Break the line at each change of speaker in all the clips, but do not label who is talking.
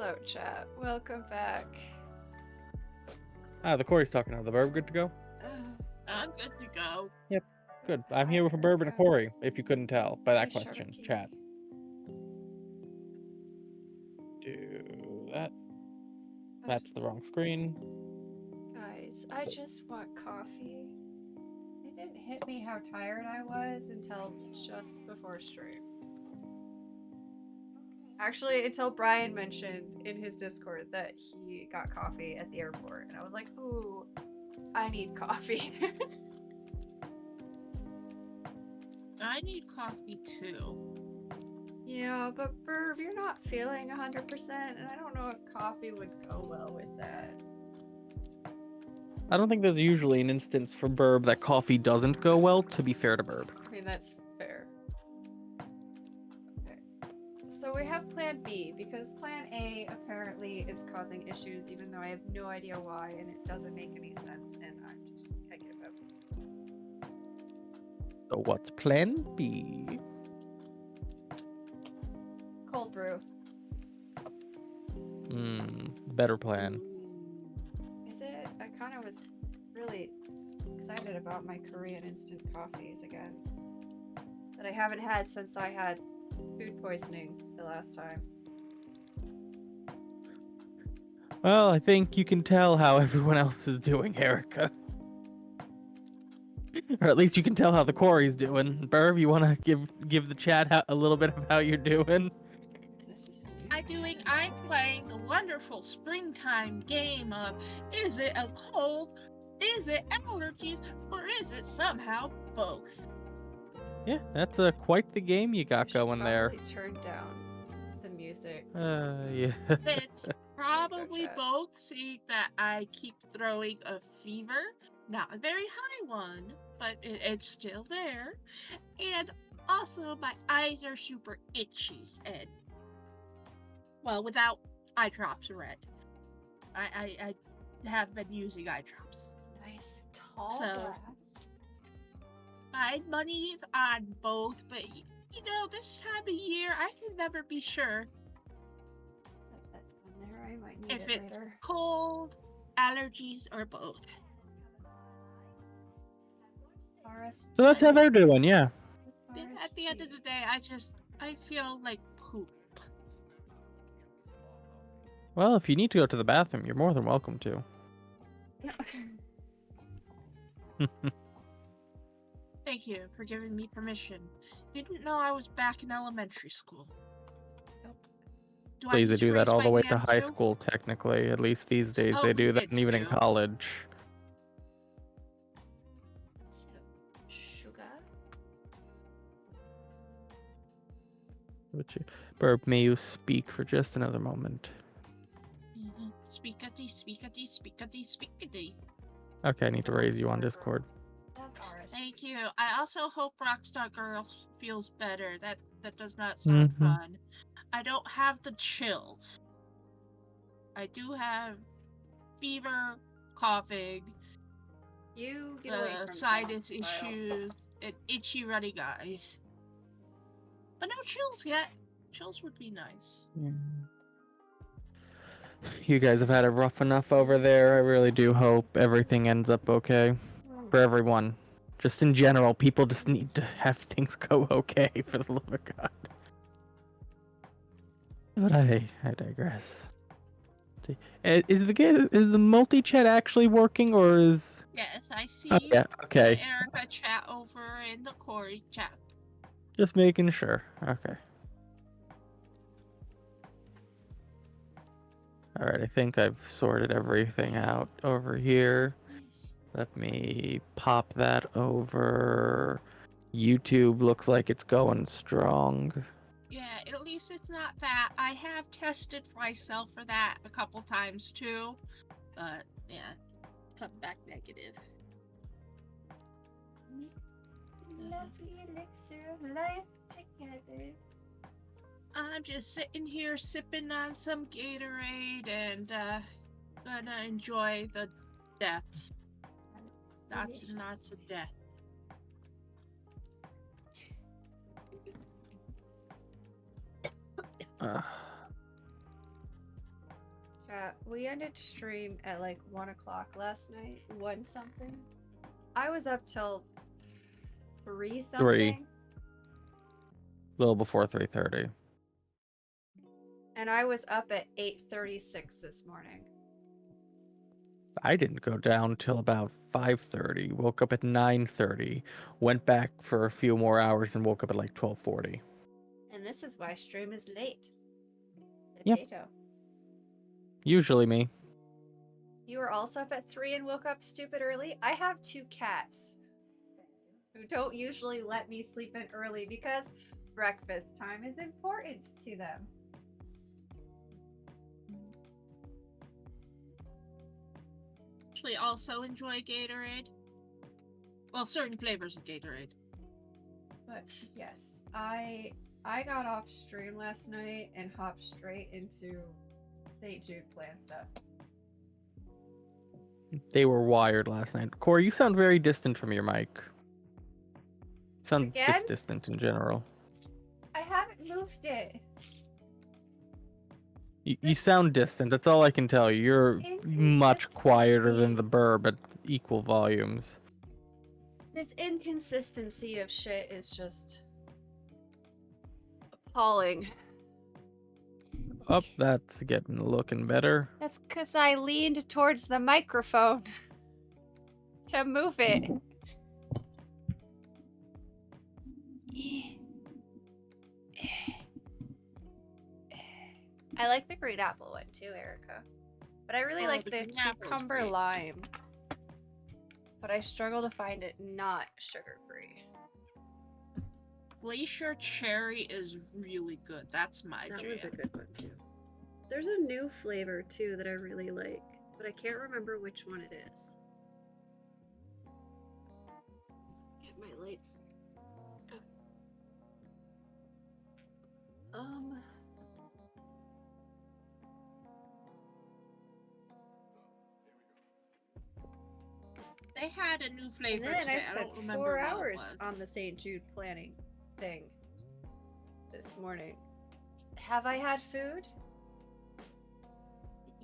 Hello, chat. Welcome back.
The Corey's talking now. The Burb good to go?
I'm good to go.
Yep, good. I'm here with a Burb and a Corey, if you couldn't tell by that
Hi,
question.
Sharky.
Chat. Do that. That's the wrong screen.
Guys, I just want coffee. It didn't hit me how tired I was until just before stream. Actually, until Brian mentioned in his Discord that he got coffee at the airport, and I was like, ooh, I need coffee.
I need coffee too.
Yeah, but Burv, you're not feeling 100%, and I don't know if coffee would go well with that.
I don't think there's usually an instance for Burb that coffee doesn't go well, to be fair to Burb.
I mean, that's fair. Okay. So we have Plan B, because Plan A apparently is causing issues, even though I have no idea why, and it doesn't make any sense, and I give up.
So what's Plan B?
Cold brew.
Better plan.
Is it? I kind of was really excited about my Korean instant coffees again. That I haven't had since I had food poisoning the last time.
Well, I think you can tell how everyone else is doing, Erica. Or at least you can tell how the Corey's doing. Burb, you want to give the chat a little bit of how you're doing?
I'm playing the wonderful springtime game of is it a cold, is it allergies, or is it somehow both?
Yeah, that's quite the game you got going there.
Turn down the music.
Yeah.
It's probably both, seeing that I keep throwing a fever. Not a very high one, but it's still there. And also my eyes are super itchy and, well, without eye drops red. I have been using eye drops.
Nice tall
So,
glass.
my money's on both, but this time of year I can never be sure
There, I might need
if
it
it's
later.
cold, allergies, or both.
RSG.
So that's how they're doing, yeah.
At the end of the day, I feel like poop.
Well, if you need to go to the bathroom, you're more than welcome to.
Thank you for giving me permission. Didn't know I was back in elementary school.
Nope.
Please, they do that all the way to high school, technically. At least these days they do that, and even in college.
Sugar.
Burb, may you speak for just another moment?
Speakity, speakity, speakity, speakity.
Okay, I need to raise you on Discord.
Thank you. I also hope Rockstar Girls feels better. That does not sound fun. I don't have the chills. I do have fever, coughing,
you get away from
sinus issues, and itchy runny eyes. But no chills yet. Chills would be nice.
Yeah. You guys have had it rough enough over there. I really do hope everything ends up okay for everyone. Just in general, people just need to have things go okay, for the love of God. But I digress. Is the multi-chat actually working, or is...
Yes, I see.
Oh, yeah, okay.
Erica chat over in the Corey chat.
Just making sure. Okay. Alright, I think I've sorted everything out over here. Let me pop that over. YouTube looks like it's going strong.
Yeah, at least it's not that. I have tested myself for that a couple times too. But, yeah, come back negative.
Lovely elixir of life together.
I'm just sitting here sipping on some Gatorade and gonna enjoy the deaths. Lots and lots of death.
We ended stream at like 1 o'clock last night. 1 something. I was up till 3 something.
A little before 3:30.
And I was up at 8:36 this morning.
I didn't go down till about 5:30. Woke up at 9:30. Went back for a few more hours and woke up at like 12:40.
And this is why stream is late.
Yep.
Potato.
Usually me.
You were also up at 3 and woke up stupid early? I have 2 cats who don't usually let me sleep in early because breakfast time is important to them.
Actually, also enjoy Gatorade. Well, certain flavors of Gatorade.
But yes, I got off stream last night and hopped straight into St. Jude plan stuff.
They were wired last night. Corey, you sound very distant from your mic. You sound
Again?
just distant in general.
I haven't moved it.
You sound distant. That's all I can tell you. You're much quieter than the burb at equal volumes.
This inconsistency of shit is just appalling.
Oh, that's looking better.
That's because I leaned towards the microphone to move it. I like the green apple one too, Erica. But I really like the cucumber lime. But I struggle to find it not sugar-free.
Glacier cherry is really good. That's my jam.
That was a good one too. There's a new flavor too that I really like, but I can't remember which one it is. Get my lights.
They had a new flavor
And then
today.
I spent
don't remember
4
what it
hours
was.
on the St. Jude planning thing this morning. Have I had food?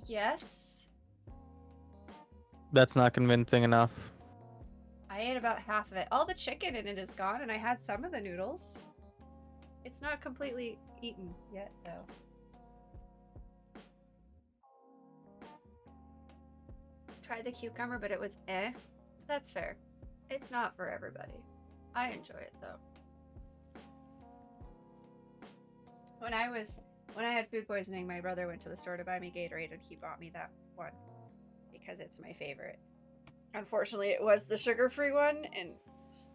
Yes.
That's not convincing enough.
I ate about half of it. All the chicken in it is gone, and I had some of the noodles. It's not completely eaten yet, though. Tried the cucumber, but it was eh. That's fair. It's not for everybody. I enjoy it, though. When I had food poisoning, my brother went to the store to buy me Gatorade, and he bought me that one because it's my favorite. Unfortunately, it was the sugar-free one, and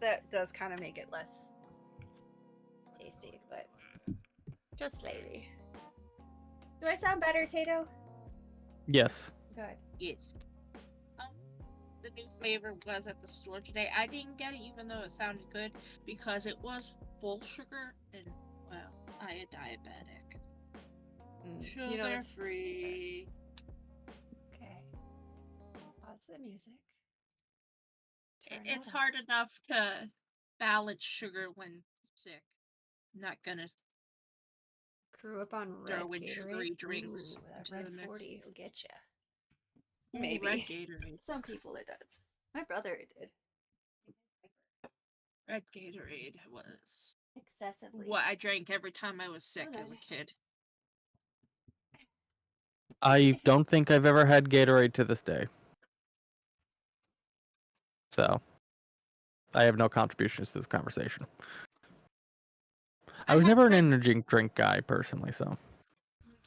that does kind of make it less tasty, but just slightly. Do I sound better, Tato?
Yes.
Good.
Yes. The new flavor was at the store today. I didn't get it even though it sounded good because it was full sugar and, well, I am diabetic. Sugar free.
Okay. Pause the music.
It's hard enough to balance sugar when sick. Not gonna
Grew up on red
throw in
Gatorade.
sugary drinks.
Ooh, that
into
red
the mix.
40 will get you.
Ooh,
Maybe.
Red Gatorade.
Some people it does. My brother did.
Red Gatorade was
Excessively.
what I drank every time I was sick as a kid.
I don't think I've ever had Gatorade to this day. So, I have no contributions to this conversation. I was never an energy drink guy, personally, so.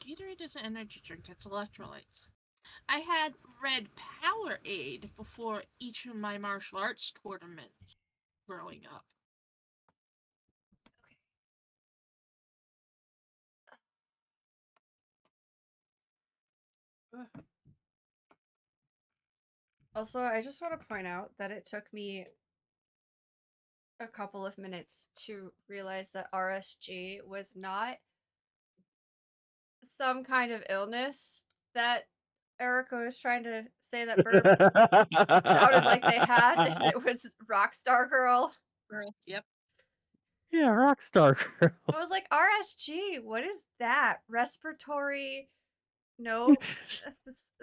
Gatorade is an energy drink. It's electrolytes. I had Red Powerade before each of my martial arts tournaments growing up.
Also, I just want to point out that it took me a couple of minutes to realize that RSG was not some kind of illness that Erica was trying to say that Burb sounded like they had, and it was Rockstar Girl.
Yep.
Yeah, Rockstar Girl.
I was like, RSG, what is that? Respiratory No,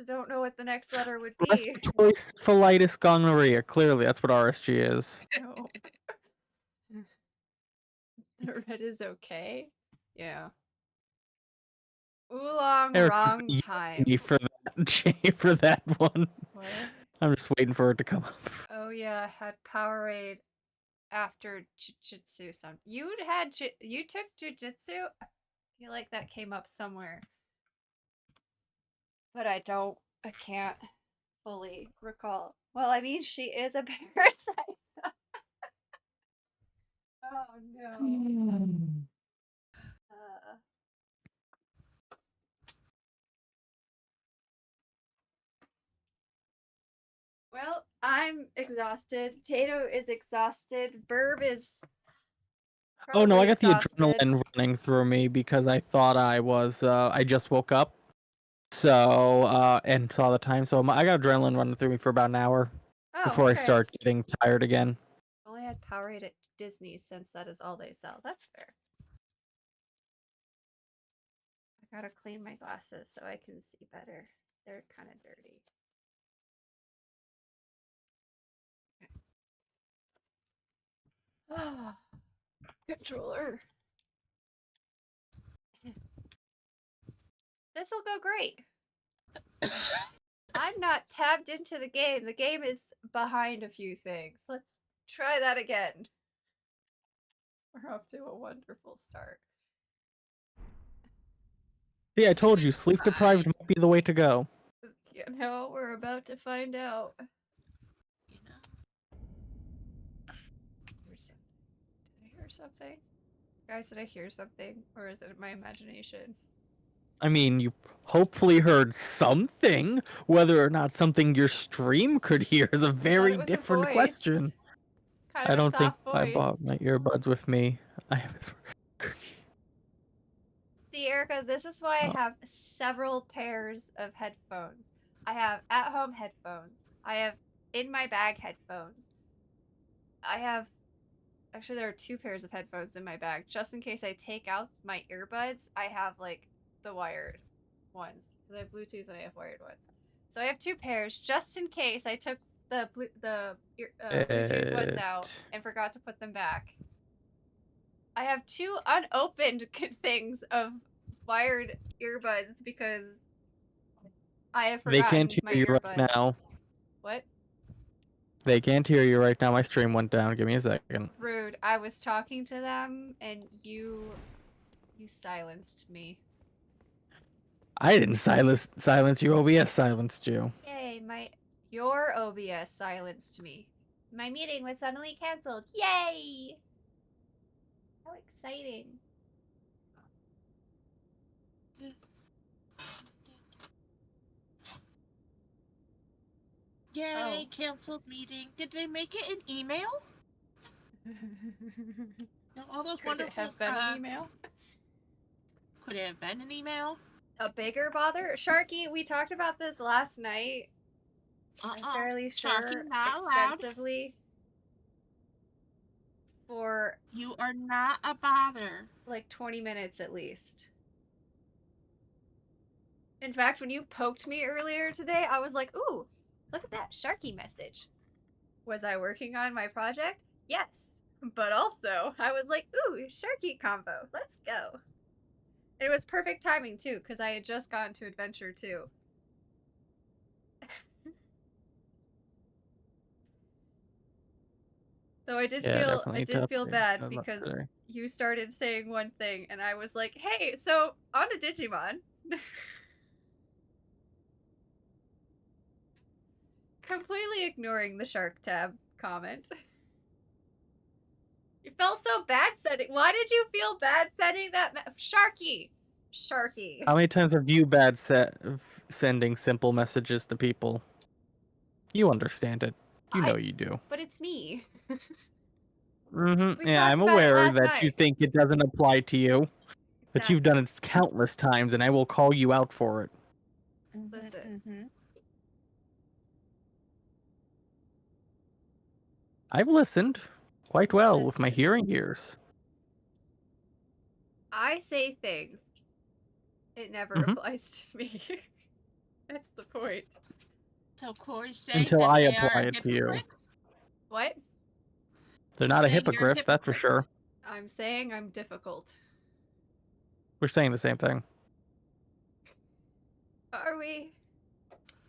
don't know what the next letter would be.
Respiratory syphilitis gonorrhea. Clearly, that's what RSG is.
No. The red is okay. Yeah. Oolong,
Eric,
wrong
you
time.
me for that, Jay, for that one.
What?
I'm just waiting for it to come up.
Oh yeah, I had Powerade after jujitsu. You took jujitsu? I feel like that came up somewhere, but I can't fully recall. Well, I mean, she is a parasite. Oh no. Uh, well, I'm exhausted. Tato is exhausted. Burb is
Oh no,
probably
I got the
exhausted.
adrenaline running through me because I thought I was, I just woke up. So, and saw the time. So I got adrenaline running through me for about an hour
Oh,
before I
okay.
start getting tired again.
Only had Powerade at Disney since that is all they sell. That's fair. I gotta clean my glasses so I can see better. They're kind of dirty. Ah, controller. This'll go great. I'm not tabbed into the game. The game is behind a few things. Let's try that again. We're off to a wonderful start.
See, I told you, sleep deprived might be the way to go.
You know, we're about to find out.
You know.
Did I hear something? Guys, did I hear something? Or is it my imagination?
I mean, you hopefully heard something. Whether or not something your stream could hear is a very
it was a
different
voice.
question.
Kind
I
of a
don't think
soft
I
voice.
bought my earbuds with me. I have this cookie.
See, Erica, this is why I
Oh.
have several pairs of headphones. I have at-home headphones. I have in my bag headphones. I have actually there are 2 pairs of headphones in my bag just in case I take out my earbuds. I have like the wired ones because I have Bluetooth and I have wired ones. So I have 2 pairs just in case I took the Bluetooth ones out and forgot to put them back. I have 2 unopened things of wired earbuds because I have
They
forgotten
can't hear
my
you
earbuds.
right now.
What?
They can't hear you right now. My stream went down. Give me a second.
Rude. I was talking to them and you silenced me.
I didn't silence you. OBS silenced you.
Yay, your OBS silenced me. My meeting was suddenly canceled. Yay! How exciting.
Yay,
Oh.
canceled meeting. Did they make it an email? No, all those
Could
wonderful.
it have been an email?
Could it have been an email?
A bigger bother? Sharky, we talked about this last night. I'm fairly sure
Sharky, not allowed.
extensively. For
You are not a bother.
like 20 minutes at least. In fact, when you poked me earlier today, I was like, ooh, look at that Sharky message. Was I working on my project? Yes. But also, I was like, ooh, Sharky combo. Let's go. And it was perfect timing, too, because I had just gotten to Adventure 2. So I did feel bad because you started saying one thing and I was like, hey, so on to Digimon. Completely ignoring the Shark tab comment. You felt so bad sending. Why did you feel bad sending that? Sharky.
How many times have you sending simple messages to people? You understand it. You know you do.
But it's me.
Yeah, I'm aware that you think it doesn't apply to you. Exactly. But you've done it countless times, and I will call you out for it.
Listen.
I've listened quite well with my hearing ears.
I say things, It never
Mhm.
applies to me. That's the point.
So Corey's saying
Until
that
I
they are
apply
a
it to you.
hypocrite?
What?
They're
You're
not a
saying you're a
hippogriff, that's for
hypocrite?
sure.
I'm saying I'm difficult.
We're saying the same thing.
Are we?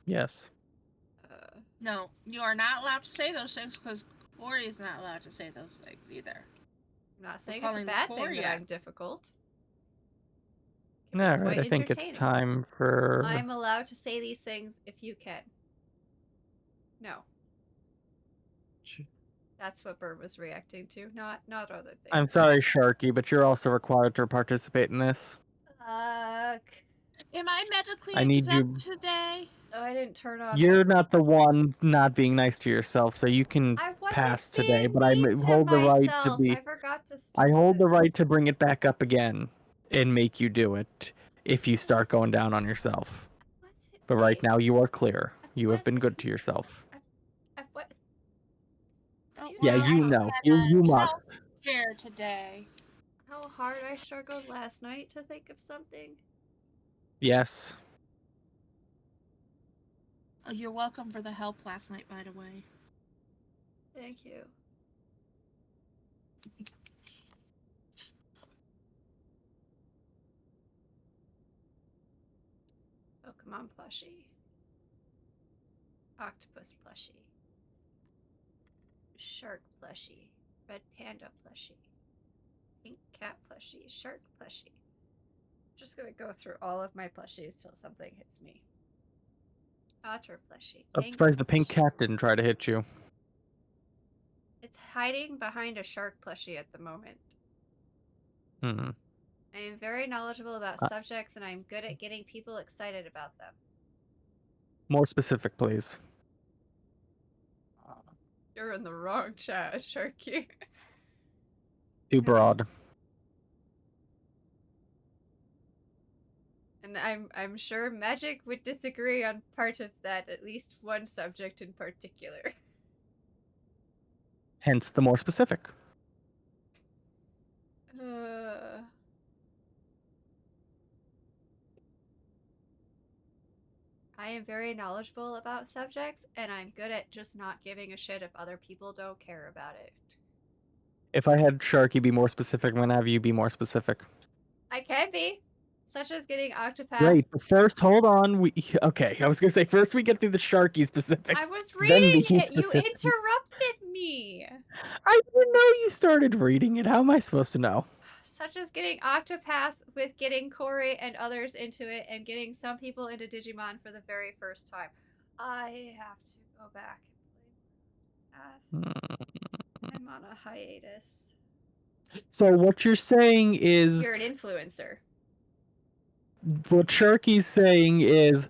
Yes.
No, you are not allowed to say those things because Corey is not allowed to say those things either.
I'm not saying
We're
it's a
calling
bad thing
Corey
that
out.
I'm difficult. Can be
All right,
quite
I think it's
entertaining.
time for.
I'm allowed to say these things if you can. No. That's what Bird was reacting to, not other things.
I'm sorry, Sharky, but you're also required to participate in this.
Fuck.
Am I medically
I need
exempt
you.
today?
Oh, I didn't turn on.
You're not the one not being nice to yourself, so you can
I wasn't
pass today.
being
But I
mean to
hold the right to
myself.
be.
I forgot to
I
start
hold
it.
the right to bring it back up again and make you do it if you start going down on yourself. But right now, you are clear. You have been good to yourself.
What?
Don't
Yeah,
worry,
you
I
know.
had
You
a
must.
self-care today.
How hard I struggled last night to think of something.
Yes.
Oh, you're welcome for the help last night, by the way.
Thank you. Pokemon plushie. Octopus plushie. Shark plushie. Red panda plushie. Pink cat plushie. Shark plushie. Just gonna go through all of my plushies till something hits me. Otter plushie.
I'm surprised the pink
plushie.
cat didn't try to hit you.
It's hiding behind a shark plushie at the moment.
Hmm.
I am very knowledgeable about subjects and I am good at getting people excited about them.
More specific, please.
You're in the wrong chat, Sharky.
Too broad.
And I'm sure Magic would disagree on part of that, at least one subject in particular.
Hence the more specific.
I am very knowledgeable about subjects, and I'm good at just not giving a shit if other people don't care about it.
If I had Sharky be more specific, I'm gonna have you be more specific.
I can be. Such as getting Octopath.
Great, but first, hold on. Okay, I was gonna say first we get through the Sharky specifics.
I was
then
reading
the
it. You
specific.
interrupted me.
I didn't know you started reading it. How am I supposed to know?
Such as getting Octopath with getting Corey and others into it and getting some people into Digimon for the very first time. I have to go back and play Path. I'm on a hiatus.
So what you're saying is
You're an influencer.
what Sharky's saying is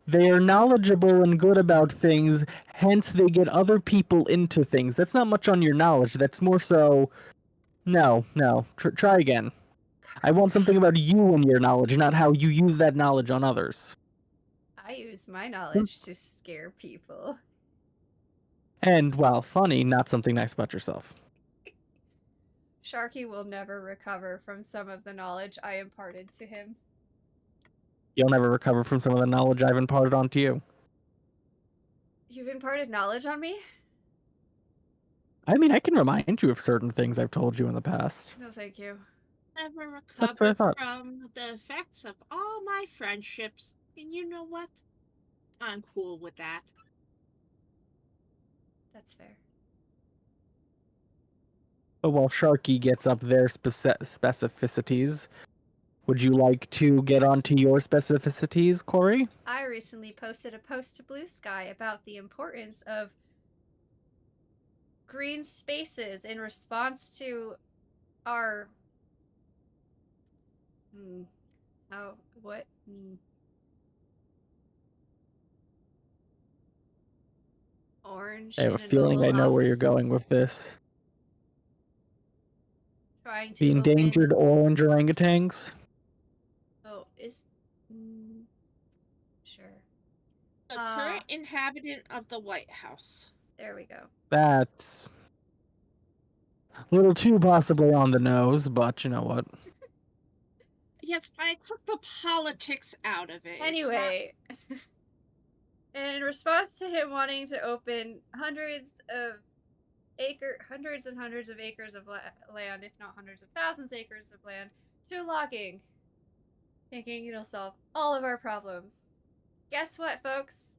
they are knowledgeable and good about things, hence they get other people into things. That's not much on your knowledge. That's more so. No. Try again. I want something about you and your knowledge, not how you use that knowledge on others.
I use my knowledge to scare people.
And, well, funny, not something nice about yourself.
Sharky will never recover from some of the knowledge I imparted to him.
You'll never recover from some of the knowledge I've imparted onto you.
You've imparted knowledge on me?
I mean, I can remind you of certain things I've told you in the past.
No, thank you.
Never
That's what I
recovered
thought.
from the effects of all my friendships. And you know what? I'm cool with that.
That's fair.
But while Sharky gets up their specificities, would you like to get onto your specificities, Corey?
I recently posted a post to Blue Sky about the importance of green spaces in response to our orange
I have a
in an
feeling I
Oval
know where you're
Office.
going with this.
Trying to
The endangered orange orangutans?
Oh, sure.
The current inhabitant of the White House.
There we go.
That's a little too possibly on the nose, but you know what?
Yes, I took the politics out of it. It's not-
Anyway, in response to him wanting to open hundreds and hundreds of acres of land, if not hundreds of thousands of acres of land, to logging, thinking it'll solve all of our problems. Guess what, folks?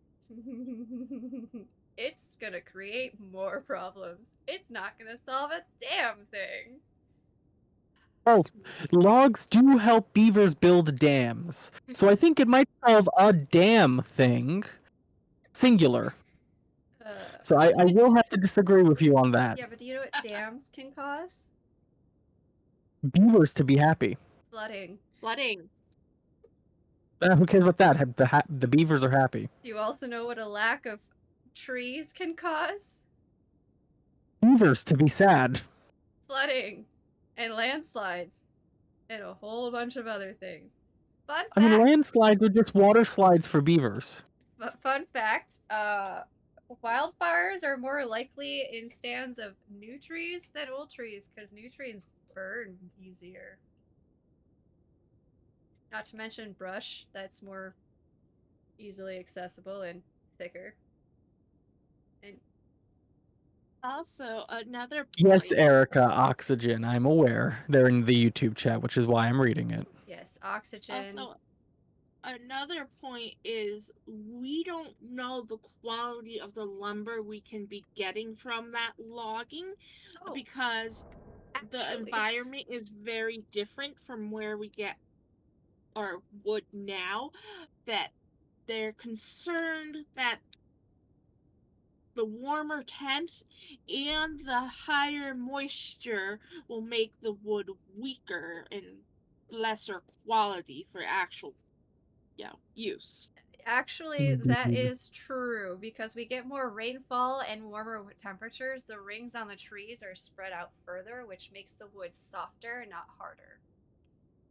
It's gonna create more problems. It's not gonna solve a damn thing.
Oh, logs do help beavers build dams. So I think it might solve a dam thing. Singular. So I will have to disagree with you on that.
Yeah, but do you know what dams can cause?
Beavers to be happy.
Flooding.
Flooding.
Who cares about that? The beavers are happy.
Do you also know what a lack of trees can cause?
Beavers to be sad.
Flooding and landslides and a whole bunch of other things. Fun fact.
I mean, landslides are just water slides for beavers.
Fun fact, wildfires are more likely in stands of new trees than old trees because new trees burn easier. Not to mention brush that's more easily accessible and thicker. And
Also, another point.
Yes, Erica, oxygen. I'm aware. They're in the YouTube chat, which is why I'm reading it.
yes, oxygen.
Also, another point is we don't know the quality of the lumber we can be getting from that logging because the environment is very different from where we get our wood now, that they're concerned that the warmer temps and the higher moisture will make the wood weaker and lesser quality for actual use.
Actually, that is true because we get more rainfall and warmer temperatures. The rings on the trees are spread out further, which makes the wood softer, not harder.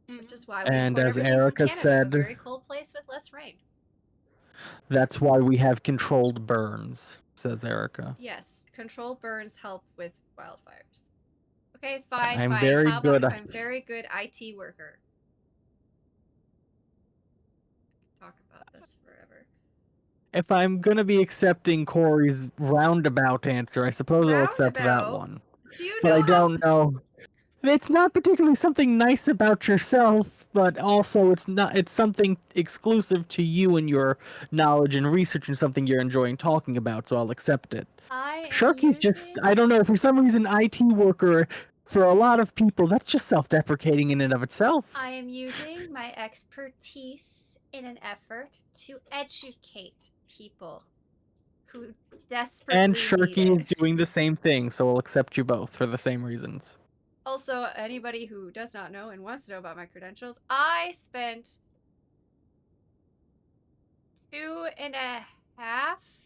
Which is why we
And
import
as
everything
Erica
from Canada,
said,
a very cold place with less rain.
That's why we have controlled burns, says Erica.
Yes, controlled burns help with wildfires. Okay, fine,
I'm
fine.
very
How about
good.
if I'm very good IT worker? Talk about this forever.
If I'm gonna be accepting Corey's roundabout answer, I suppose I'll accept that one.
Do you
but
know
I don't know. It's not particularly something nice about yourself, but also it's something exclusive to you and your knowledge and research and something you're enjoying talking about, so I'll accept it. Sharky's just, I don't know, for some reason IT worker, for a lot of people, that's just self-deprecating in and of itself.
I am using my expertise in an effort to educate people who desperately
And
need
Sharky
it.
is doing the same thing, so I'll accept you both for the same reasons.
Also, anybody who does not know and wants to know about my credentials, I spent 2.5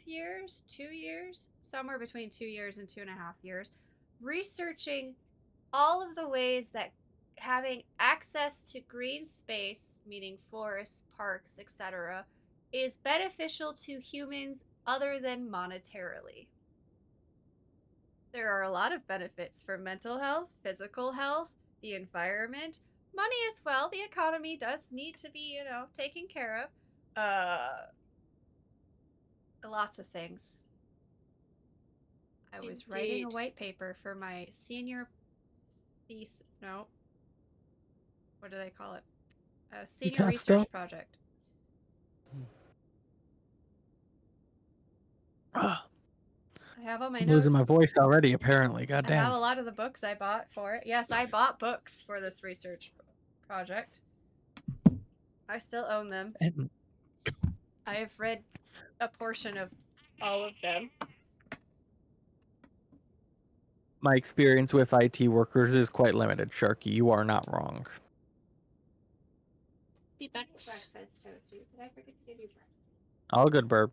years, 2 years, somewhere between 2 years and 2.5 years, researching all of the ways that having access to green space, meaning forests, parks, etc., is beneficial to humans other than monetarily. There are a lot of benefits for mental health, physical health, the environment, money as well. The economy does need to be, taken care of. Lots of things. I was writing a white paper for my senior thesis. No. What do they call it? A senior research project. I have all my
I'm
notes.
losing my voice already, apparently. Goddamn.
I have a lot of the books I bought for it. Yes, I bought books for this research project. I still own them. I have read a portion of all of them.
My experience with IT workers is quite limited, Sharky. You are not wrong.
Breakfast.
Did I forget to give you breakfast?
All good, Burb.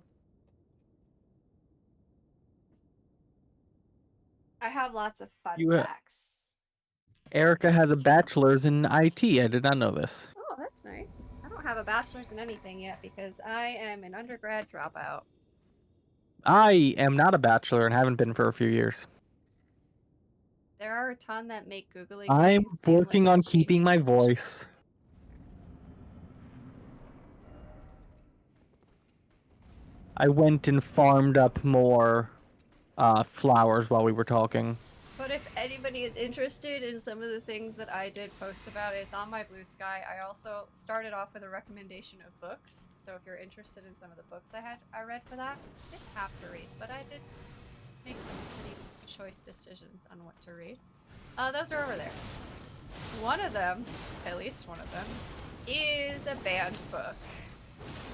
I have lots of fun facts.
Erica has a bachelor's in IT. I did not know this.
Oh, that's nice. I don't have a bachelor's in anything yet because I am an undergrad dropout.
I am not a bachelor and haven't been for a few years.
There are a ton that make Googling.
I'm working on keeping my voice. I went and farmed up more flowers while we were talking.
But if anybody is interested in some of the things that I did post about, it's on my Blue Sky. I also started off with a recommendation of books. So if you're interested in some of the books I read for that, I didn't have to read, but I did make some pretty choice decisions on what to read. Those are over there. One of them, at least one of them, is a banned book.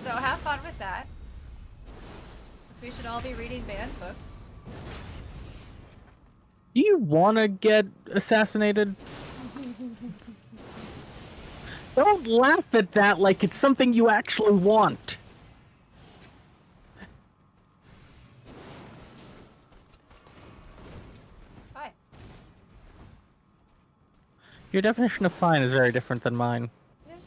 So have fun with that. Because we should all be reading banned books.
Do you want to get assassinated? Don't laugh at that like it's something you actually want.
It's fine.
Your definition of fine is very different than mine.
It is.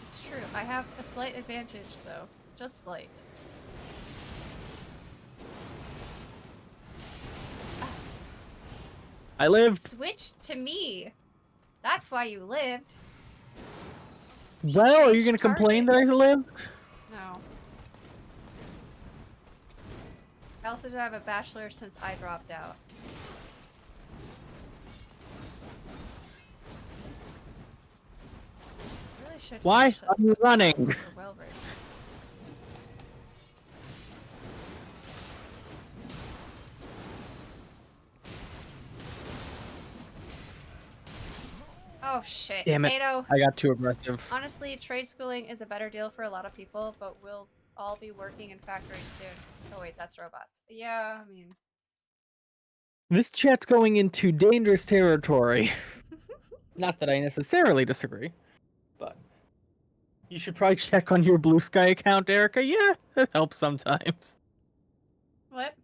It's true. I have a slight advantage, though. Just slight.
I lived.
Switch to me. That's why you lived.
Well, are you
Change
gonna complain that I
targets.
lived?
No. I also did have a bachelor since I dropped out. Really should.
Why
finish
are
this
you
book.
running?
We're well written. Oh shit.
Damn it.
Tato.
I got too aggressive.
Honestly, trade schooling is a better deal for a lot of people, but we'll all be working in factories soon. Oh wait, that's robots. Yeah, I mean...
This chat's going into dangerous territory. Not that I necessarily disagree, but you should probably check on your Blue Sky account, Erica. Yeah, that helps sometimes.
What?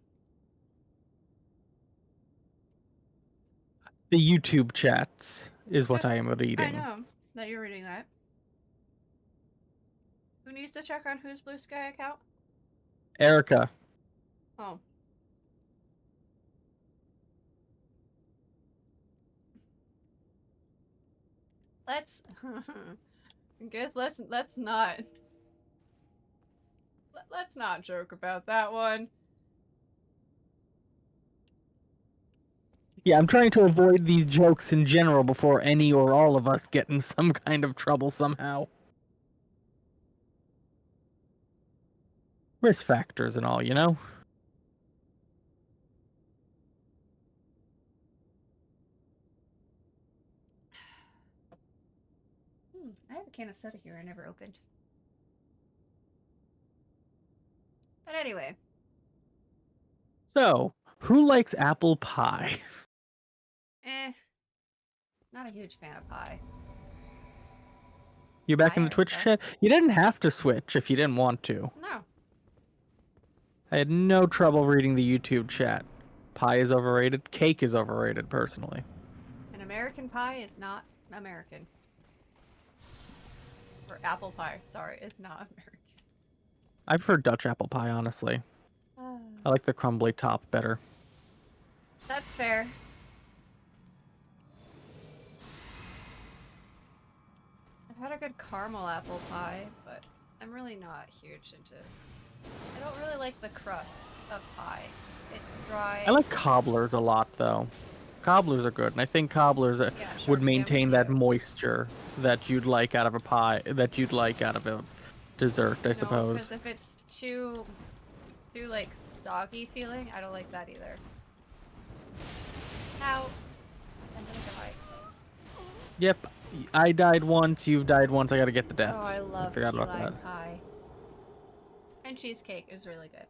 The YouTube chats is what
Yes,
I am reading.
I know that you're reading that. Who needs to check on whose Blue Sky account?
Erica.
Oh. Let's good. Let's not. Let's not joke about that one.
Yeah, I'm trying to avoid these jokes in general before any or all of us get in some kind of trouble somehow. Risk factors and all, you know?
I have a can of soda here I never opened. But anyway.
So, who likes apple pie?
Not a huge fan of pie.
You back in the
Hi,
Twitch
Erica.
chat? You didn't have to switch if you didn't want to.
No.
I had no trouble reading the YouTube chat. Pie is overrated. Cake is overrated, personally.
An American pie is not American. Or apple pie, sorry, it's not American.
I prefer Dutch apple pie, honestly. I like the crumbly top better.
That's fair. I've had a good caramel apple pie, but I'm really not huge into... I don't really like the crust of pie. It's dry.
I like cobblers a lot, though. Cobblers are good, and I think cobblers
Yeah, sure,
would
I'm
maintain
with
that
you.
moisture that you'd like out of a pie, that you'd like out of a dessert, I
No,
suppose.
because if it's too like soggy feeling, I don't like that either. Ow. I'm gonna die.
Yep, I died once, you've died once, I gotta get the deaths.
Oh, I love key
forgot about
lime
that.
pie. And cheesecake is really good.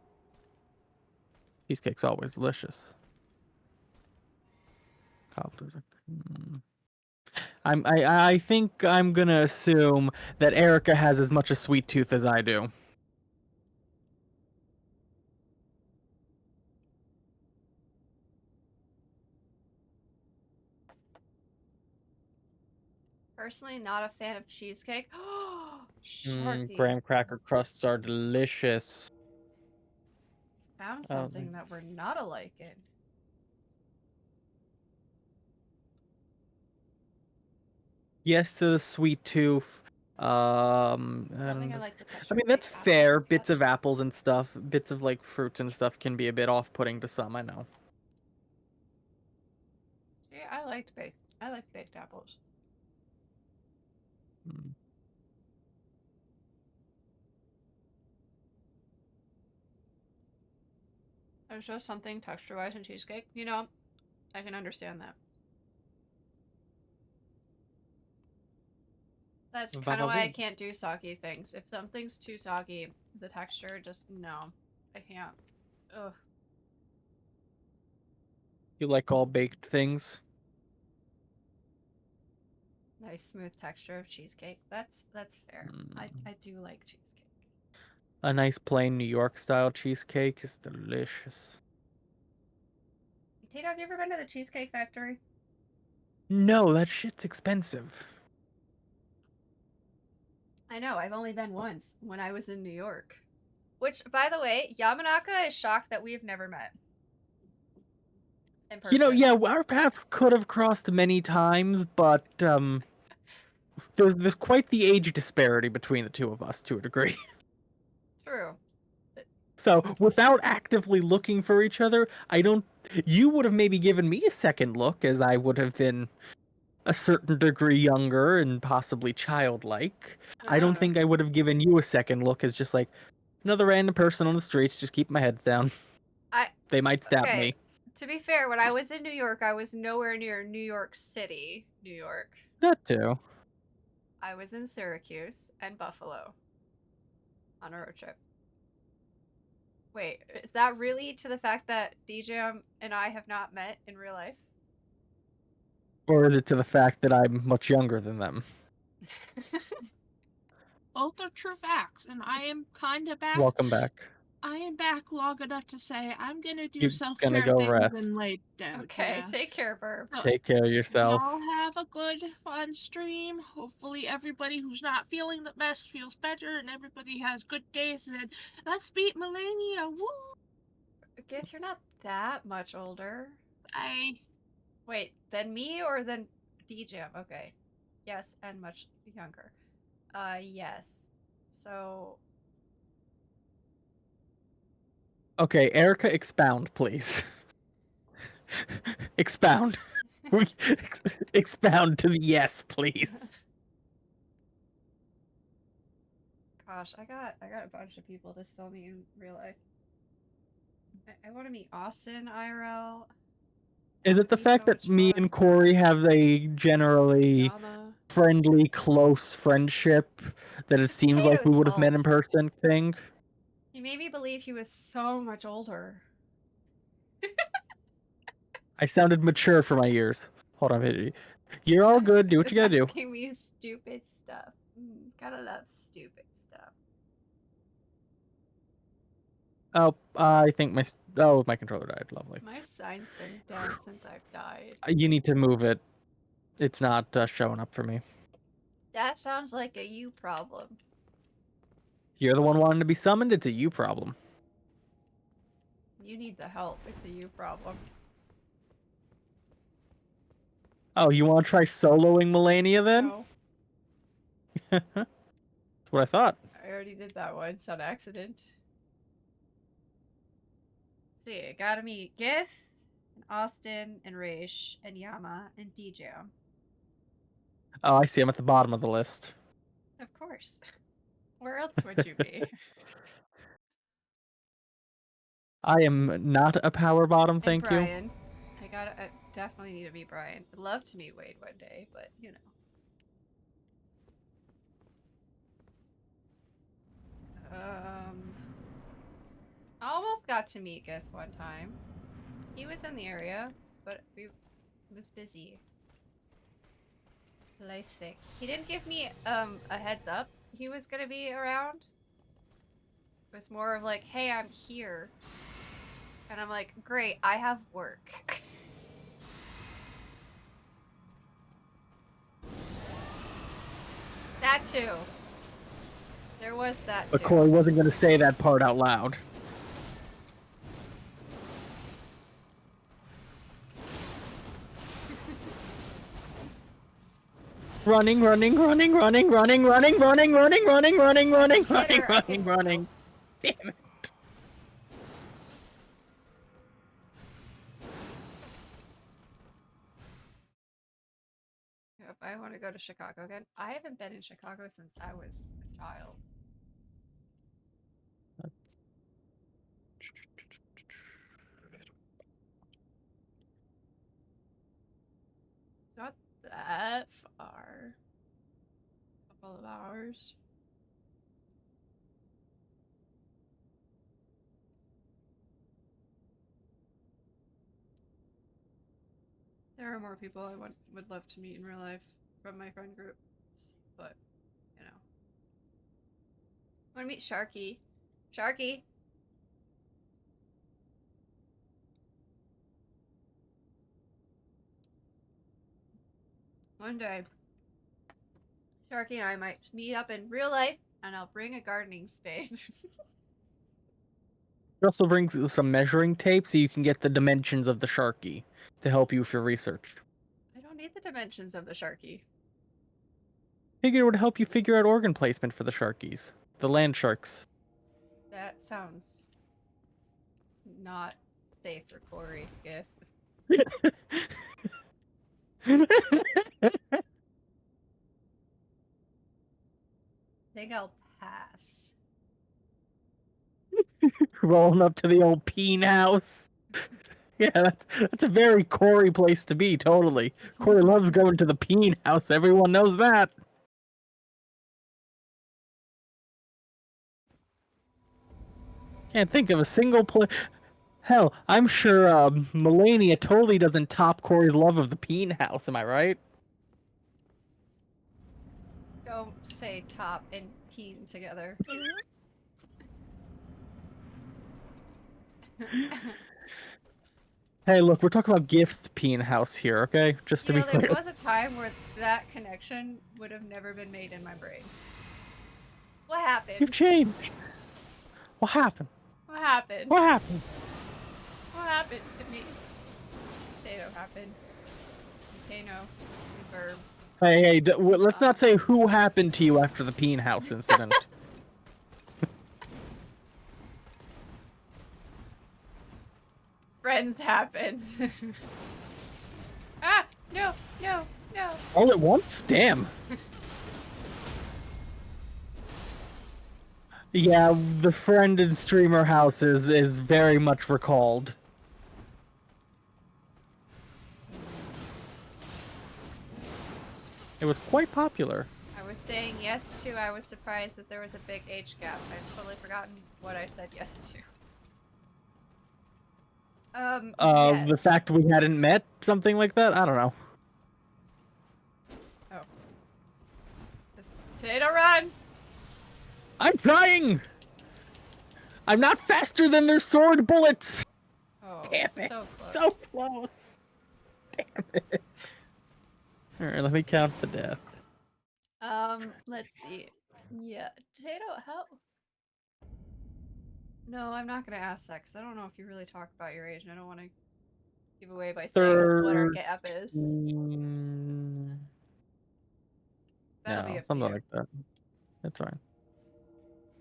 Cheesecake's always delicious. Cobblers are... I think I'm gonna assume that Erica has as much a sweet tooth as I do.
Personally, not a fan of cheesecake. Sharky.
Graham cracker crusts are delicious.
Found
Oh,
something that we're not alike in.
Yes to the sweet tooth.
I don't think I
And
like the texture.
I mean
of
that's
baked apples
fair.
and
Bits
stuff.
of apples and stuff, bits of like fruits and stuff can be a bit off-putting to some. I know.
See, I liked baked apples.
Mm.
There's just something texture-wise in cheesecake. You know, I can understand that. That's kind of why I
Vavavoom.
can't do soggy things. If something's too soggy, the texture just no, I can't. Ugh.
You like all baked things?
Nice smooth texture of cheesecake. That's fair. I
Mm.
I do like cheesecake.
A nice plain New York style cheesecake is delicious.
Tito, have you ever been to the Cheesecake Factory?
No, that shit's expensive.
I know. I've only been once when I was in New York. Which, by the way, Yamanaka is shocked that we've never met in
You know,
person.
yeah, our paths could have crossed many times, but there's quite the age disparity between the two of us to a degree.
True.
So, without actively looking for each other, I don't. You would have maybe given me a second look, as I would have been a certain degree younger and possibly childlike. I don't
Uh,
think I would have given you a second look as just like another random person on the streets, just keep my head down.
I
They might stab
okay.
me.
To be fair, when I was in New York, I was nowhere near New York City, New York.
That too.
I was in Syracuse and Buffalo on a road trip. Wait, is that really to the fact that DJ and I have not met in real life?
Or is it to the fact that I'm much younger than them?
Both are true facts, and I am kind of back.
Welcome back.
I am back long enough to say I'm gonna do
You're gonna
self-care
go
things
rest.
and lay down.
Okay,
Yeah.
take care, Burb.
So,
Take care of yourself.
y'all have a good, fun stream. Hopefully, everybody who's not feeling the best feels better, and everybody has good days. And let's beat Malenia. Woo!
Gith, you're not that much older.
I
Wait, than me or than DJ? Okay. Yes, and much younger. Yes. So,
Okay, Erica, expound, please. Expound. Expound to the yes, please.
gosh, I got a bunch of people to still meet in real life. I want to meet Austin IRL.
Is
That
it
would
the
be
fact
so
that
much
me
fun.
and Corey have a generally
Yama.
friendly, close friendship that it
It's
seems like we
Tato's
would have met in
fault.
person thing?
He made me believe he was so much older.
I sounded mature for my years. Hold on, you're all good. Do
He
what
was
you gotta do.
asking me stupid stuff. Gotta love stupid stuff.
Oh, my controller died. Lovely.
My sign's been dead since I've died.
You need to move it. It's not showing up for me.
That sounds like a you problem.
You're the one wanting to be summoned. It's a you problem.
You need the help. It's a you problem.
Oh, you want to try soloing Malenia then?
No,
That's what I thought.
I already did that once on accident. Let's see, I gotta meet Gith, and Austin, and Raish, and Yama, and DJ.
Oh, I see. I'm at the bottom of the list.
Of course. Where else would you be?
I am not a power bottom,
And
thank you.
Brian. I definitely need to meet Brian. I'd love to meet Wade one day, but you know. I almost got to meet Gith one time. He was in the area, but we was busy. Life thing. He didn't give me a heads up he was gonna be around. It was more of like, hey, I'm here. And I'm like, great, I have work. That too. There was that
But
too.
Corey wasn't going to say that part out loud. Running, running, running, running, running, running, running, running, running, running, running,
Get
running,
her, I
running,
can-
running. Damn it.
If I want to go to Chicago again, I haven't been in Chicago since I was a child. It's not that far. Couple of hours. There are more people I would love to meet in real life from my friend groups, but you know. I want to meet Sharky. Sharky. One day, Sharky and I might meet up in real life, and I'll bring a gardening spade.
It also brings some measuring tape so you can get the dimensions of the Sharky to help you with your research.
I don't need the dimensions of the Sharky.
Figured it would help you figure out organ placement for the Sharkies. The land sharks.
That sounds not safe for Corey. If I think I'll pass.
Rolling up to the old peen house. Yeah, that's a very Corey place to be, totally. Corey loves going to the peen house. Everyone knows that. Can't think of a single place. Hell, I'm sure Malenia totally doesn't top Corey's love of the peen house, am I right?
Don't say top and peen together.
Hey, look, we're talking about gift peen house here, okay? Just to
You
be
know, there
clear.
was a time where that connection would have never been made in my brain. What happened?
You've changed. What happened?
What happened?
What happened?
What happened to me? Potato happened. Potato. Verb.
Hey, let's not say who happened to you after the peen house incident.
Friends happened. Ah! No! No! No!
All at once? Damn. Yeah, the friend in streamer house is very much recalled. It was quite popular.
I was saying yes to, I was surprised that there was a big age gap. I've totally forgotten what I said yes to.
The
Yes.
fact we hadn't met, something like that? I don't know.
Oh. This potato run!
I'm trying! I'm not faster than their sword bullets!
Oh,
Damn it.
so close.
So close! Damn it. Alright, let me count the death.
Let's see. Yeah, potato, how? No, I'm not gonna ask that because I don't know if you really talk about your age, and I don't want to give away by saying what our gap is. That'll be
No,
up to
something
you.
like that. That's fine.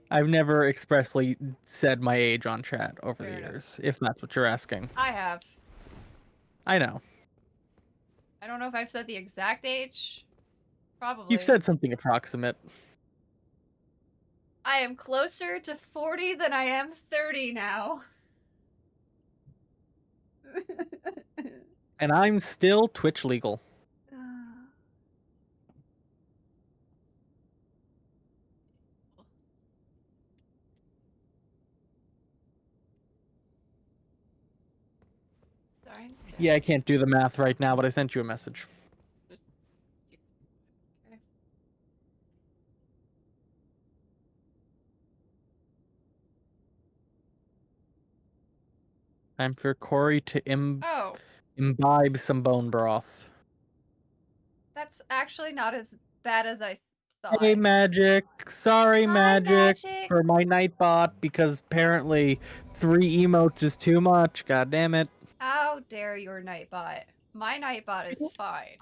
I've never expressly said my age on chat over
Fair
the
enough.
years, if that's what you're asking.
I have.
I know.
I don't know if I've said the exact age. Probably.
You've said something approximate.
I am closer to 40 than I am 30 now.
And I'm still Twitch legal. Yeah, I can't do the math right now, but I sent you a message.
Okay.
Time for Corey to
Oh,
imbibe some bone broth.
that's actually not as bad as I thought.
Hey, Magic. Sorry,
Hi,
Magic,
Magic.
for my Nightbot, because apparently 3 emotes is too much. God damn it.
How dare your Nightbot? My Nightbot is fine.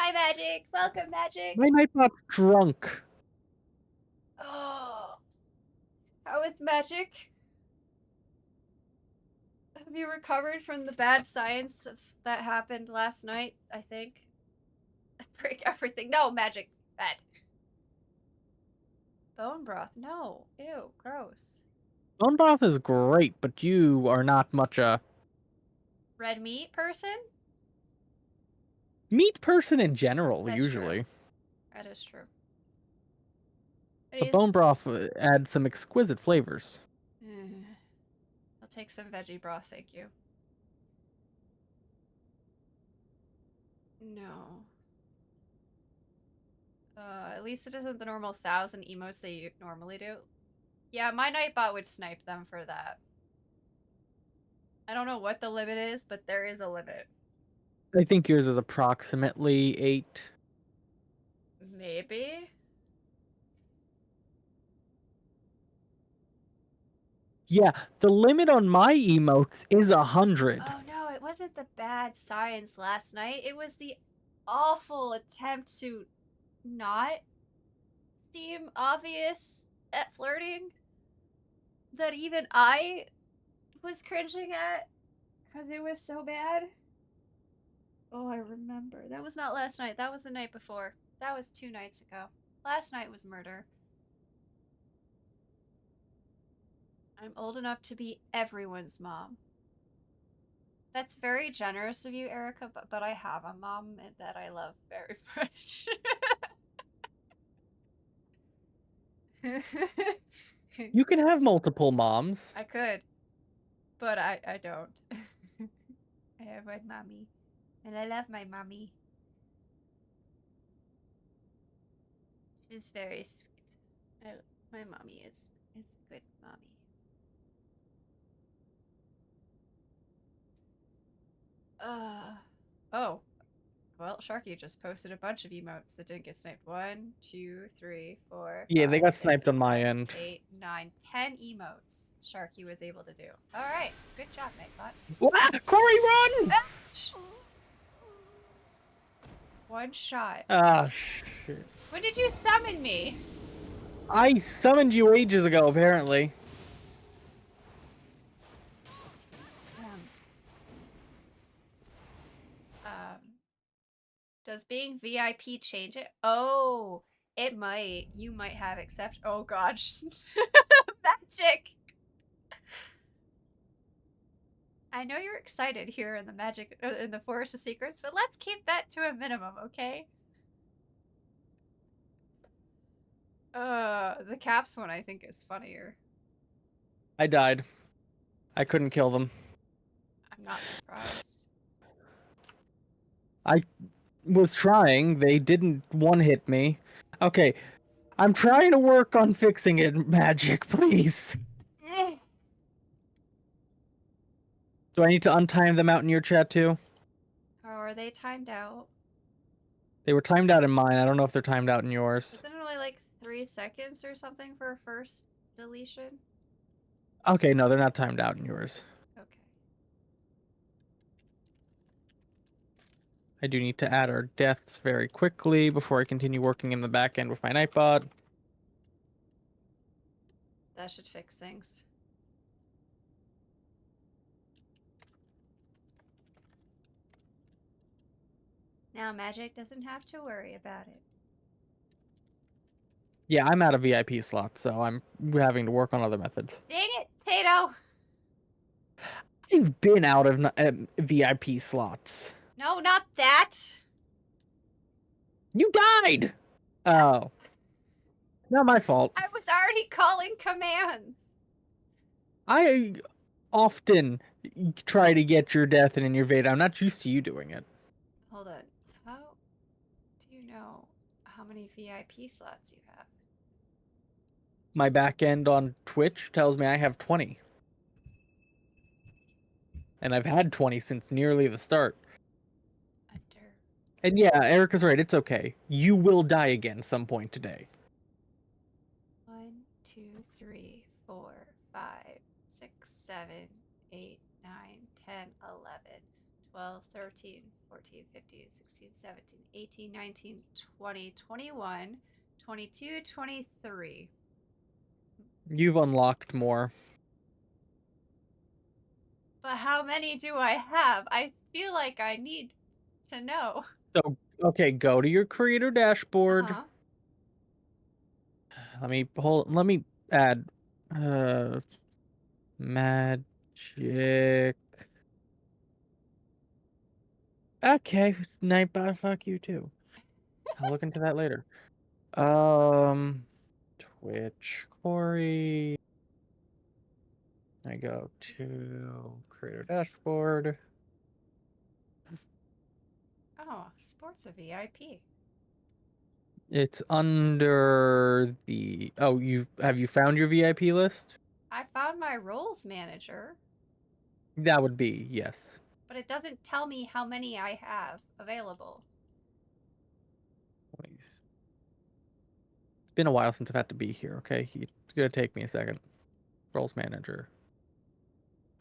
Hi, Magic. Welcome, Magic.
My Nightbot's drunk.
Oh, how is Magic? Have you recovered from the bad science that happened last night? I think. Break everything. No, Magic. Bad. Bone broth. No. Ew. Gross.
Bone broth is great, but you are not much a
Red meat person?
meat person in general,
That's
usually.
true. That is true.
But bone broth adds some exquisite flavors.
I'll take some veggie broth, thank you. No. At least it isn't the normal 1,000 emotes that you normally do. Yeah, my Nightbot would snipe them for that. I don't know what the limit is, but there is a limit.
I think yours is approximately 8.
Maybe?
Yeah, the limit on my emotes is 100.
Oh no, it wasn't the bad science last night. It was the awful attempt to not seem obvious at flirting that even I was cringing at because it was so bad. Oh, I remember. That was not last night. That was the night before. That was 2 nights ago. Last night was murder. I'm old enough to be everyone's mom. That's very generous of you, Erica, but I have a mom that I love very much.
You can have multiple moms.
I could, but I don't. I have one mommy, and I love my mommy. She's very sweet. My mommy is a good mommy. Oh. Well, Sharky just posted a bunch of emotes that didn't get sniped. 1, 2, 3, 4,
Yeah,
5,
they got
6,
sniped on my
7,
end.
8, 9, 10 emotes Sharky was able to do. Alright, good job, Nightbot.
Ah, Corey, run!
One shot.
Ah, shit.
When did you summon me?
I summoned you ages ago, apparently.
Does being VIP change it? Oh, it might. You might have accept. Oh gosh, magic. I know you're excited here in the magic in the Forest of Secrets, but let's keep that to a minimum, okay? The caps one I think is funnier.
I died. I couldn't kill them.
I'm not surprised.
I was trying. They didn't one-hit me. Okay, I'm trying to work on fixing it, Magic, please. Do I need to untime them out in your chat too?
Oh, are they timed out?
They were timed out in mine. I don't know if they're timed out in yours.
Isn't it only like 3 seconds or something for a first deletion?
Okay, no, they're not timed out in yours.
Okay.
I do need to add our deaths very quickly before I continue working in the back end with my Nightbot.
That should fix things. Now Magic doesn't have to worry about it.
Yeah, I'm out of VIP slots, so I'm having to work on other methods.
Dang it, Tato!
I've been out of VIP slots.
No, not that!
You died! Oh. Not my fault.
I was already calling commands!
I often try to get your death and in your Veda. I'm not used to you doing it.
Hold on. How do you know how many VIP slots you have?
My back end on Twitch tells me I have 20. And I've had 20 since nearly the start.
Enter.
And yeah, Erica's right. It's okay. You will die again some point today.
1, 2, 3, 4, 5, 6, 7, 8, 9, 10, 11, 12, 13, 14, 15, 16, 17, 18, 19, 20, 21, 22, 23.
You've unlocked more.
But how many do I have? I feel like I need to know.
So, okay, go to your creator dashboard.
Uh-huh.
Let me add magic. Okay, Nightbot, fuck you too. I'll look into that later. Twitch Corey. I go to creator dashboard.
Oh, sports a VIP.
It's under the you found your VIP list?
I found my roles manager,
That would be, yes.
but it doesn't tell me how many I have available.
It's been a while since I've had to be here, okay? It's gonna take me a second. Roles manager.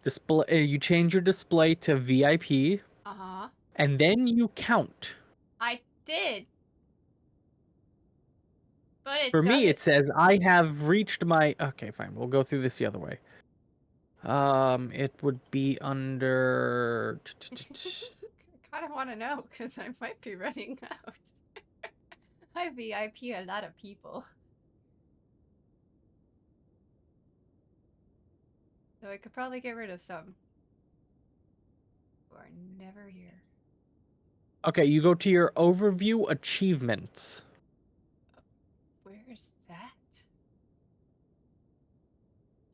Display you change your display to VIP
Uh-huh.
and then you count.
I did. But it
For me,
doesn't.
it says I have reached my. Okay, fine. We'll go through this the other way. It would be under.
I kind of want to know because I might be running out. I VIP a lot of people. So I could probably get rid of some who are never here.
Okay, you go to your overview achievements.
Where's that?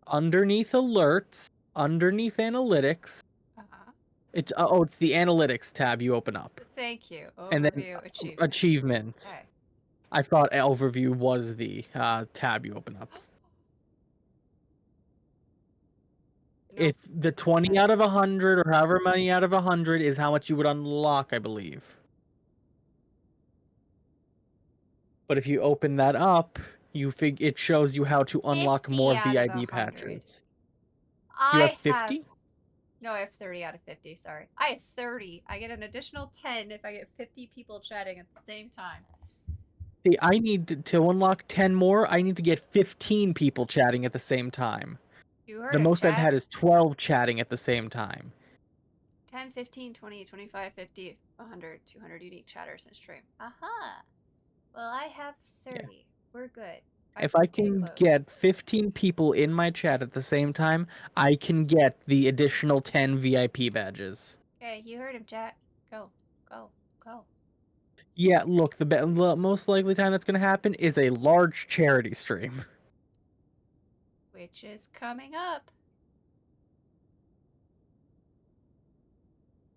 Underneath alerts, underneath analytics.
Uh-huh.
It's it's the analytics tab you open up,
Thank you.
and then
Overview achievement.
achievements.
Okay.
I thought overview was the tab you open up.
Nope.
If the 20 out
That's
of 100 or however many out of 100 is how much you would unlock, I believe. But if you open that up, it shows you how to unlock
50
more
out of
VIP
100.
patches. You have
I have
50?
no, I have 30 out of 50. Sorry, I have 30. I get an additional 10 if I get 50 people chatting at the same time.
See, I need to unlock 10 more. I need to get 15 people chatting at the same time.
You heard
The
him,
most I've
chat.
had is 12 chatting at the same time.
10, 15, 20, 25, 50, 100, 200 unique chatters in a stream. Aha. Well, I have 30.
Yeah.
We're good.
If I
Came
can
close.
get 15 people in my chat at the same time, I can get the additional 10 VIP badges.
Okay, you heard him, chat. Go, go, go.
Yeah, look, the most likely time that's going to happen is a large charity stream.
Which is coming up.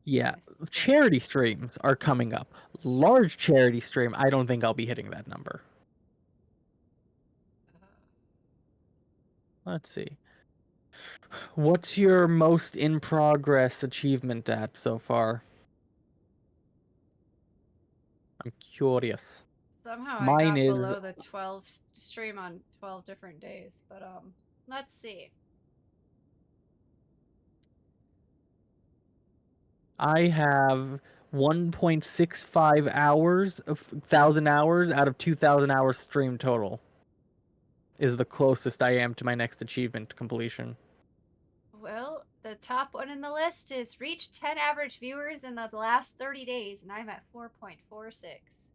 Yeah,
I think.
charity streams are coming up. Large charity stream, I don't think I'll be hitting that number. Let's see. What's your most in progress achievement at so far? I'm curious.
Somehow I
Mine
got
is
below the 12 stream on 12 different days, but let's see.
I have 1.65 hours of 1,000 hours out of 2,000 hours stream total. Is the closest I am to my next achievement completion.
Well, the top one in the list is reach 10 average viewers in the last 30 days, and I'm at 4.46.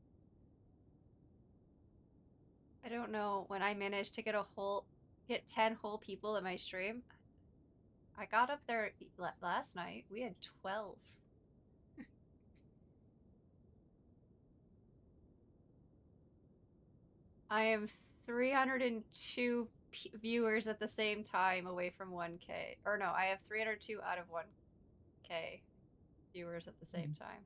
I don't know when I managed to get 10 whole people in my stream. I got up there last night. We had 12. I am 302 viewers at the same time away from 1K. Or no, I have 302 out of 1K viewers at the same time.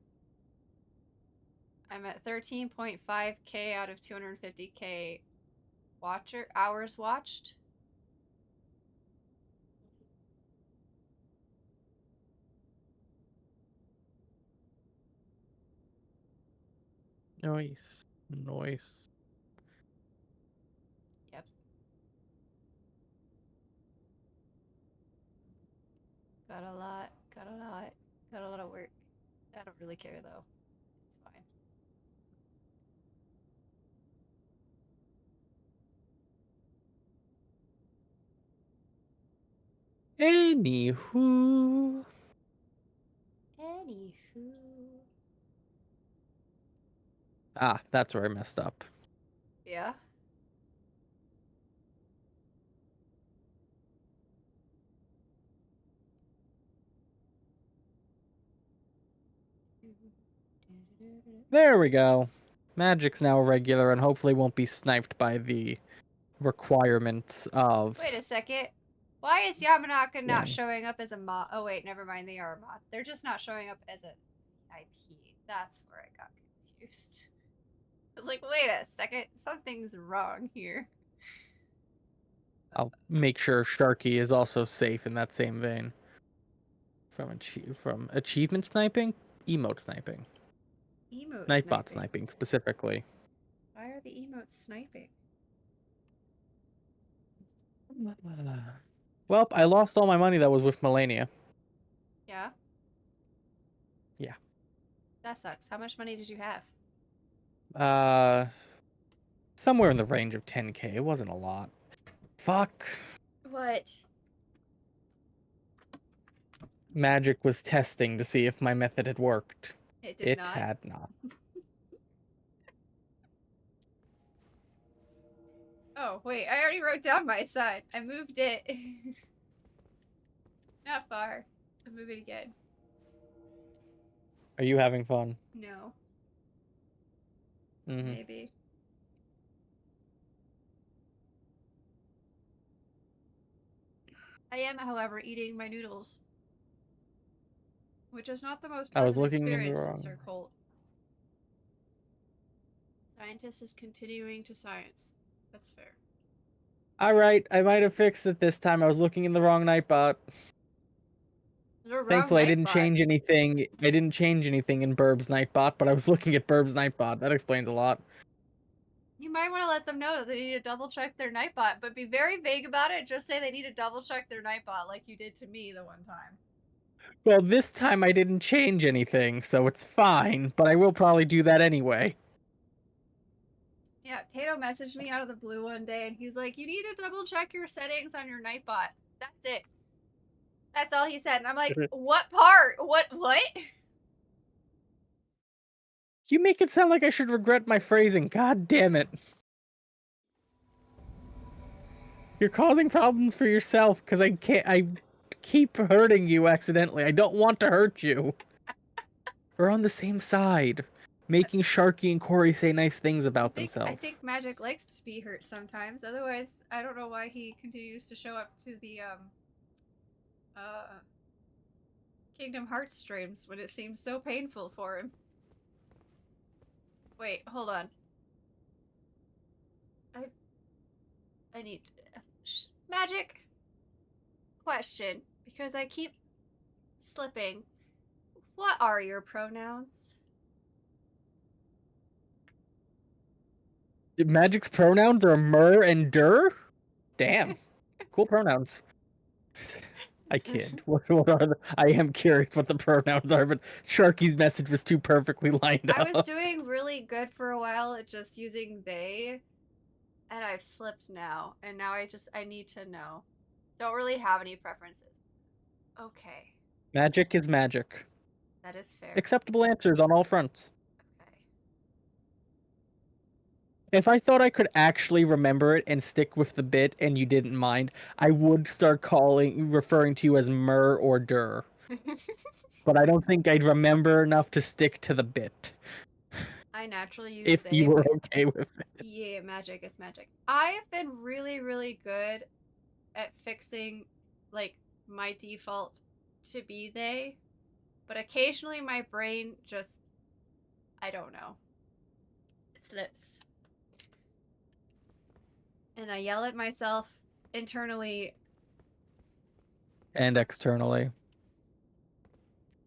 I'm at 13.5K out of 250K hours watched.
Nice. Nice.
Yep. Got a lot of work. I don't really care though. It's fine.
Anywho.
Anywho.
Ah, that's where I messed up.
Yeah.
There we go. Magic's now regular and hopefully won't be sniped by the requirements of...
Wait a second. Why is Yamanaka not
thing.
showing up as a mod? Oh wait, never mind. They are a mod. They're just not showing up as a IP. That's where I got confused. I was like, wait a second. Something's wrong here.
I'll make sure Sharky is also safe in that same vein. From achievement sniping? Emote sniping.
Emote
Nightbot
sniping.
sniping, specifically.
Why are the emotes sniping?
Well, I lost all my money that was with Malenia.
Yeah?
Yeah.
That sucks. How much money did you have?
Somewhere in the range of 10k. It wasn't a lot. Fuck.
What?
Magic was testing to see if my method had worked.
It did
It
not.
had not.
Oh, wait. I already wrote down my side. I moved it. Not far. I'll move it again.
Are you having fun?
No.
Mm-hmm.
Maybe. I am, however, eating my noodles. Which is not the most
I was
pleasant
looking in the
experience since
wrong...
they're cold. Scientist is continuing to science. That's fair.
Alright, I might have fixed it this time. I was looking in the wrong Nightbot.
The wrong
Thankfully, I didn't
Nightbot.
change anything. I didn't change anything in Burb's Nightbot, but I was looking at Burb's Nightbot. That explains a lot.
You might want to let them know that they need to double check their Nightbot, but be very vague about it. Just say they need to double check their Nightbot like you did to me the one time.
Well, this time I didn't change anything, so it's fine, but I will probably do that anyway.
Yeah, Tato messaged me out of the blue one day and he's like, you need to double check your settings on your Nightbot. That's it. That's all he said. And I'm like, what part? What?
You make it sound like I should regret my phrasing. God damn it. You're causing problems for yourself because I keep hurting you accidentally. I don't want to hurt you. We're on the same side. Making Sharky and Corey say nice things about themselves.
I think Magic likes to be hurt sometimes. Otherwise, I don't know why he continues to show up to the Kingdom Hearts streams when it seems so painful for him. Wait, hold on. I need Magic question because I keep slipping. What are your pronouns?
Magic's pronouns are mer and der? Damn. Cool pronouns. I kid. What are the... I am curious what the pronouns are, but Sharky's message was too perfectly lined up.
I was doing really good for a while at just using they, and I've slipped now, and now I need to know. Don't really have any preferences. Okay.
Magic is magic.
That is fair.
Acceptable answers on all fronts.
Okay.
If I thought I could actually remember it and stick with the bit and you didn't mind, I would start referring to you as mer or der. But I don't think I'd remember enough to stick to the bit.
I naturally use
if
they,
you were
but
okay with it.
yeah, magic is magic. I have been really, really good at fixing, like, my default to be they, but occasionally my brain just, I don't know, it slips. And I yell at myself internally.
And externally.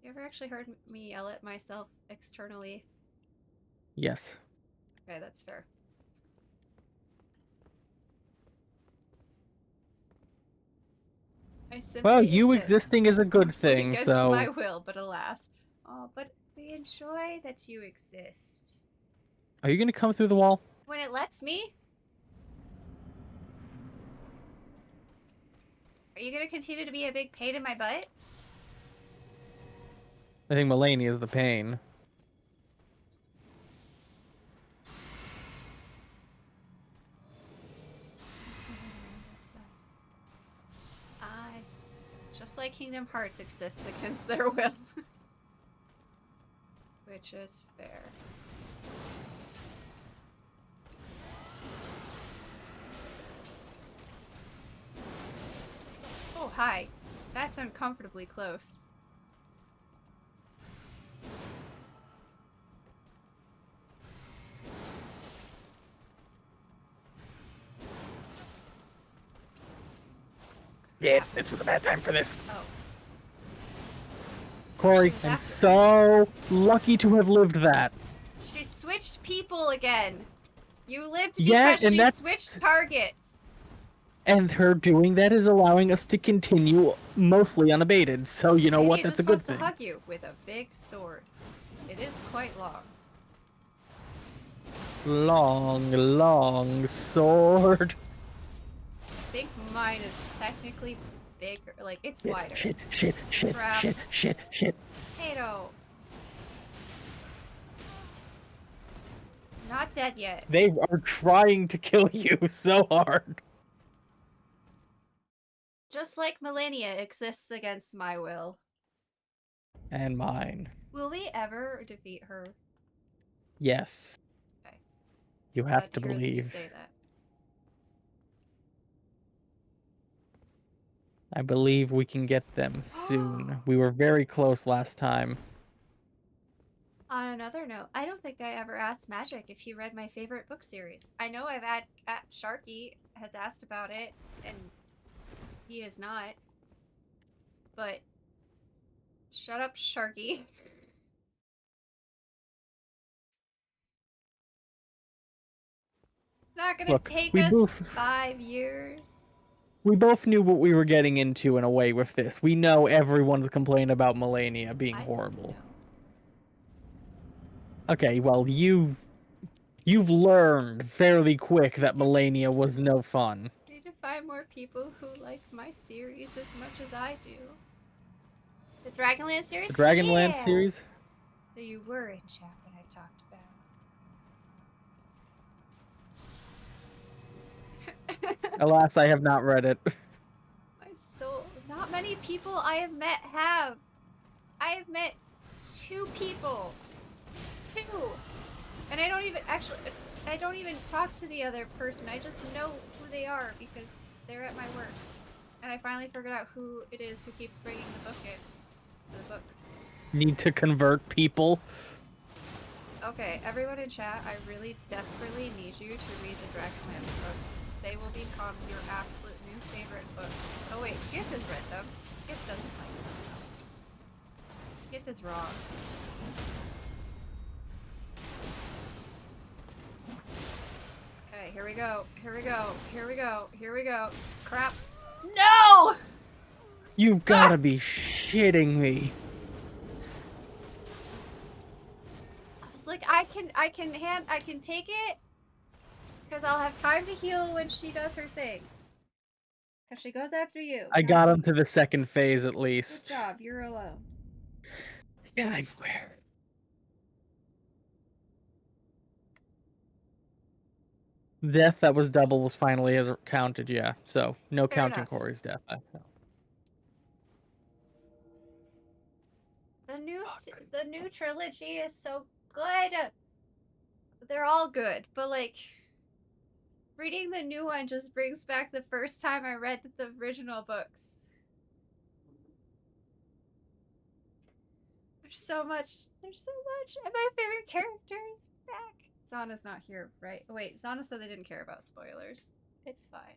You ever actually heard me yell at myself externally?
Yes.
Okay, that's fair. I simply
Well, you
exist,
existing is a good
mostly
thing,
against
so...
my will, but alas. Oh, but enjoy that you exist.
Are you gonna come through the wall?
When it lets me? Are you gonna continue to be a big pain in my butt?
I think Malenia is the pain.
I, just like Kingdom Hearts exists against their will. Which is fair. Oh, hi. That's uncomfortably close.
Yeah, this was a bad time for this.
Oh.
Corey, I'm so lucky to have lived that.
She switched people again. You lived
Yeah,
because
and
she
that's-
switched targets.
And her doing that is allowing us to continue mostly unabated. So you know
Maybe
what?
he
That's
just
a good
wants
thing.
to hug you with a big sword. It is quite long.
Long, long sword.
I think mine is technically bigger. Like, it's wider.
Shit,
Crap.
shit.
Potato. Not dead yet.
They are trying to kill you so hard.
Just like Malenia exists against my will.
And mine.
Will we ever defeat her?
Yes.
Okay.
You have
Glad
to
hear that you
believe.
say that.
I believe we can get them soon. We were very close last time.
On another note, I don't think I ever asked Magic if he read my favorite book series. I know I've had Sharky has asked about it, and he is not. But shut up, Sharky. It's not gonna
Look,
take
we
us
both
5 years.
we both knew what we were getting into in a way with this. We know everyone's complaining about Malenia being
I
horrible.
didn't know.
Okay, well you've learned fairly quick that Malenia was no fun.
I need to find more people who like my series as much as I do. The Dragonland series?
The Dragonland
Yeah!
series?
So you were in chat when I talked about.
Alas, I have not read it.
My soul. Not many people I have met have. I have met 2 people. 2! And I don't even talk to the other person. I just know who they are because they're at my work. And I finally figured out who it is who keeps bringing the book in. The books.
Need to convert people.
Okay, everyone in chat, I really desperately need you to read the Dragonlance books. They will become your absolute new favorite books. Oh wait, Gift has read them. Gift doesn't like them. Gift is wrong. Okay, here we go. Here we go. Here we go. Here we go. Crap. No!
You've gotta be shitting me.
It's like I can take it because I'll have time to heal when she does her thing. Because she goes after you.
I got him to the second phase at
Good
least.
job, you're alone.
Yeah, I'm aware. Death that was double was finally as counted, yeah. So no
Fair
counting
enough.
Corey's death.
The new trilogy is so good. They're all good, but like reading the new one just brings back the first time I read the original books. There's so much, and my favorite character is back. Zana's not here, right? Oh, wait, Zana said they didn't care about spoilers. It's fine.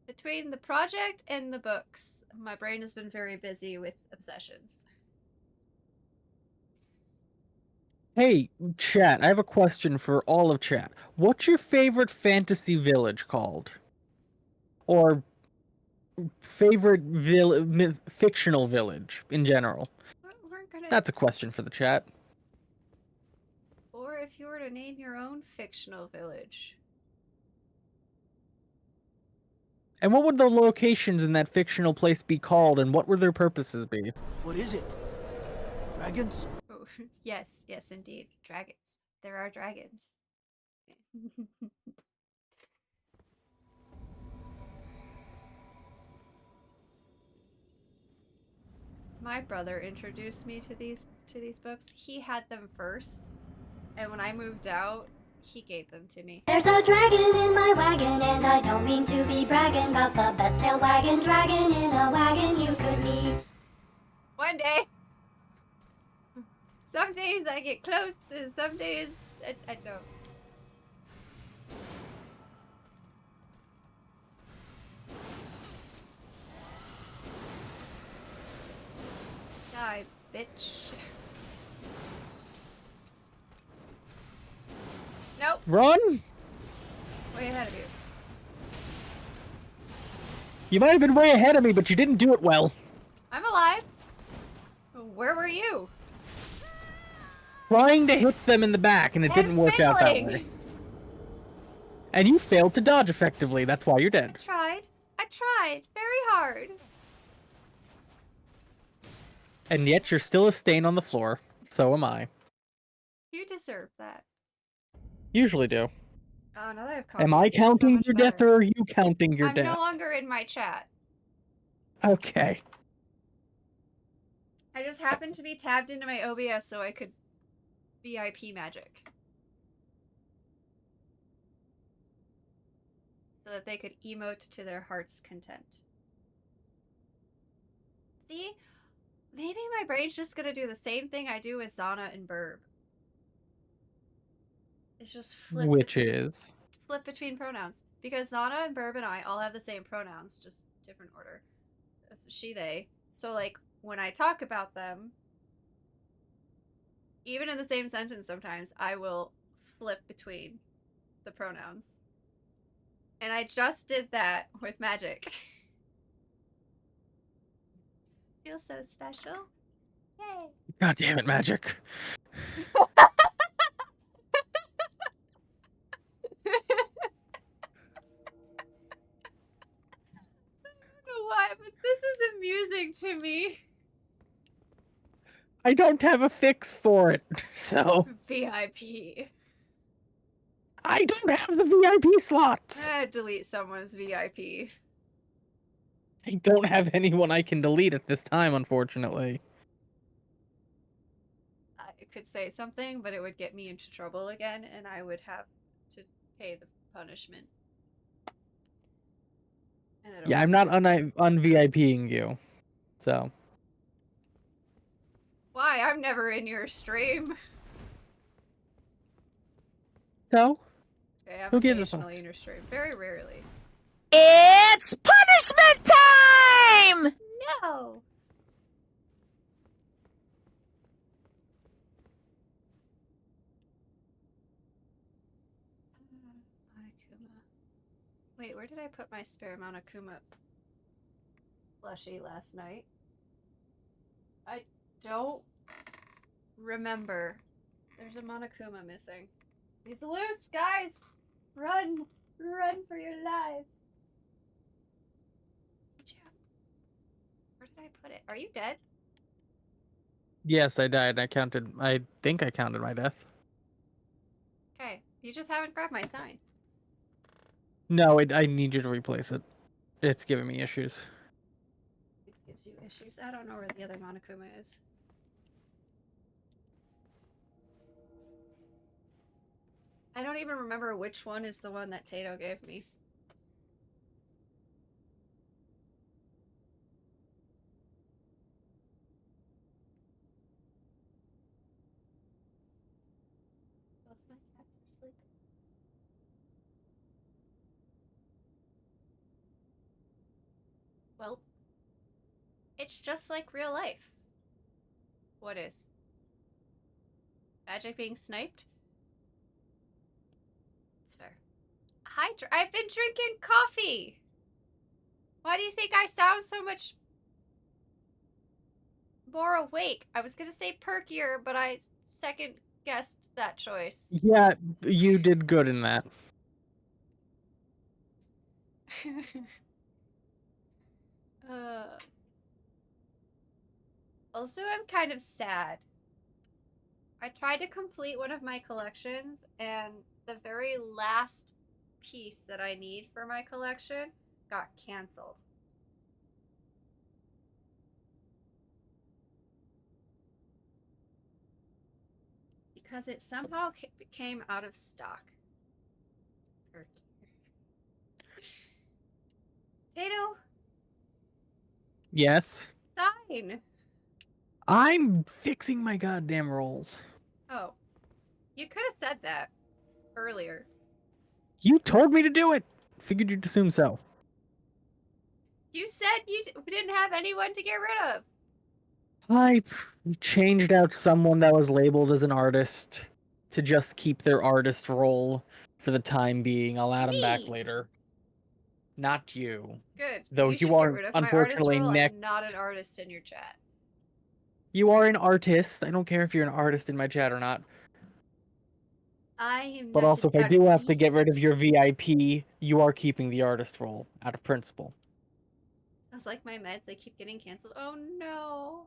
Between the project and the books, my brain has been very busy with obsessions.
Hey, chat, I have a question for all of chat. What's your favorite fantasy village called? Or favorite fictional village in general?
We're gonna.
That's a question for the chat.
Or if you were to name your own fictional village.
And what would the locations in that fictional place be called, and what would their purposes be?
What is it? Dragons?
Oh, yes, yes, indeed. Dragons. There are dragons. My brother introduced me to these books. He had them first, and when I moved out, he gave them to me.
There's a dragon in my wagon, and I don't mean to be bragging, got the best tail wagon dragon in a wagon you could meet.
One day. Some days I get close, and some days I don't. Die, bitch. Nope.
Run!
Way ahead of you.
You might have been way ahead of me, but you didn't do it well.
I'm alive. Where were you?
Trying to hit them in the back, and it didn't work out that way. And you failed to dodge effectively. That's why you're dead.
I tried very hard.
And yet you're still a stain on the floor. So am I.
You deserve that.
Usually do.
Oh, now that I've
Am I counting your death, or are you counting your
I'm
death?
no longer in my chat.
Okay.
I just happened to be tabbed into my OBS so I could VIP magic. So that they could emote to their heart's content. See? Maybe my brain's just gonna do the same thing I do with Zana and Burb. It's just flip. Flip between pronouns. Because Zana and Burb and I all have the same pronouns, just different order. She, they. So, like, when I talk about them, even in the same sentence sometimes, I will flip between the pronouns. And I just did that with magic. Feels so special. Yay.
God damn it, magic.
I don't know why, but this is amusing to me.
I don't have a fix for it, so...
VIP.
I don't have the VIP slots!
Delete someone's VIP.
I don't have anyone I can delete at this time, unfortunately.
I could say something, but it would get me into trouble again, and I would have to pay the punishment.
Yeah, I'm not un-VIPing you, so...
Why? I'm never in your stream.
So?
Okay, I'm
Who gives a
occasionally in your stream. Very rarely.
It's punishment time!
No! Monokuma. Wait, where did I put my spare Monokuma plushie last night? I don't remember. There's a Monokuma missing. He's loose, guys! Run! Run for your lives! Where did I put it? Are you dead?
Yes, I died. I think I counted my death.
Okay, you just haven't grabbed my sign.
No, I need you to replace it. It's giving me issues.
This gives you issues. I don't know where the other Monokuma is. I don't even remember which one is the one that Tato gave me. Both my cats are sleeping. Well, it's just like real life. What is? Magic being sniped? It's fair. Hi, I've been drinking coffee! Why do you think I sound so much more awake? I was gonna say perkier, but I second guessed that choice.
Yeah, you did good in that.
uh, also, I'm kind of sad. I tried to complete one of my collections, and the very last piece that I need for my collection got canceled. Because it somehow came out of stock. Tato,
Yes.
sign.
I'm fixing my goddamn rolls.
Oh, you could have said that earlier.
You told me to do it. Figured you'd assume so.
You said you didn't have anyone to get rid of.
I changed out someone that was labeled as an artist to just keep their artist role for the time being. I'll add them back
Me.
later. Not you.
Good.
Though
You
you
should get
are
rid of my artist
unfortunately
role.
next.
I'm not an artist in your chat.
You are an artist. I don't care if you're an artist in my chat or not.
I am
But
not
also,
an
if I do have to get rid of
artiste.
your VIP, you are keeping the artist role out of principle.
Sounds like my meds, they keep getting canceled. Oh no.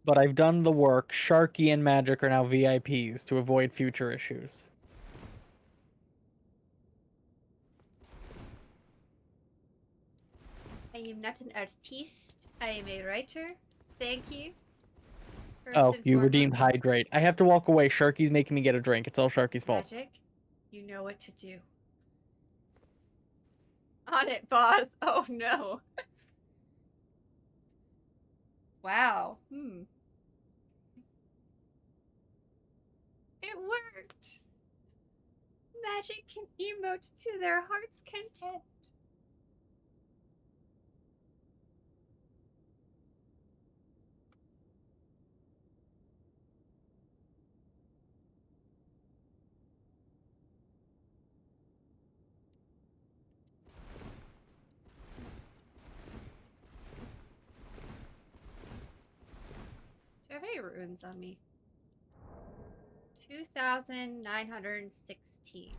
But I've done the work. Sharky and Magic are now VIPs to avoid future issues.
I am not an artiste. I am a writer. Thank you. First
Oh,
and
you
foremost.
redeemed Hydrate. I have to walk away. Sharky's making me get a drink. It's all Sharky's fault.
Magic, you know what to do. On it, boss. Oh no. Wow. It worked. Magic can emote to their heart's content. Do I have any runes on me? 2,916.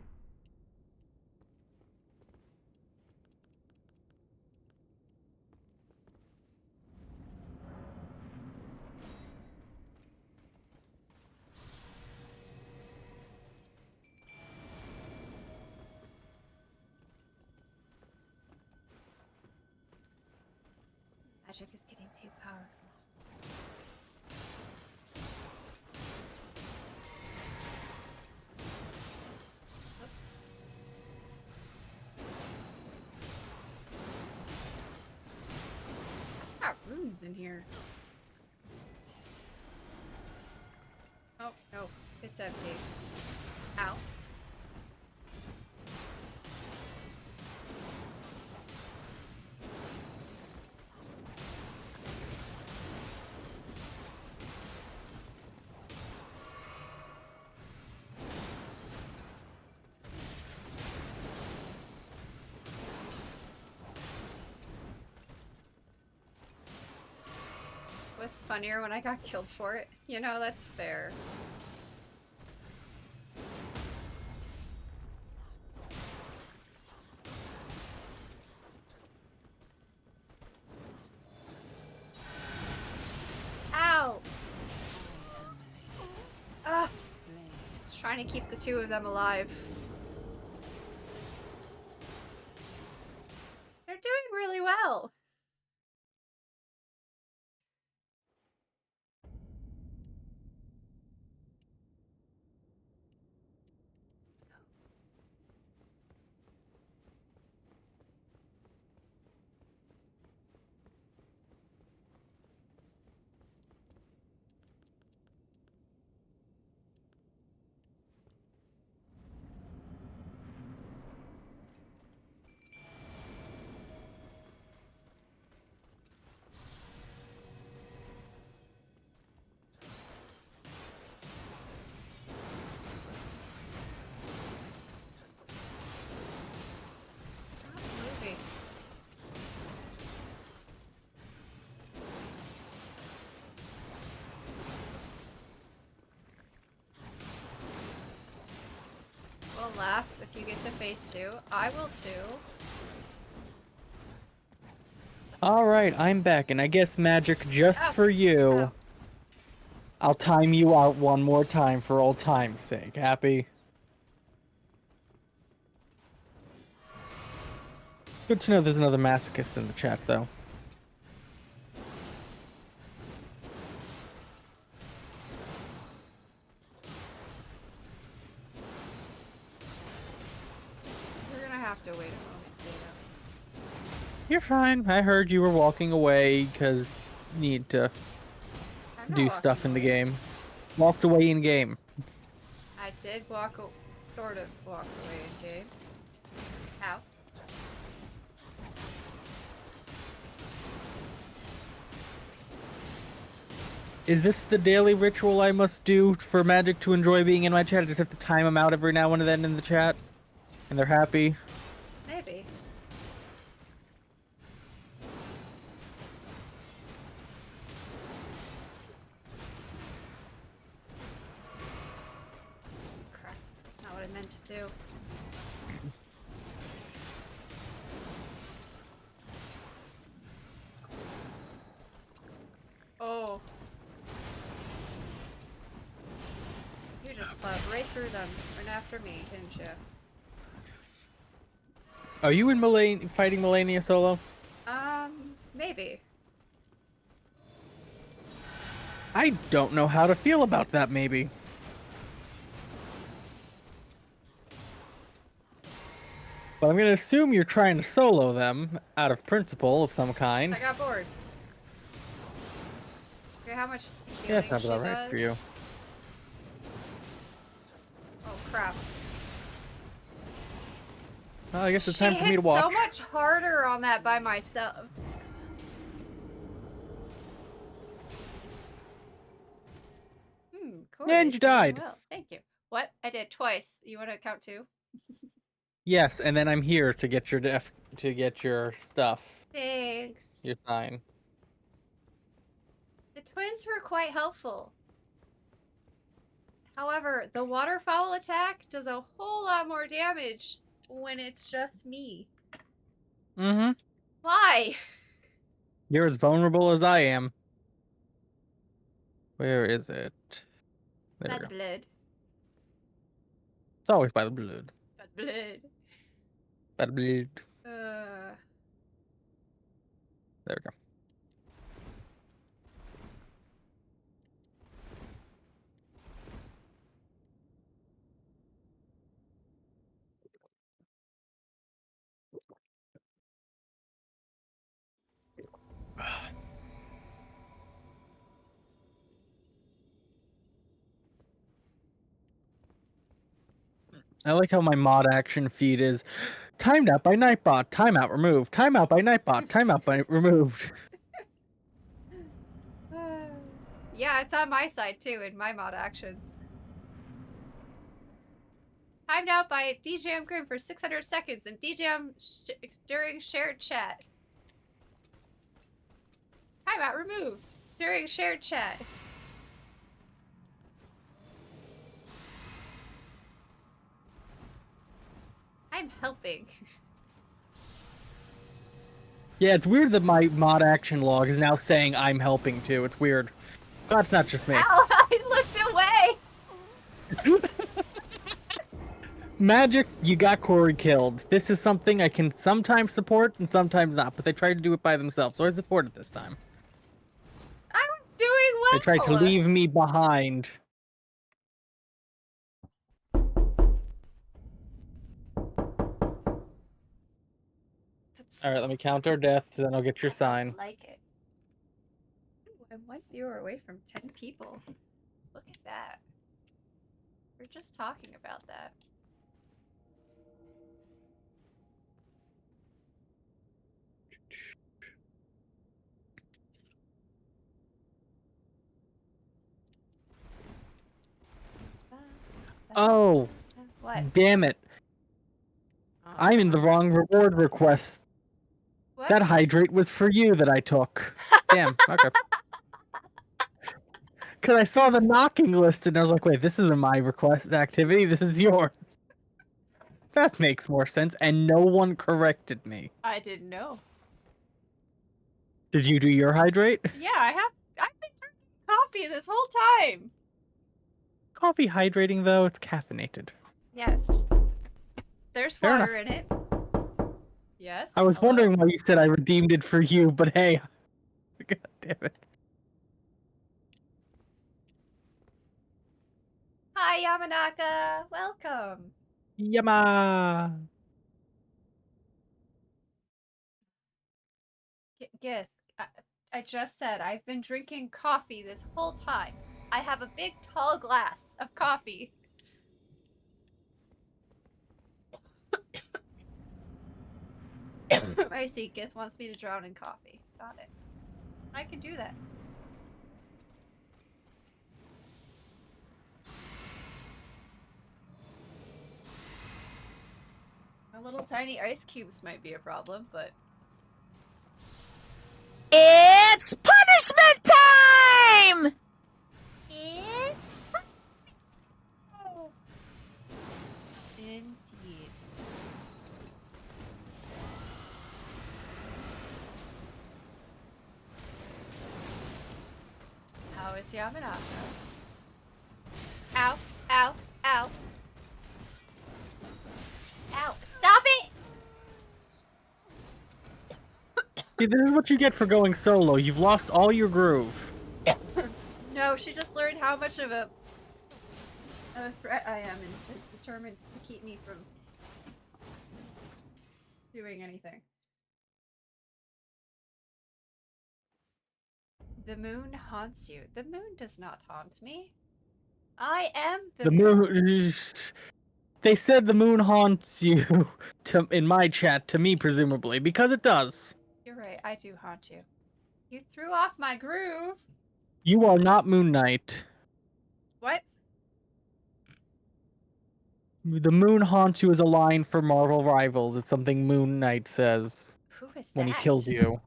Magic is getting too powerful. Got runes in here. Oh, no. It's empty. Ow. Was funnier when I got killed for it. You know, that's fair. Ow! Ah! Just trying to keep the two of them alive. They're doing really well. will laugh if you get to phase 2. I will too.
Alright, I'm back, and I guess magic just
Oh.
for you.
Oh.
I'll time you out one more time for old time's sake. Happy? Good to know there's another masochist in the chat, though.
We're gonna have to wait a moment, Dana.
You're fine. I heard you were walking away because you need to
I'm not
do
walking
stuff in the
away.
game. Walked away in game.
I did sort of walk away in game. How?
Is this the daily ritual I must do for magic to enjoy being in my chat? I just have to time them out every now and then in the chat? And they're happy?
Maybe. Crap. That's not what I meant to do. Oh. You just plowed right through them. Went after me, didn't you?
Are you in fighting Malenia solo?
Maybe.
I don't know how to feel about that, maybe. But I'm gonna assume you're trying to solo them, out of principle of some kind.
I got bored. Okay, how much
Yeah,
healing
that sounds
she
about right
does?
for you.
Oh crap.
Well, I guess it's
She
time for me to
hit
walk.
so much harder on that by myself. Corey,
And you
doing
died.
well. Thank you. What? I did twice. You want to count 2?
Yes, and then I'm here to get your stuff.
Thanks.
Your sign.
The twins were quite helpful. However, the waterfowl attack does a whole lot more damage when it's just me.
Mm-hmm.
Why?
You're as vulnerable as I am. Where is it? There
By
we
the
go.
blood.
It's always by the blood.
By the blood.
By the blood. There we go. I like how my mod action feed is timed out by Nightbot, timeout removed, timeout by Nightbot, timeout by removed.
Yeah, it's on my side too, in my mod actions. Timed out by DJM Grim for 600 seconds and DJM during shared chat. Timeout removed during shared chat. I'm helping.
Yeah, it's weird that my mod action log is now saying I'm helping too. It's weird. That's not just me.
Ow, I looked away!
Magic, you got Corey killed. This is something I can sometimes support and sometimes not, but they tried to do it by themselves, so I support it this time.
I was doing well!
They tried to leave me behind. Alright, let me count our deaths, then I'll get your sign.
I like it. Ooh, I'm 1 viewer away from 10 people. Look at that. We're just talking about that.
Oh,
What?
damn it. I'm in the wrong reward request.
What?
That hydrate was for you that I took. Damn, okay. Because I saw the knocking list and I was like, wait, this isn't my request activity, this is yours. That makes more sense, and no one corrected me.
I didn't know.
Did you do your hydrate?
Yeah, I've been drinking coffee this whole time.
Coffee hydrating, though, it's caffeinated.
Yes. There's
Fair
water in it. Yes.
I was
hello?
wondering why you said I redeemed it for you, but hey. God damn it.
Hi, Yamanaka. Welcome.
Yama!
Gith, I just said I've been drinking coffee this whole time. I have a big, tall glass of coffee. I see. Gith wants me to drown in coffee. Got it. I can do that. A little tiny ice cubes might be a problem, but
It's punishment time!
it's indeed. How is Yamanaka? Ow, ow, ow. Ow, stop it!
See, this is what you get for going solo. You've lost all your groove.
No, she just learned how much of a threat I am and is determined to keep me from doing anything. The moon haunts you. The moon does not haunt me. I am
The moon. They said the moon haunts you, in my chat, to me presumably, because it does.
You're right, I do haunt you. You threw off my groove.
You are not Moon Knight.
What?
The moon haunts you is a line for Marvel Rivals. It's something Moon Knight says
Who is that?
when he kills you.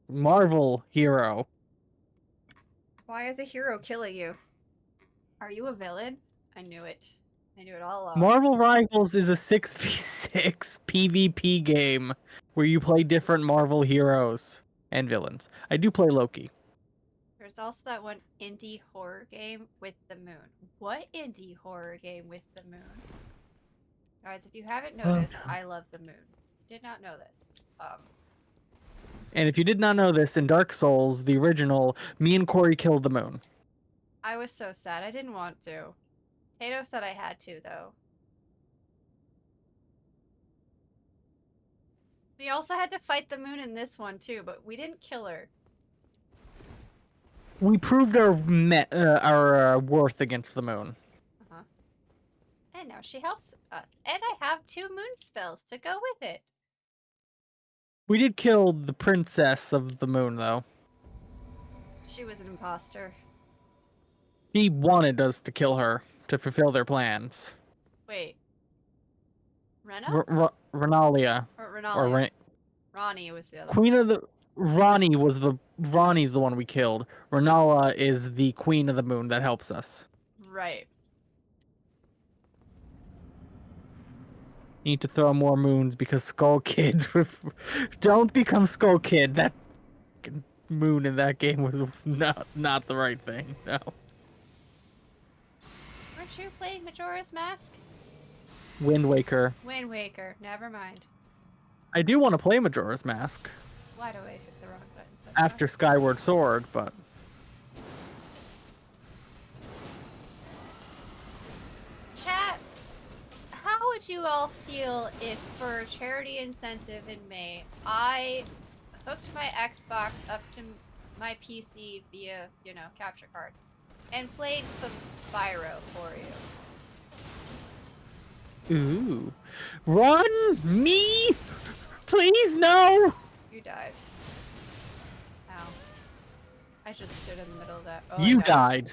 Marvel hero.
Why is a hero killing you? Are you a villain? I knew it. I knew it all along.
Marvel Rivals is a 6v6 PvP game where you play different Marvel heroes and villains. I do play Loki.
There's also that one indie horror game with the moon. What indie horror game with the moon? Guys, if you haven't noticed, I love the moon. Did not know this.
And if you did not know this, in Dark Souls, the original, me and Corey killed the moon.
I was so sad. I didn't want to. Tato said I had to, though. We also had to fight the moon in this one, too, but we didn't kill her.
We proved our worth against the moon.
Uh-huh. And now she helps us. And I have 2 moon spells to go with it.
We did kill the princess of the moon, though.
She was an imposter.
He wanted us to kill her to fulfill their plans.
Wait. Rena?
Renalia.
Or Renalia?
Or
Ronnie was the other
Queen of the... Ronnie's the one we killed. Renala is the queen of the moon that helps us.
Right.
Need to throw more moons because Skull Kid... Don't become Skull Kid. That moon in that game was not the right thing. No.
Weren't you playing Majora's Mask?
Wind Waker.
Wind Waker. Never mind.
I do want to play Majora's Mask
Why do I hit the wrong button?
after Skyward Sword, but...
Chat, how would you all feel if, for a charity incentive in May, I hooked my Xbox up to my PC via, capture card, and played some Spyro for you?
Ooh. Run! Me! Please, no!
You died. Ow. I just stood in the middle of that. Oh,
You
I
died.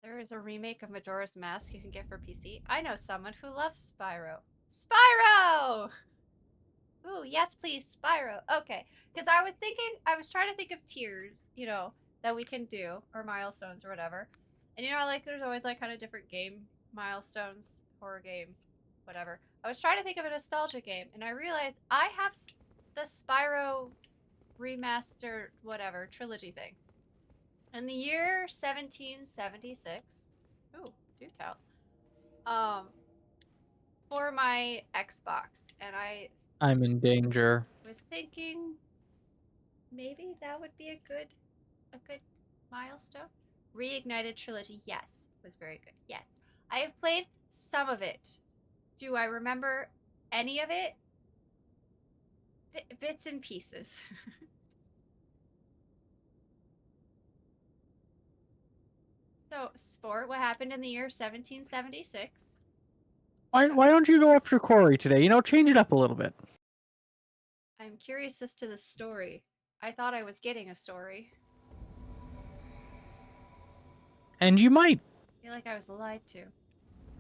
There is a remake of Majora's Mask you can get for PC. I know someone who loves Spyro. Spyro! Ooh, yes, please, Spyro. Okay, because I was trying to think of tiers, that we can do, or milestones or whatever. And you know, like there's always like kind of different game milestones, horror game, whatever. I was trying to think of a nostalgia game, and I realized I have the Spyro remastered whatever trilogy thing. In the year 1776, ooh, do tell, for my Xbox, and
I'm in danger.
was thinking maybe that would be a good milestone. Reignited trilogy, yes, was very good. Yes, I have played some of it. Do I remember any of it? Bits and pieces. So, Sport, what happened in the year 1776?
Why don't you go after Corey today? You know, change it up a little bit.
I'm curious as to the story. I thought I was getting a story.
And you might.
I feel like I was lied to.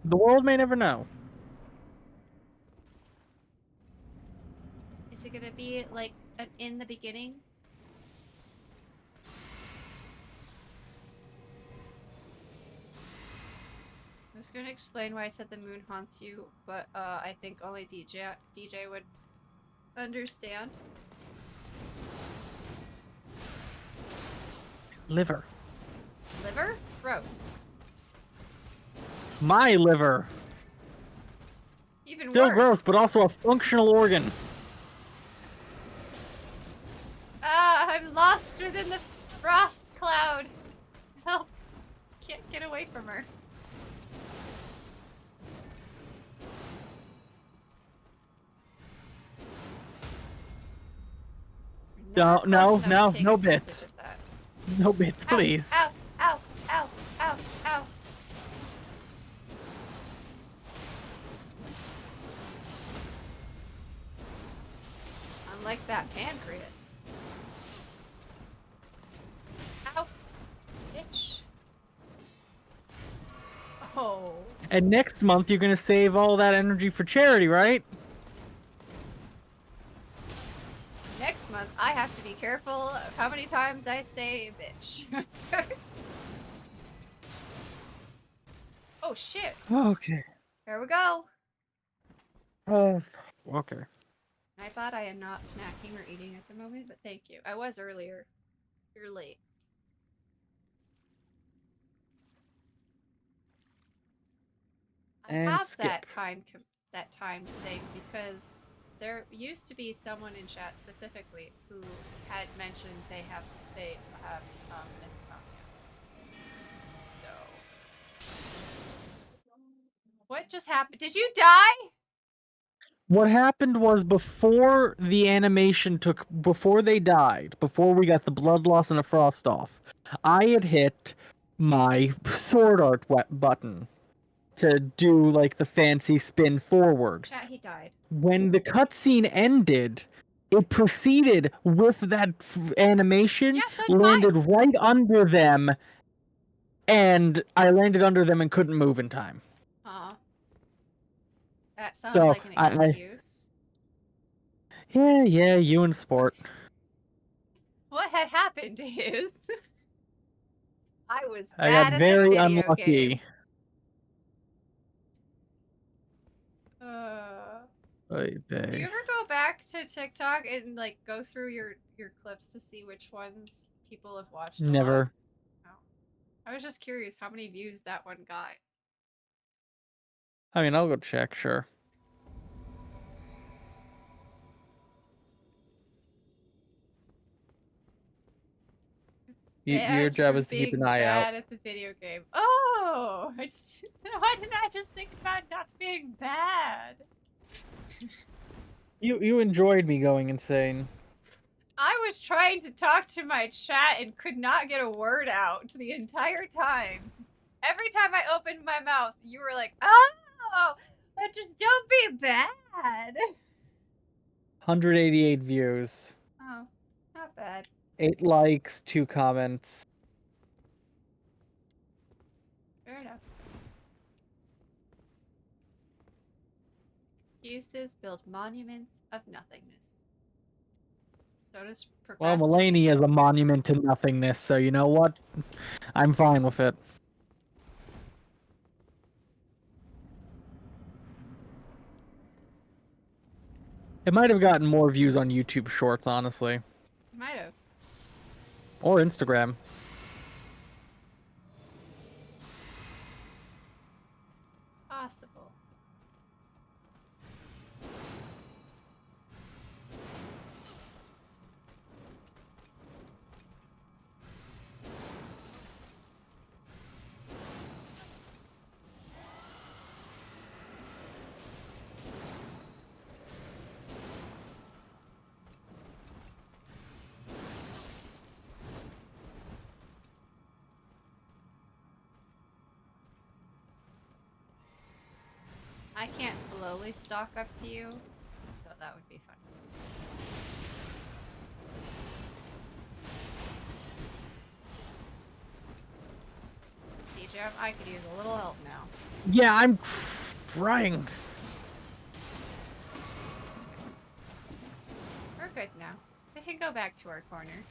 The world may never know.
Is it gonna be like an in the beginning? I was gonna explain why I said the moon haunts you, but I think only DJ would understand.
Liver.
Liver? Gross.
My liver.
Even
Still
worse.
gross, but also a functional organ.
Ah, I'm lost within the frost cloud. Help. Can't get away from her.
No,
Not
no,
close enough to take
no
advantage
bits.
of that.
No bits,
Ow,
please.
Ow, ow, ow, ow, ow. Unlike that pancreas. Ow. Bitch. Oh.
And next month, you're gonna save all that energy for charity, right?
Next month, I have to be careful of how many times I say bitch. Oh shit.
Okay.
Here we go.
Oh, okay.
I thought I am not snacking or eating at the moment, but thank you. I was earlier. You're late. I
And
have
skip.
that time thing because there used to be someone in chat specifically who had mentioned they have misconduct. So what just happened? Did you die?
What happened was before the animation before they died, before we got the blood loss and the frost off, I had hit my sword art button to do like the fancy spin forward.
Chat, he died.
When the cutscene ended, it proceeded with that animation,
Yeah, so did
landed
mine.
right under them, and I landed under them and couldn't move in time.
Aw. That sounds
So,
like an excuse.
Yeah, you and sport.
What had happened is I was
I
bad
got
at
very
the video
unlucky.
game.
Oy
Do
vey.
you ever go back to TikTok and like go through your clips to see which ones people have watched a lot?
Never.
Oh. I was just curious how many views that one got.
I mean, I'll go check, sure. Your
Banned
job
from
is to keep an
being
eye out.
bad at the video game. Oh! Why didn't I just think about not being bad?
You enjoyed me going insane.
I was trying to talk to my chat and could not get a word out the entire time. Every time I opened my mouth, you were like, oh, just don't be bad.
188 views.
Oh, not bad.
8 likes, 2 comments.
Fair enough. Excuses build monuments of nothingness. So does
Well,
procrastination.
Malenia is a monument to nothingness, so you know what? I'm fine with it. It might have gotten more views on YouTube Shorts, honestly.
Might have.
Or Instagram.
Possible. I can't slowly stalk up to you, so that would be fun. DJ, I could use a little help now.
Yeah, I'm trying.
We're good now. We can go back to our corner.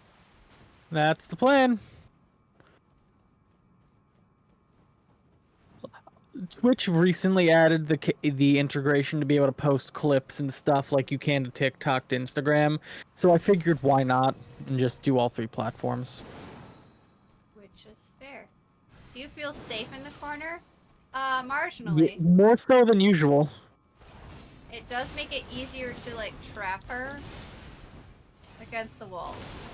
That's the plan. Twitch recently added the integration to be able to post clips and stuff like you can to TikTok to Instagram. So I figured why not and just do all 3 platforms.
Which is fair. Do you feel safe in the corner? Marginally.
More so than usual.
It does make it easier to, like, trap her against the walls.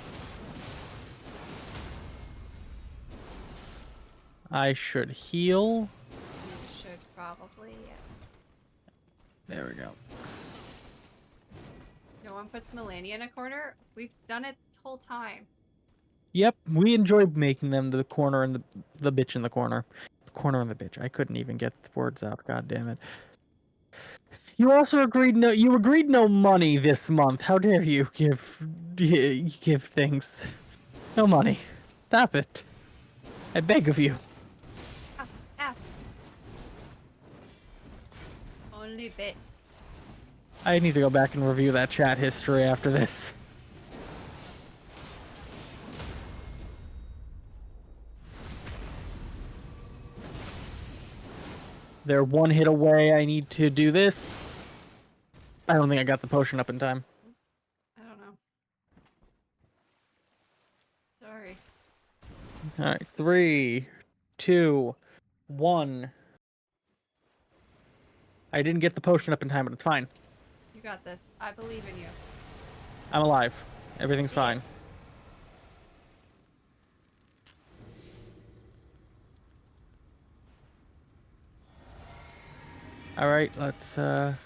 I should heal.
You should probably, yeah.
There we go.
No one puts Malenia in a corner? We've done it this whole time.
Yep, we enjoy making them the corner and the bitch in the corner. The corner and the bitch. I couldn't even get the words out. God damn it. You also agreed no money this month. How dare you give things. No money. Stop it. I beg of you.
Ow, ow. Only bits.
I need to go back and review that chat history after this. They're 1 hit away. I need to do this. I don't think I got the potion up in time.
I don't know. Sorry.
Alright, 3, 2, 1. I didn't get the potion up in time, but it's fine.
You got this. I believe in you.
I'm alive. Everything's fine. Alright, let's
Hato,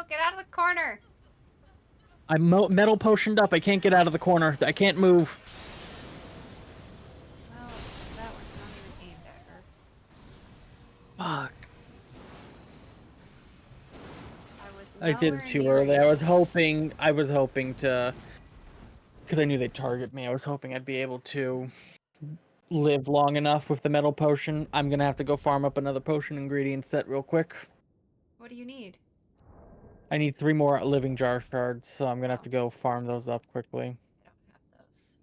get out of the corner!
I'm metal potioned up. I can't get out of the corner. I can't move.
Well, that one's not even aimed at her.
Fuck.
I
I did it too early. I was hoping to, because I knew they'd target me. I was hoping I'd be able to live long enough with the metal potion. I'm gonna have to go farm up another potion ingredient set real quick.
What do you need?
I need 3 more living jar shards, so I'm gonna have to go farm those up quickly.
I don't have those.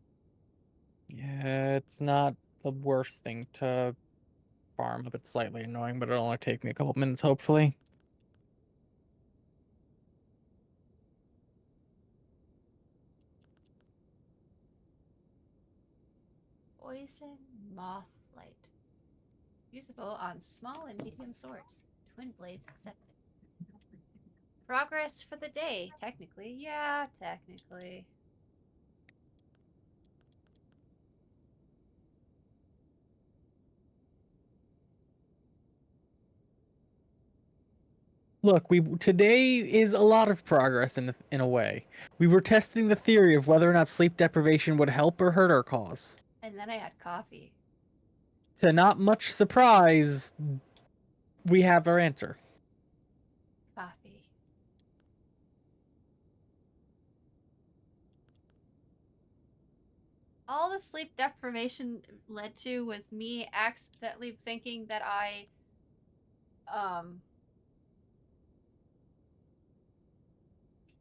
Yeah, it's not the worst thing to farm up. It's slightly annoying, but it'll only take me a couple minutes, hopefully.
Poison moth light. Usable on small and medium swords. Twin blades accepted. Progress for the day, technically. Yeah, technically.
Look, today is a lot of progress in a way. We were testing the theory of whether or not sleep deprivation would help or hurt our cause.
And then I had coffee.
To not much surprise, we have our answer.
Coffee. All the sleep deprivation led to was me accidentally thinking that I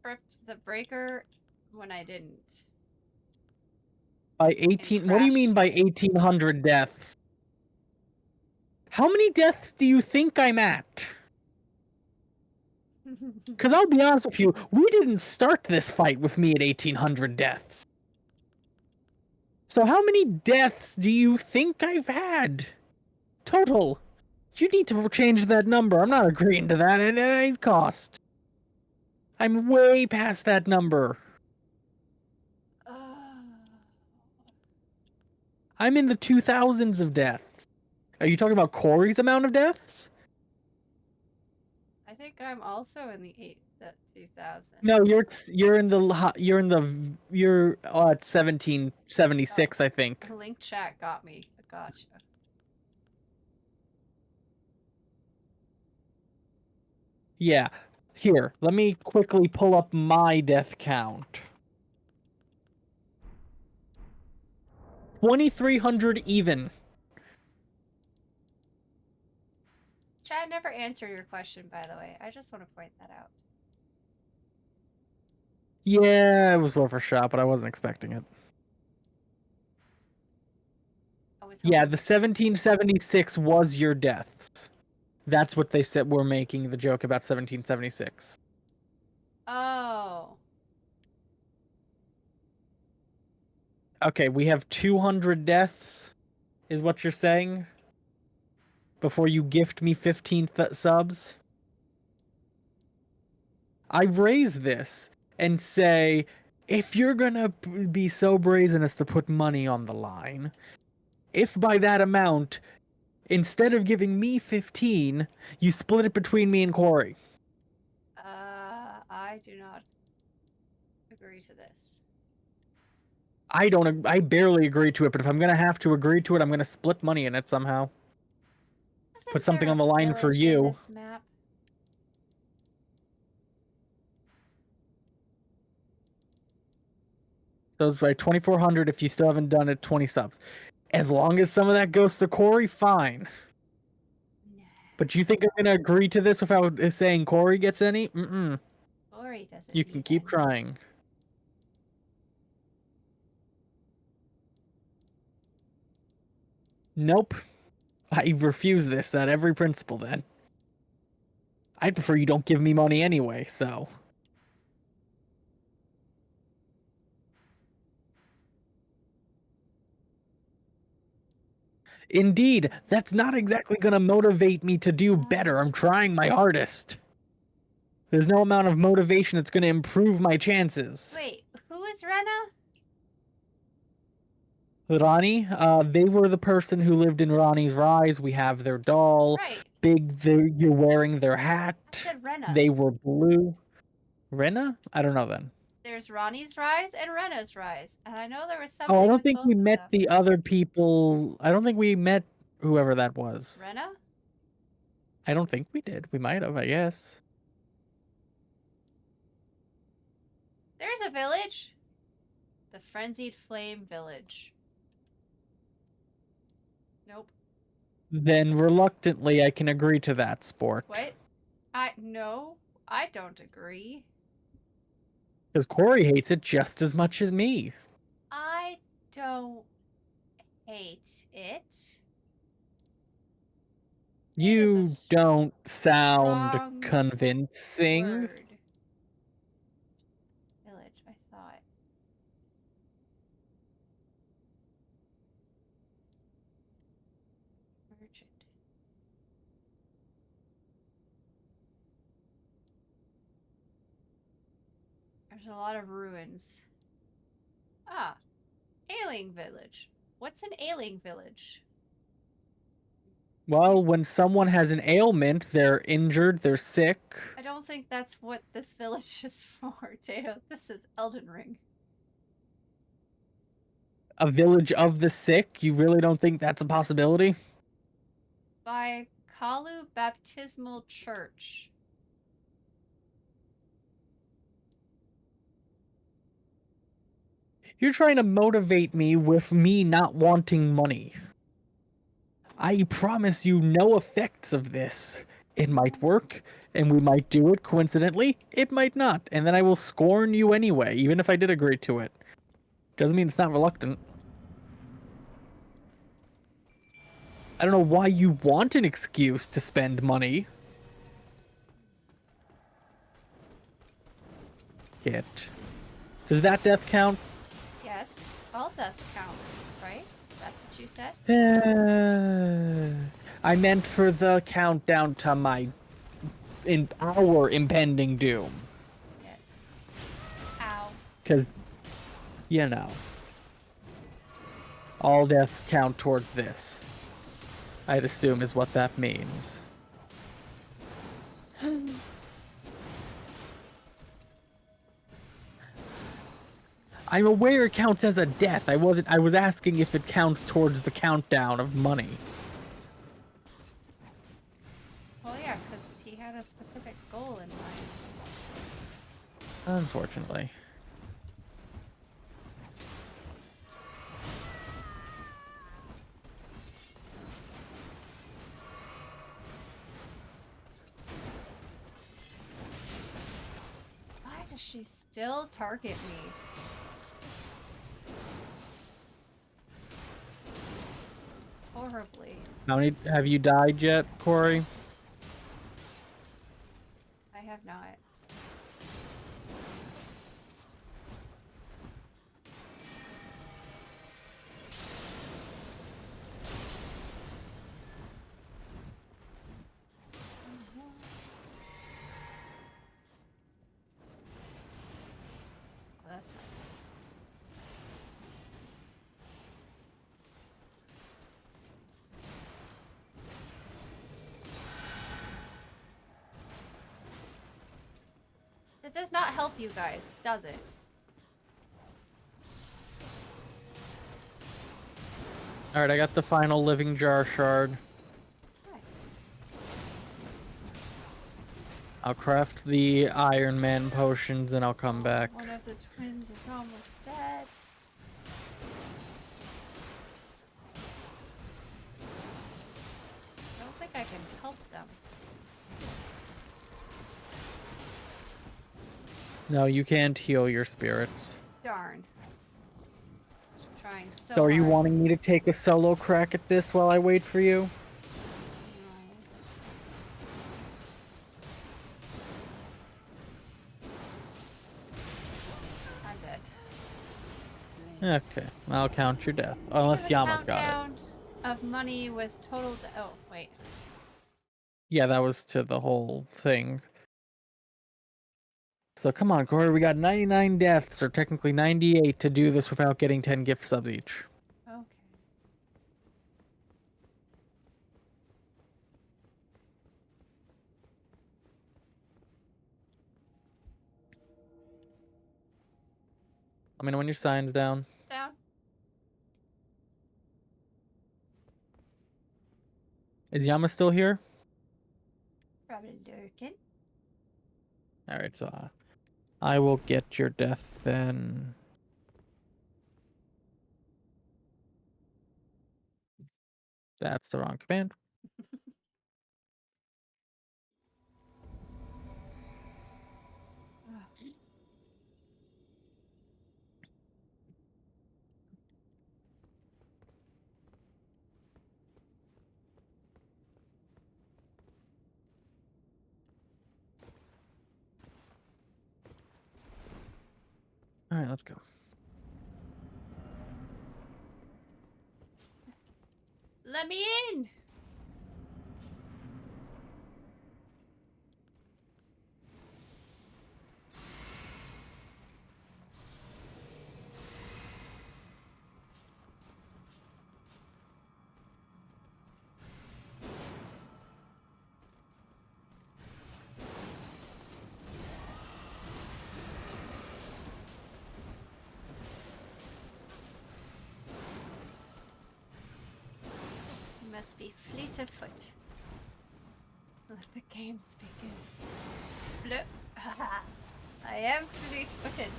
tripped the breaker when I didn't.
By 18, what do you mean by 1,800 deaths? How many deaths do you think I'm at? Because I'll be honest with you, we didn't start this fight with me at 1,800 deaths. So how many deaths do you think I've had? Total. You need to change that number. I'm not agreeing to that at any cost. I'm way past that number. I'm in the 2,000s of deaths. Are you talking about Corey's amount of deaths?
I think I'm also in the 2000.
No, you're at 1776, I think.
The link chat got me. Gotcha.
Yeah. Here, let me quickly pull up my death count. 2,300 even.
Chad never answered your question, by the way. I just want to point that out.
Yeah, it was worth a shot, but I wasn't expecting it. Yeah, the 1776 was your deaths. That's what they said. We're making the joke about 1776.
Oh.
Okay, we have 200 deaths, is what you're saying? Before you gift me 15 subs? I raise this and say, if you're gonna be so brazen as to put money on the line, if by that amount, instead of giving me 15, you split it between me and Corey.
I do not agree to this.
I barely agree to it, but if I'm gonna have to agree to it, I'm gonna split money in it somehow. Put something on the line for you.
This map?
Those by 2,400 if you still haven't done it, 20 subs. As long as some of that goes to Corey, fine.
Nah.
But you think I'm gonna agree to this without saying Corey gets any? Mm-mm.
Corey doesn't.
You can keep trying. Nope. I refuse this at every principle then. I'd prefer you don't give me money anyway, so. Indeed, that's not exactly gonna motivate me to do better. I'm trying my hardest. There's no amount of motivation that's gonna improve my chances.
Wait, who is Rena?
Ronnie, they were the person who lived in Ronnie's Rise. We have their doll.
Right.
You're wearing their hat.
I said Rena.
They were blue. Rena? I don't know then.
There's Ronnie's Rise and Rena's Rise. And I know there was something.
Oh, I don't
with
think
both
we
of
met
them.
the other people. I don't think we met whoever that was.
Rena?
I don't think we did. We might have, I guess.
There's a village. The Frenzied Flame Village. Nope.
Then reluctantly, I can agree to that, sport.
What? No, I don't agree.
Because Corey hates it just as much as me.
I don't hate it.
You don't sound
strong
convincing.
Word. Village, I thought. Merchant. There's a lot of ruins. Ah, ailing village. What's an ailing village?
Well, when someone has an ailment, they're injured, they're sick.
I don't think that's what this village is for, Tato. This is Elden Ring.
A village of the sick? You really don't think that's a possibility?
By Kalu Baptismal Church.
You're trying to motivate me with me not wanting money. I promise you no effects of this. It might work, and we might do it coincidentally. It might not, and then I will scorn you anyway, even if I did agree to it. Doesn't mean it's not reluctant. I don't know why you want an excuse to spend money. It. Does that death count?
Yes, all deaths count, right? That's what you said?
I meant for the countdown to our impending doom.
Yes. Ow.
Because, you know, all deaths count towards this. I'd assume is what that means. I'm aware it counts as a death. I was asking if it counts towards the countdown of money.
Well, yeah, because he had a specific goal in mind.
Unfortunately.
Why does she still target me? Horribly.
How many have you died yet, Corey?
I have not. Oh, that's fine. It does not help you guys, does it?
Alright, I got the final living jar shard.
Nice.
I'll craft the Iron Man potions and I'll come back.
One of the twins is almost dead. I don't think I can help them.
No, you can't heal your spirits.
Darn. Just trying so
So are you
hard.
wanting me to take a solo crack at this while I wait for you?
No. I'm dead.
Okay, I'll count your death. Unless
The
Yama's got it.
countdown of money was total. Oh wait.
Yeah, that was to the whole thing. So come on, Corey, we got 99 deaths, or technically 98, to do this without getting 10 gift subs each.
Okay.
Let me know when your sign's down.
It's down.
Is Yama still here?
Probably lurking.
Alright, so I will get your death then. That's the wrong command. Alright, let's go.
Let me in. You must be fleet of foot. Let the games begin. I am fleet-footed.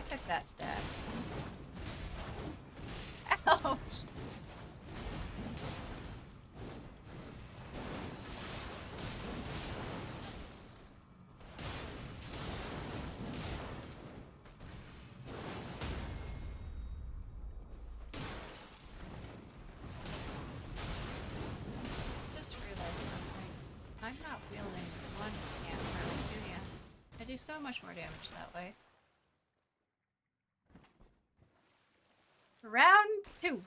took that stab. Ouch! Just realized something. I'm not wielding one hand, rather two hands. I do so much more damage that way. Round 2. In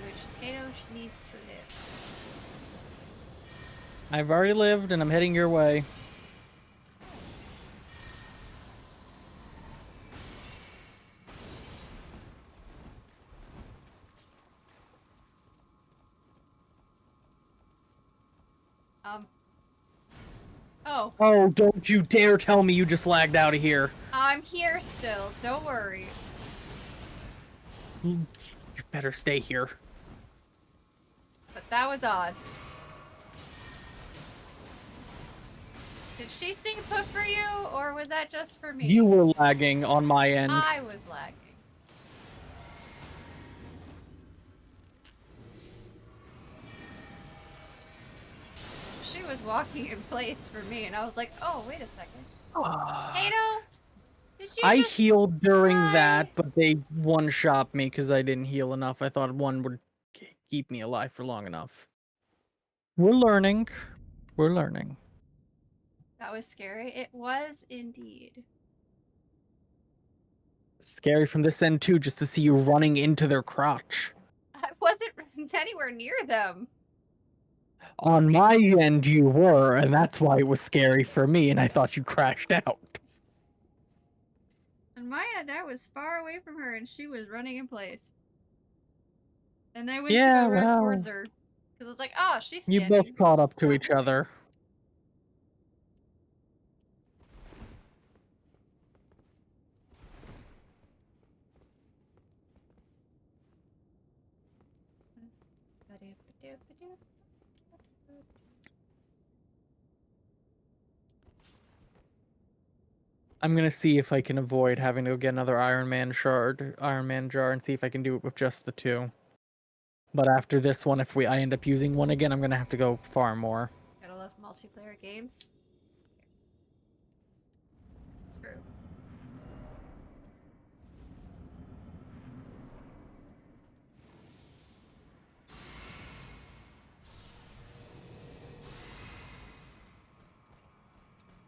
which Tato needs to live.
I've already lived, and I'm heading your way.
Oh,
Oh, don't you dare tell me you just lagged out of here.
I'm here still. Don't worry.
You better stay here.
But that was odd. Did she stay put for you, or was that just for me?
You were lagging on my end.
I was lagging. She was walking in place for me, and I was like, oh, wait a second. Tato? Did you
I
just
healed during
die?
that, but they one-shot me because I didn't heal enough. I thought one would keep me alive for long enough. We're learning. We're learning.
That was scary. It was indeed.
Scary from this end too, just to see you running into their crotch.
I wasn't anywhere near them.
On my end you were, and that's why it was scary for me, and I thought you crashed out.
On my end, I was far away from her, and she was running in place. And I went
Yeah,
to go run
well,
towards her. Because I was like, oh, she's
you
standing.
both caught up
She's
to
not
each
moving.
other. I'm gonna see if I can avoid having to go get another Iron Man jar, and see if I can do it with just the two. But after this one, if I end up using one again, I'm gonna have to go far more.
Gotta love multiplayer games. True.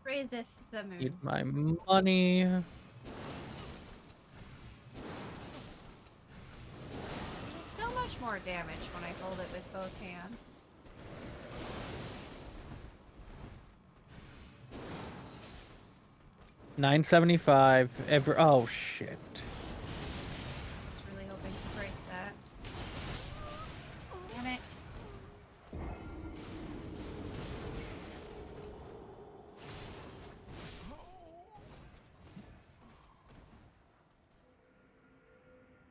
Praiseth the moon.
Need my money.
Did so much more damage when I hold it with both hands.
$9.75 ever. Oh shit.
I was really hoping to break that. Damn it.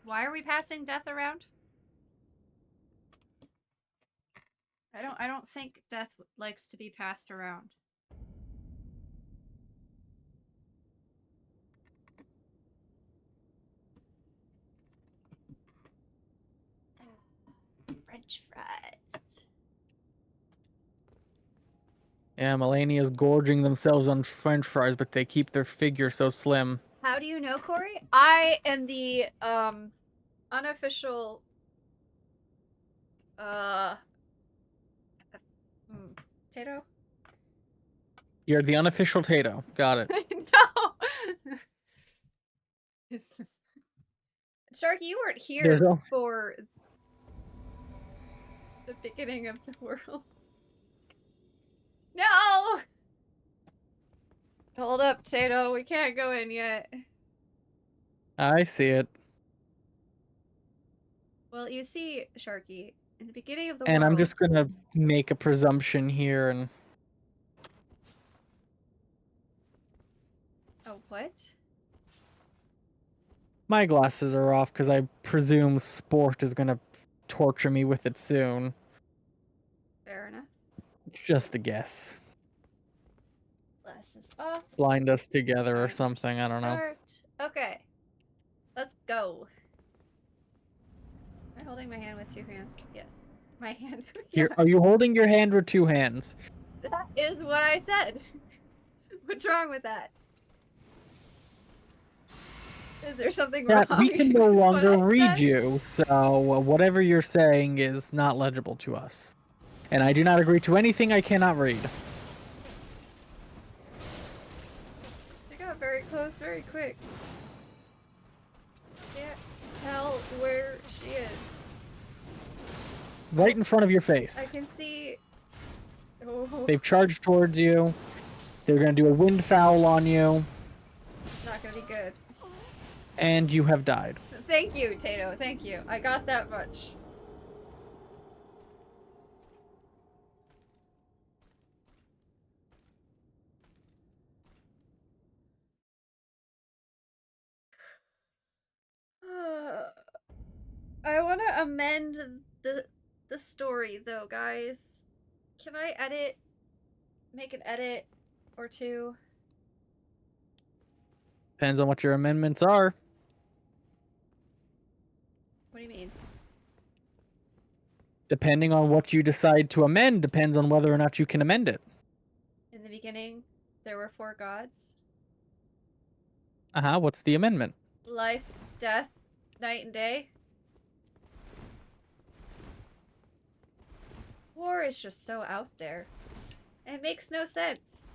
Why are we passing death around? I don't think death likes to be passed around. French fries.
Yeah, Malenia's gorging themselves on French fries, but they keep their figure so slim.
How do you know, Corey? I am the unofficial Tato?
You're the unofficial Tato. Got it.
No. Sharky, you weren't here
There's no-
for the beginning of the world. No! Hold up, Tato. We can't go in yet.
I see it.
Well, you see, Sharky, in the beginning of the
And
world...
I'm just gonna make a presumption here and...
Oh, what?
My glasses are off because I presume Sport is gonna torture me with it soon.
Fair enough.
Just a guess.
Glasses off.
Blind us together or
and
something. I don't know.
start. Okay. Let's go. Am I holding my hand with two hands? Yes. My hand.
Here,
Yeah,
are you holding your hand with two hands?
that is what I said. What's wrong with that? Is there something
That
wrong?
we can no
with what
longer
I
read
said?
you, so whatever you're saying is not legible to us. And I do not agree to anything I cannot read.
She got very close very quick. Can't tell where she is.
Right in front of your
I
face.
can see. Oh,
They've charged towards you. They're going to do a wind foul on you.
it's not gonna be good.
And you have died.
Thank you, Tato. Thank you. I got that much. I want to amend the story though, guys. Can I make an edit or two?
Depends on what your amendments are.
What do you mean?
Depending on what you decide to amend depends on whether or not you can amend it.
In the beginning, there were 4 gods:
What's the amendment?
life, death, night, and day. War is just so out there. It makes no sense.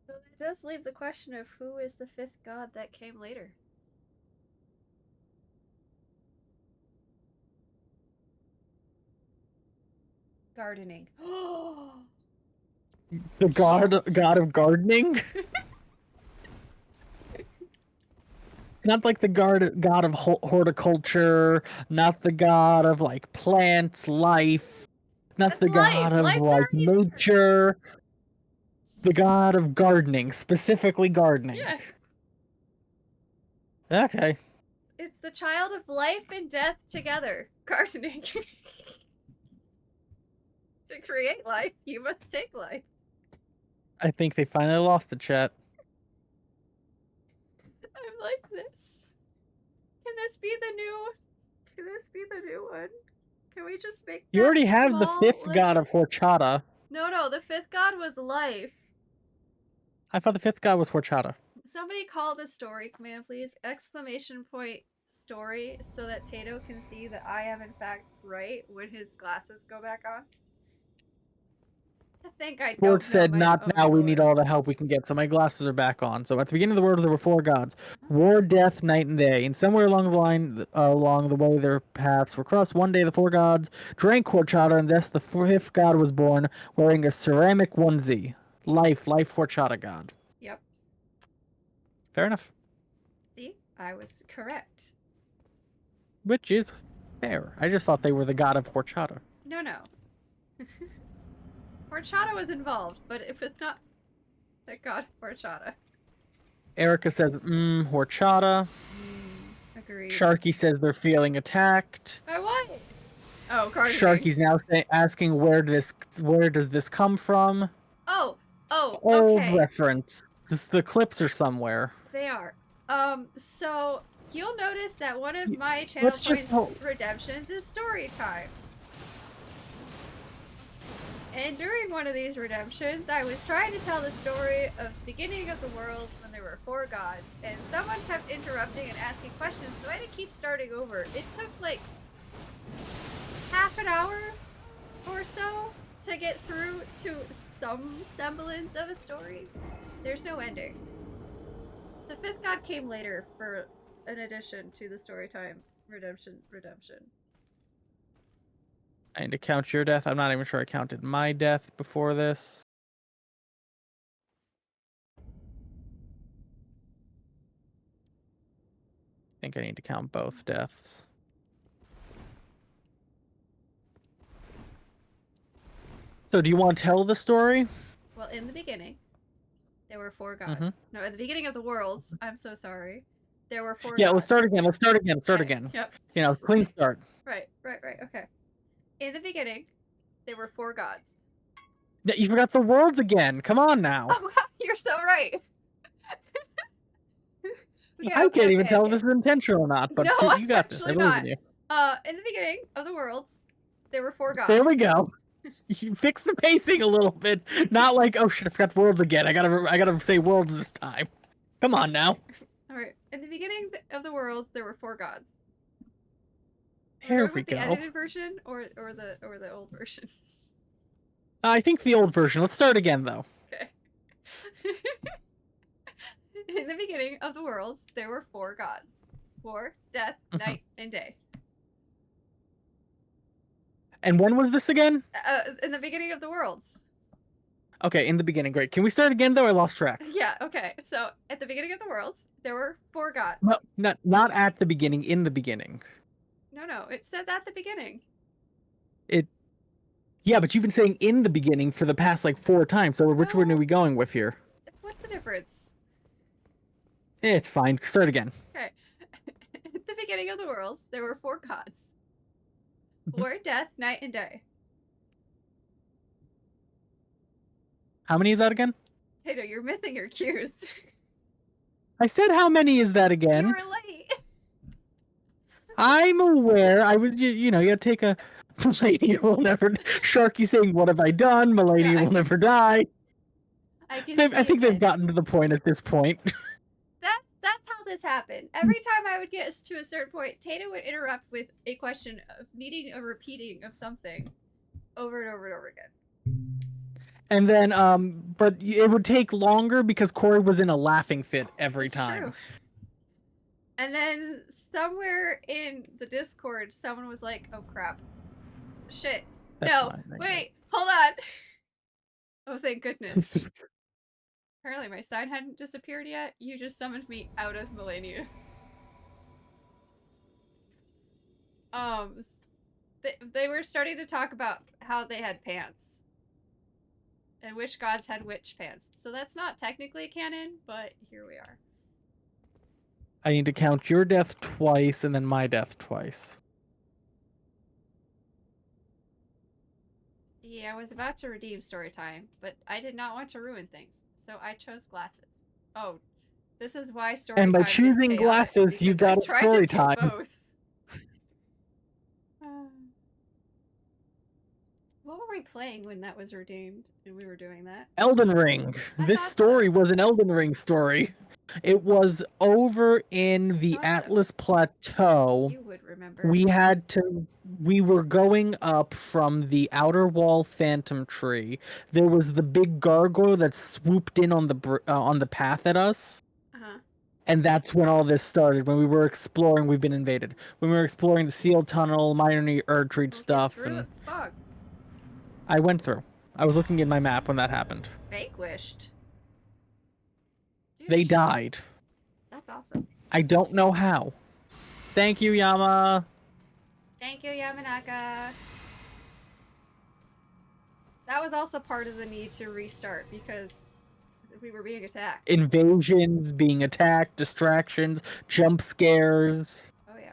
So it does leave the question of who is the 5th god that came later. Gardening.
The god of
Yes.
gardening? Not like the god of horticulture, not the god of like plants, life, not
That's
the god
life.
of
Life's
like
already there.
nature. The god of gardening, specifically gardening.
Yeah.
Okay.
It's the child of life and death together. Gardening. To create life, you must take life.
I think they finally lost it, chat.
I'm like this. Can this be the new? Can this be the new one? Can we just make
You
that
already have the
small
5th
little...
god of horchata.
No, the 5th god was life.
I thought the 5th god was horchata.
Somebody call the story command, please. Exclamation point story, so that Tato can see that I am in fact right when his glasses go back on. To think I
Board
don't know
said,
my
not
own
now, we
lore.
need all the help we can get, so my glasses are back on. So at the beginning of the world, there were 4 gods. War, death, night, and day. And somewhere along the line, along the way, their paths were crossed. One day, the 4 gods drank horchata, and thus the 5th god was born, wearing a ceramic onesie. Life horchata god.
Yep.
Fair enough.
See? I was correct.
Which is fair. I just thought they were the god of horchata.
No. Horchata was involved, but it was not the god of horchata.
Erica says, horchata.
Agreed.
Sharky says they're feeling attacked.
By what? Oh, gardening.
Sharky's now asking where does this come from?
Oh,
Old
okay.
reference. The clips are somewhere.
They are. So you'll notice that one of my channel
Let's just
points redemptions is story time. And during one of these redemptions, I was trying to tell the story of the beginning of the worlds when there were 4 gods, and someone kept interrupting and asking questions, so I had to keep starting over. It took like half an hour or so to get through to some semblance of a story. There's no ending. The 5th god came later for an addition to the story time redemption.
I need to count your death. I'm not even sure I counted my death before this. I think I need to count both deaths. So do you want to tell the story?
Well, in the beginning, there were 4 gods. No, at the beginning of the worlds, I'm so sorry. There were 4
Yeah,
gods.
let's start again. Let's start again. Start
Okay,
again.
Yep.
You know, clean start.
Right. Okay. In the beginning, there were 4 gods.
Yeah, you forgot the worlds again. Come on now.
Oh, wow, you're so right.
I can't even tell if this is intentional or not, but
No,
you got this. I
actually
believe
not.
in you.
In the beginning of the worlds, there were 4 gods.
There we go. You fix the pacing a little bit. Not like, oh shit, I forgot the worlds again. I gotta say worlds this time. Come on now.
All right. In the beginning of the world, there were 4 gods.
Here
We're going
we
with the
go.
edited version or the old version.
I think the old version. Let's start again though.
Okay. In the beginning of the worlds, there were 4 gods: war, death, night, and day.
And when was this again?
In the beginning of the worlds.
Okay, in the beginning. Great. Can we start again though? I lost track.
Yeah. Okay. So at the beginning of the worlds, there were 4 gods.
No, not at the beginning. In the beginning.
No. It says at the beginning.
Yeah, but you've been saying in the beginning for the past like 4 times. So which one are we going with here?
What's the difference?
It's fine. Start again.
Okay. At the beginning of the worlds, there were 4 gods: war, death, night, and day.
How many is that again?
Tato, you're missing your cues.
I said how many is that again?
You were late.
I'm aware. I was, you know, you gotta take a. Malenia will never. Sharky saying, "What have I done?" Malenia will never die.
I
think they've gotten to the point at this point.
That's how this happened. Every time I would get to a certain point, Tato would interrupt with a question of needing a repeating of something over and over and over again.
And then, but it would take longer because Corey was in a laughing fit every
It's
time.
true. And then somewhere in the Discord, someone was like, "Oh crap, shit,
That's
no,
fine, I
wait, hold on." Oh, thank goodness. Apparently my sign hadn't disappeared yet. You just summoned me out of Malenius. They were starting to talk about how they had pants. And which gods had which pants. So that's not technically canon, but here we are.
I need to count your death twice and then my death twice.
Yeah, I was about to redeem story time, but I did not want to ruin things, so I chose glasses. Oh, this is why story time.
And by
is
choosing
chaotic,
glasses, you
because
got
I
a
tried to
story
do
time.
both. What were we playing when that was redeemed and we were doing that?
Elden Ring. This
thought
story
so.
was an Elden Ring story. It was over in the
Thought so.
Atlas Plateau.
You would remember.
We were going up from the outer wall phantom tree. There was the big gargoyle that swooped in on the path at us.
Uh-huh.
And that's when all this started. When we were exploring, we've been invaded. When we were exploring the sealed tunnel, minor Erdtree stuff,
Through
and
the fog.
I went through. I was looking at my map when that happened.
Vanquished. Dude,
They died.
that's awesome.
I don't know how. Thank you, Yama.
Thank you, Yamanaka. That was also part of the need to restart because we were being attacked.
Invasions, being attacked, distractions, jump scares.
Oh yeah.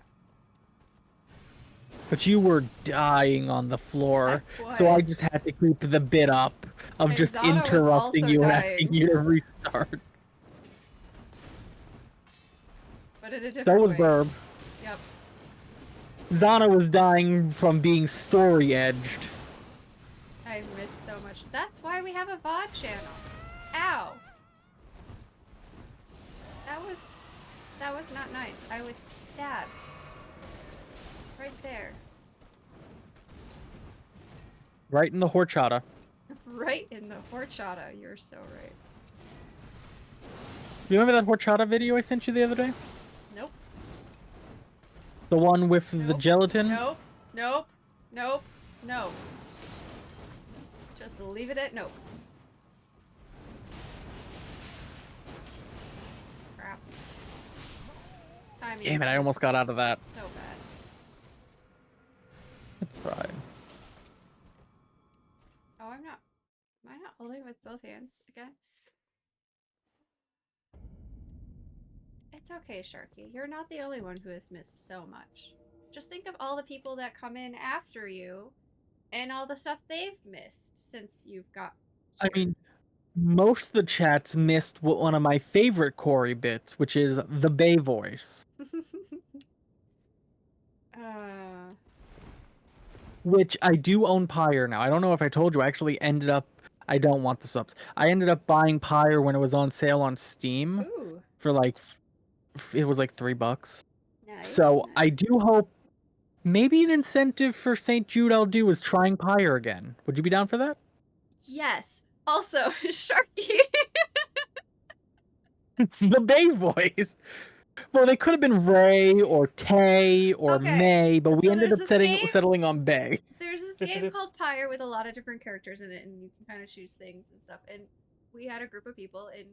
But you were dying on the floor, so I just had to keep the bit up of
And
just
Zana was
interrupting
also
you and
dying.
asking you to restart.
But in a different
So was
way.
Burb.
Yep.
Zana was dying from being story edged.
I missed so much. That's why we have a VOD channel. Ow. That was not nice. I was stabbed. Right there.
Right in the horchata.
Right in the horchata. You're so right.
You remember that horchata video I sent you the other day?
Nope.
The one with the
Nope.
gelatin?
Nope. Nope. Nope. Nope. Just leave it at nope. Crap. Timing
Damn it, I almost got out of that.
So bad.
It's fine.
Oh, am I not holding with both hands again? It's okay, Sharky. You're not the only one who has missed so much. Just think of all the people that come in after you and all the stuff they've missed since you've got
I
here.
mean, most of the chats missed one of my favorite Corey bits, which is the Bay voice.
uh,
Which I do own Pyre now. I don't know if I told you. I actually ended up. I don't want the subs. I ended up buying Pyre when it was on sale on Steam
ooh,
for like it was like $3.
nice.
So I
nice.
do hope maybe an incentive for St. Jude I'll do is trying Pyre again. Would you be down for that?
Yes. Also, Sharky.
The Bay voice. Well, they could have been Ray or Tay or
Okay,
May, but we
so
ended
there's
up
this game-
settling on Bay.
There's this game called Pyre with a lot of different characters in it, and you can kind of choose things and stuff. And we had a group of people, and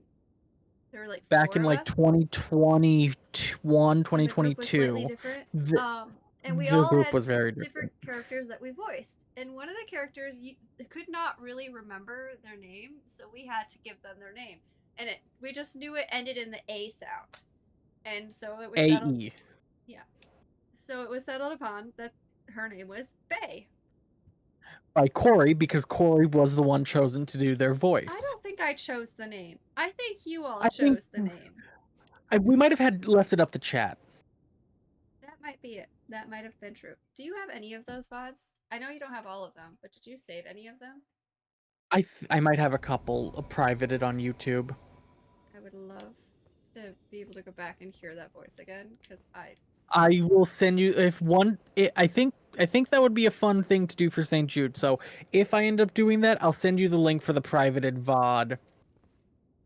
there were like
Back
four
in
of
like
us,
2021,
and the group was slightly
2022.
different.
The,
And we
the
all
group
had
was very
different
different.
characters that we voiced. And one of the characters you could not really remember their name, so we had to give them their name. And we just knew it ended in the A sound. And so it was settled.
AE.
Yeah. So it was settled upon that her name was Faye.
By Corey, because Corey was the one chosen to do their voice.
I don't think I chose the name. I think you all
I think-
chose the name.
We might have had left it up to chat.
That might be it. That might have been true. Do you have any of those VODs? I know you don't have all of them, but did you save any of them?
I might have a couple privated on YouTube.
I would love to be able to go back and hear that voice again, because
I will send you if one. I think that would be a fun thing to do for St. Jude. So if I end up doing that, I'll send you the link for the privated VOD.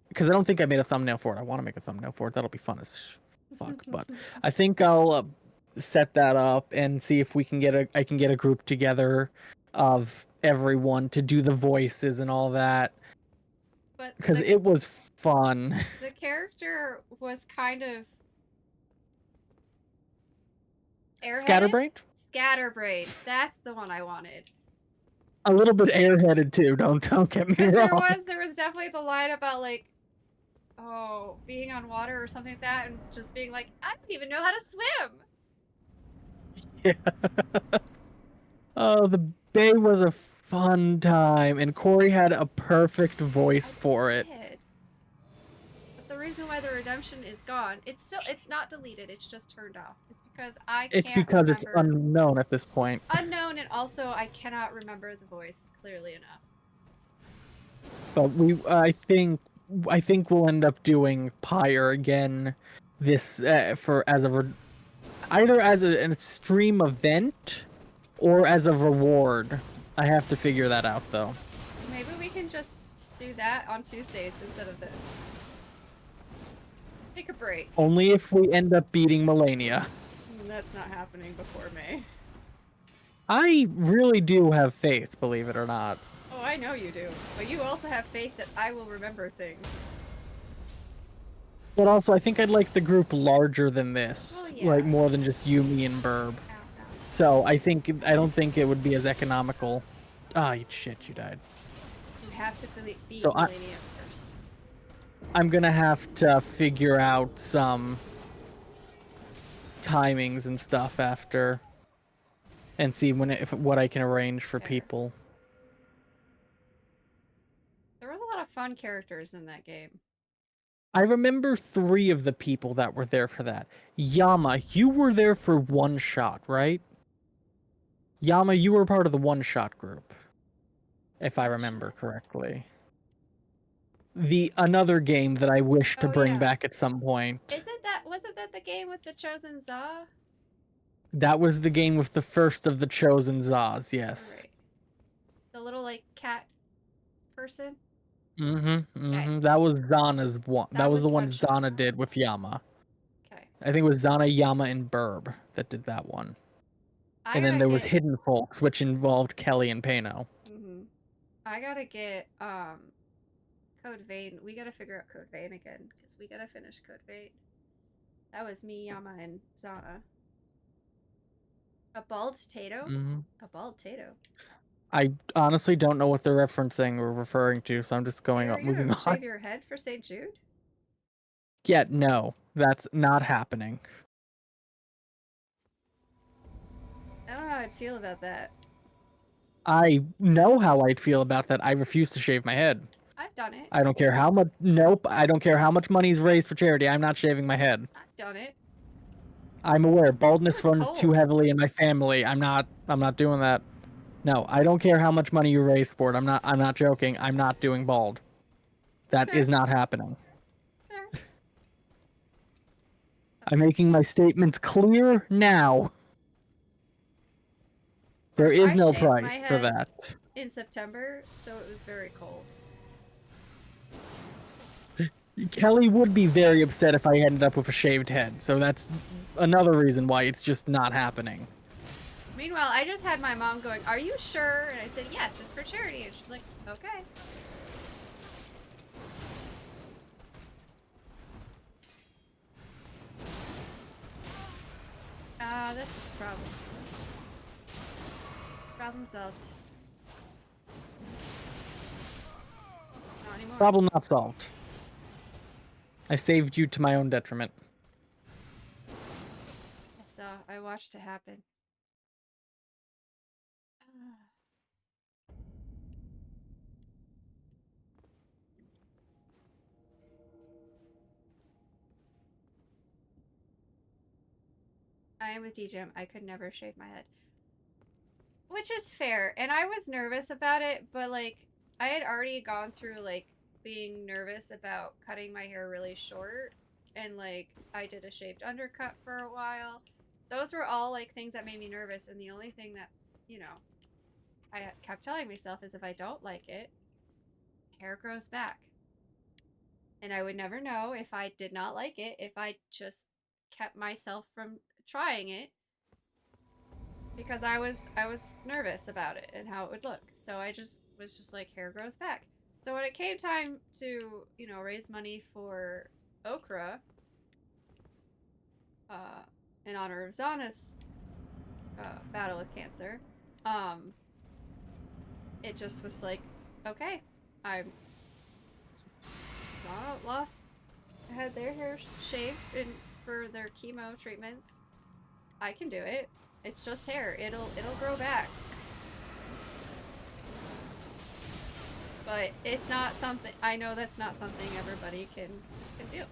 Because I don't think I made a thumbnail for it. I want to make a thumbnail for it. That'll be fun as fuck. But I think I'll set that up and see if we can I can get a group together of everyone to do the voices and all that.
but
Because it was fun.
the character was kind of airheaded?
Scatterbrained?
Scatterbrained. That's the one I wanted.
A little bit airheaded too. Don't get me
Because
wrong.
there was definitely the line about like, oh, being on water or something like that, and just being like, I don't even know how to swim.
Yeah. Oh, the Bay was a fun time, and Corey had a perfect voice for it.
Did. But the reason why the redemption is gone, it's not deleted. It's just turned off. It's because
It's because it's unknown at this point.
unknown, and also I cannot remember the voice clearly enough.
But I think we'll end up doing Pyre again. This either as an extreme event or as a reward. I have to figure that out though.
Maybe we can just do that on Tuesdays instead of this. Take a break.
Only if we end up beating Malenia.
That's not happening before May.
I really do have faith, believe it or not.
Oh, I know you do. But you also have faith that I will remember things.
But also, I think I'd like the group larger than this.
Well, yeah.
Like, more than just Yumi and Burb.
Ow, ow.
So, I don't think it would be as economical. Ah, shit, you died.
You have to beat
So
Malenia first.
I'm gonna have to figure out some timings and stuff after. And see what I can arrange for
Fair.
people.
There were a lot of fun characters in that game.
I remember 3 of the people that were there for that. Yama, you were there for one shot, right? Yama, you were part of the one shot group. If I remember correctly. Another game that I wish to
Oh,
bring
yeah.
back at some point.
Wasn't that the game with the chosen Za?
That was the game with the first of the chosen Zaz, yes.
Right. The little like cat person?
That was Zana's one. That was the one
one shot.
Zana did with Yama.
Okay.
I think it was Zana, Yama, and Burb that did that one. And then there was Hidden Folks, which involved Kelly and Pano.
I gotta get Code Vein. We gotta figure out Code Vein again because we gotta finish Code Vein. That was me, Yama, and Zana. A bald Tato? A bald Tato.
I honestly don't know what they're referencing or referring to, so I'm just moving on.
Shave your head for St. Jude?
Yeah, no, that's not happening.
I don't know how I'd feel about that.
I know how I'd feel about that. I refuse to shave my head.
I've done it.
I don't care how much. Nope. I don't care how much money's raised for charity. I'm not shaving my head.
I've done it.
I'm aware baldness
It was
runs too
cold.
heavily in my family. I'm not doing that. No, I don't care how much money you raise for it. I'm not joking. I'm not doing bald.
That's
That
fair.
is not happening.
Fair.
I'm making my statements clear now. There
Of course,
is
I
no
shaved my
price for
head
that.
in September, so it was very cold.
Kelly would be very upset if I ended up with a shaved head, so that's another reason why it's just not happening.
Meanwhile, I just had my mom going, "Are you sure?" And I said, "Yes, it's for charity." And she's like, "Okay." That's this problem. Problem solved. Not anymore.
Problem not solved. I saved you to my own detriment.
I saw. I watched it happen. I am with DJM. I could never shave my head. Which is fair. And I was nervous about it, but like I had already gone through like being nervous about cutting my hair really short. And like I did a shaved undercut for a while. Those were all like things that made me nervous. And the only thing that, you know, I kept telling myself is if I don't like it, hair grows back. And I would never know if I did not like it, if I just kept myself from trying it because I was nervous about it and how it would look. So I just was just like hair grows back. So when it came time to, you know, raise money for Okra, in honor of Zana's battle with cancer, it just was like, okay, I'm Zana had their hair shaved for their chemo treatments. I can do it. It's just hair. It'll grow back. But it's not something, I know that's not something everybody can do. You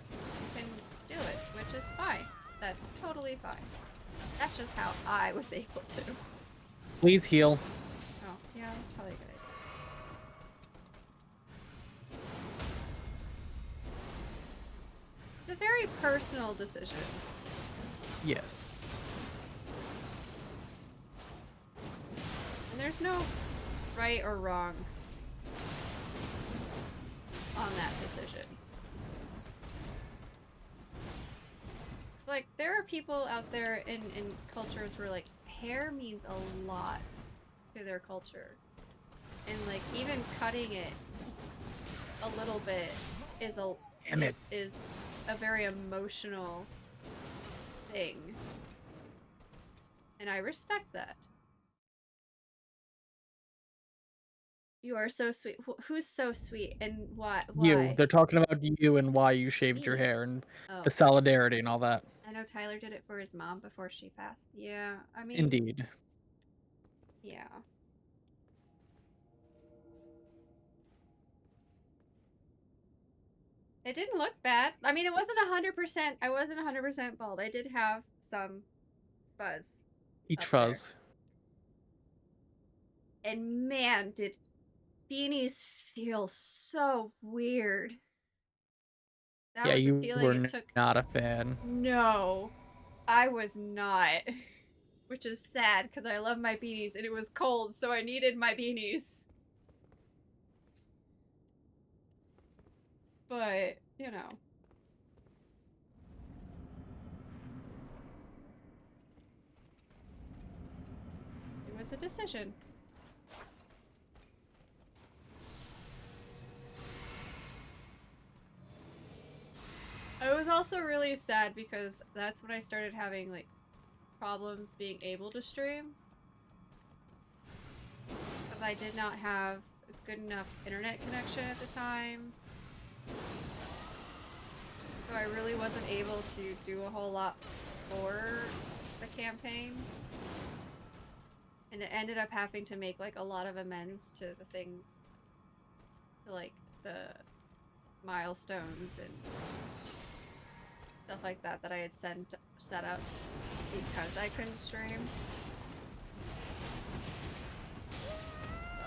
can do it, which is fine. That's totally fine. That's just how I was able to.
Please heal.
Oh, yeah, that's probably a good idea. It's a very personal decision.
Yes.
And there's no right or wrong on that decision. It's like there are people out there in cultures where like hair means a lot to their culture. And like even cutting it a little bit is a very emotional thing. And I respect that. You are so sweet. Who's so sweet and why?
You. They're talking about you and why you shaved your
Me?
hair and
Oh,
the solidarity and all that.
I know Tyler did it for his mom before she passed. Yeah, I mean,
Indeed.
yeah. It didn't look bad. I mean, it wasn't 100%. I wasn't 100% bald. I did have some fuzz.
Each
up there.
fuzz.
And man, did beanies feel so weird. That
Yeah,
was a
you
feeling
were
it took.
not a fan.
No, I was not. Which is sad because I love my beanies and it was cold, so I needed my beanies. But, you know. It was a decision. I was also really sad because that's when I started having, like, problems being able to stream. Because I did not have a good enough internet connection at the time. So I really wasn't able to do a whole lot for the campaign. And it ended up having to make like a lot of amends to the things, to like the milestones and stuff like that that I had set up because I couldn't stream.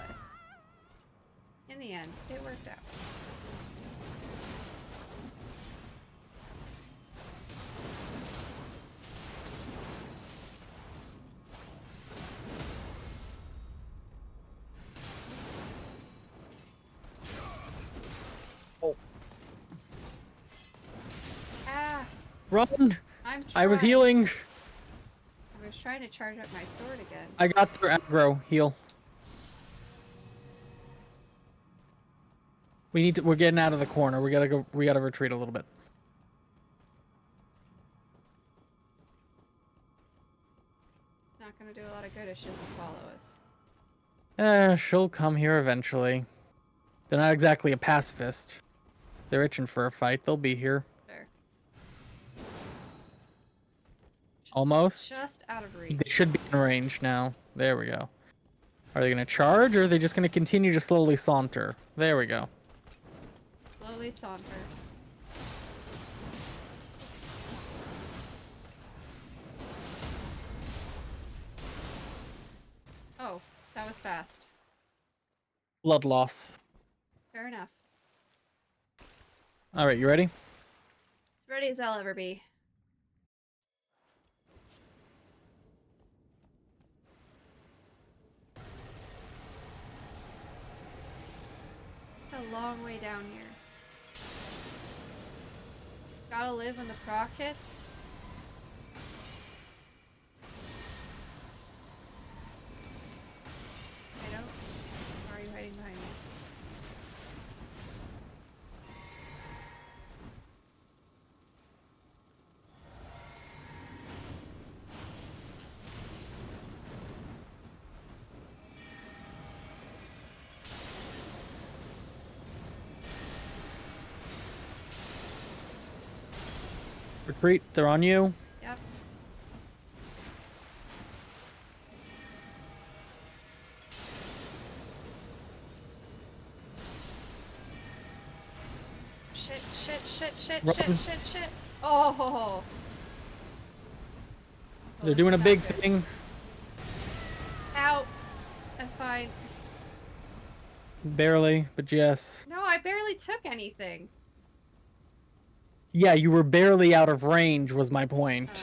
But in the end, it worked out. Ah,
Run!
I'm
I was
trying.
healing.
I was trying to charge up my sword again.
I got their aggro. Heal. We're getting out of the corner. We gotta retreat a little bit.
It's not gonna do a lot of good if she doesn't follow us.
She'll come here eventually. They're not exactly a pacifist. They're itching for a fight. They'll be here.
There.
Almost.
Just out of reach.
They should be in range now. There we go. Are they gonna charge, or are they just gonna continue to slowly saunter? There we go.
Slowly saunter. Oh, that was fast.
Blood loss.
Fair enough.
All right, you ready?
As ready as I'll ever be. It's a long way down here. Gotta live when the proc hits. I don't. Why are you hiding behind me?
Retreat. They're on you.
Yep. Shit. Oh.
They're doing a big thing.
Ow. I'm fine.
Barely, but yes.
No, I barely took anything.
Yeah, you were barely out of range, was my point.
Glad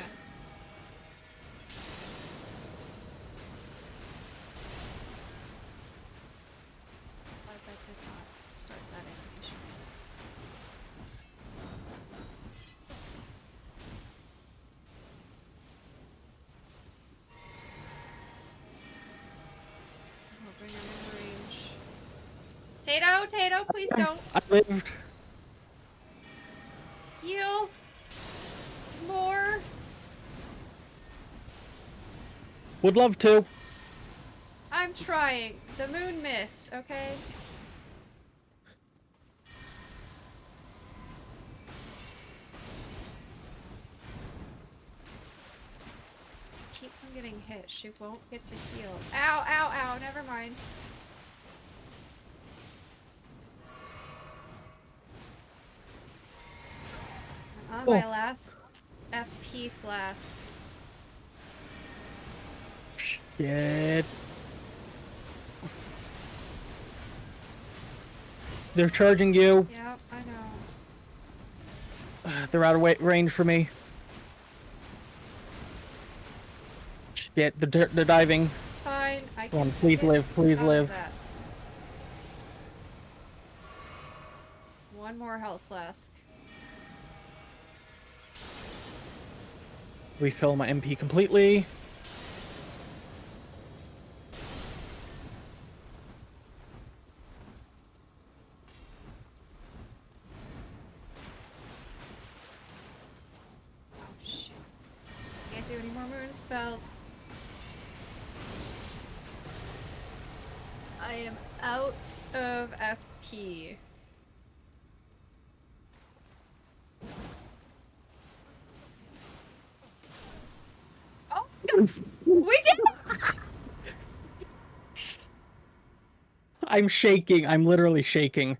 that did not start that animation. Oh, bring him in range. Tato, please don't.
I lived.
Heal. More.
Would love to.
I'm trying. The moon missed, okay? Just keep from getting hit. She won't get to heal. Ow. Never mind. I'm on my last FP flask.
Shit. They're charging you.
Yep, I know.
They're out of range for me. Shit, they're diving.
It's fine. I
Come on,
can
please
get
live, please
out of
live.
that. One more health flask.
Refill my MP completely.
Oh shit. Can't do any more moon spells. I am out of FP. We did.
I'm shaking. I'm literally shaking.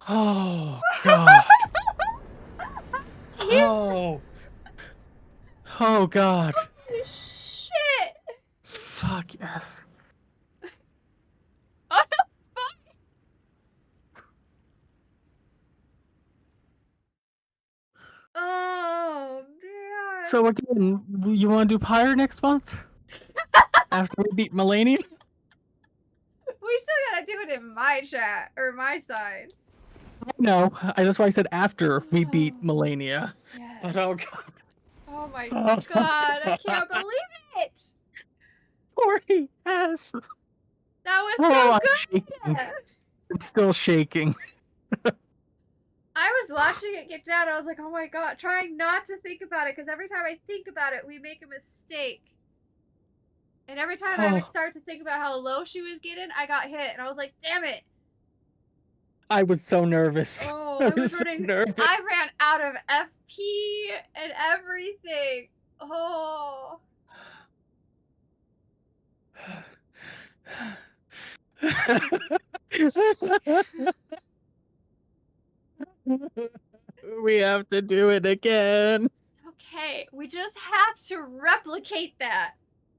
Oh God.
You
Oh. Oh God.
shit.
Fuck yes.
Oh no, Spike. Oh man.
So again, you want to do Pyre next month? After we beat Malenia?
We still gotta do it in my chat or my side.
No, that's why I said after we beat Malenia.
Yes.
But oh God.
Oh my
Oh,
god, I can't believe it!
Corey, yes.
That was
Oh,
so
I'm
good!
shaking. I'm still shaking.
I was watching it get down, I was like, oh my god, trying not to think about it, because every time I think about it, we make a mistake. And every time I would
Oh,
start to think about how low she was getting, I got hit, and I was like, damn it!
I was so nervous.
Oh,
I
I was
was so
running.
nervous.
I ran out of FP and everything. Oh.
We have to do it again.
Okay, we just have to replicate that.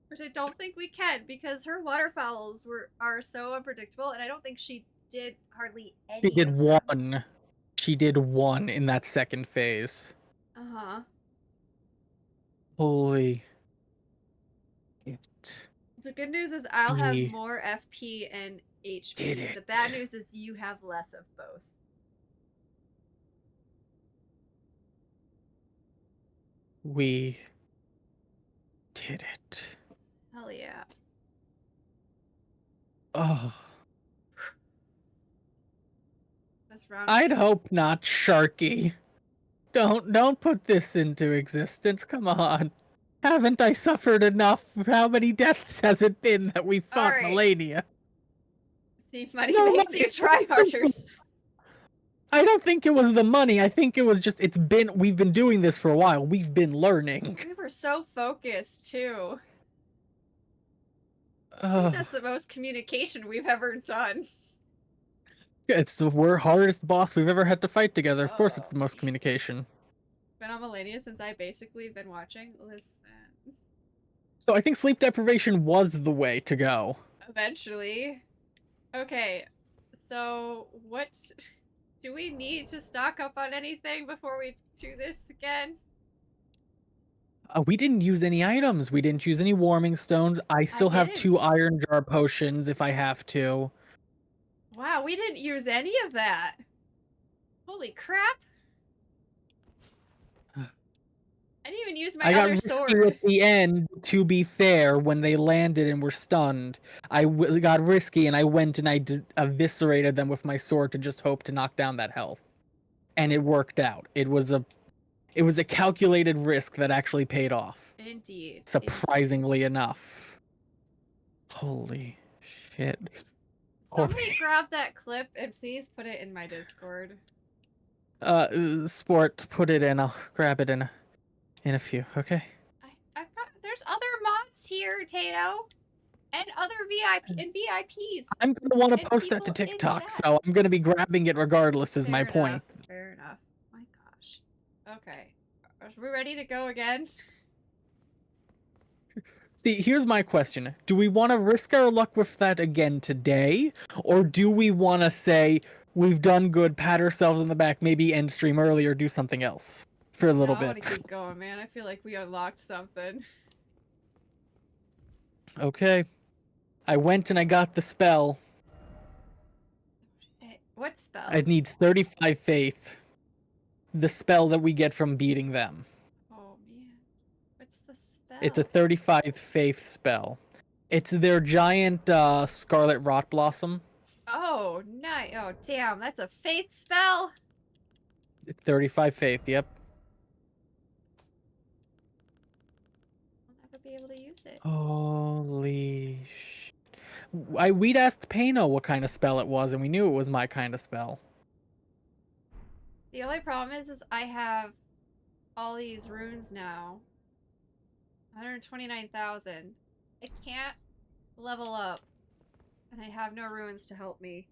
Which I don't think we can because her waterfowls are so unpredictable, and I don't think she did hardly any.
She did
of them.
one. She did one in that second phase.
Uh-huh.
Holy shit.
The good news is I'll have
We
more FP and HP.
did
The bad
it.
news is you have less of both.
We did it.
Hell yeah.
Oh.
This round
I'd
two.
hope not, Sharky. Don't put this into existence. Come on. Haven't I suffered enough? How many deaths has it been that we fought
Alright.
Malenia?
See, money
No
makes
money.
you try harder.
I don't think it was the money. I think it was just we've been doing this for a while. We've been learning.
We were so focused too. I think
Ugh.
that's the most communication we've ever done.
It's the hardest boss we've ever had to fight together. Of course, it's the most
Oh.
communication.
Been on Malenia since I basically been watching. Listen.
So I think sleep deprivation was the way to go.
Eventually. Okay, so what do we need to stock up on anything before we do this again?
We didn't use any items. We didn't use any warming stones. I still have 2
didn't.
iron jar potions if I have to.
Wow, we didn't use any of that. Holy crap. I didn't even use my
I got
other
risky
sword.
at the end, to be fair, when they landed and were stunned. I got risky and I went and I eviscerated them with my sword to just hope to knock down that health. And it worked out. It was a calculated risk that actually paid off.
Indeed.
Surprisingly enough. Holy shit.
Somebody grab that clip and please put it in my Discord.
Sport, put it in. I'll grab it in a few, okay?
I've got, there's other mods here, Tato. And other VIPs.
I'm gonna want to
and
post that to
people in
TikTok,
chat.
so I'm gonna be grabbing it regardless, is my
Fair
point.
enough, fair enough. My gosh. Okay. Are we ready to go again?
See, here's my question. Do we want to risk our luck with that again today? Or do we want to say, we've done good, pat ourselves on the back, maybe end stream early or do something else for a little
I
bit?
want to keep going, man. I feel like we unlocked something.
Okay. I went and I got the spell.
Shit. What spell?
It needs 35 faith. The spell that we get from beating them.
Oh, man. What's the spell?
It's a 35 faith spell. It's their giant scarlet rot blossom.
Oh, nice. Oh, damn. That's a faith spell?
35 faith, yep.
I'll never be able to use it.
Holy shit. We'd asked Pano what kind of spell it was, and we knew it was my kind of spell.
The only problem is I have all these runes now. 129,000. I can't level up. And I have no runes to help me.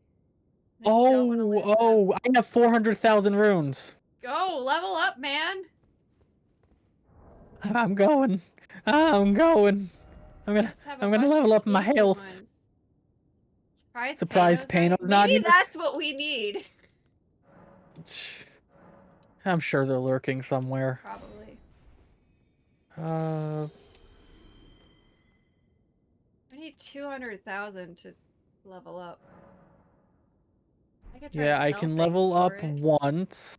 And I don't want to lose them.
I have 400,000 runes.
Go! Level up, man!
I'm going. I'm going.
I just have a
I'm gonna
bunch
level
of
up my
fluky
health.
ones. Surprise
Surprise
Pano's
Pano's not
Maybe
here.
that's what we need.
I'm sure they're lurking somewhere.
Probably. I need 200,000 to level up. I could try
Yeah,
to
I
sell
can
things
level
for
up
it.
once.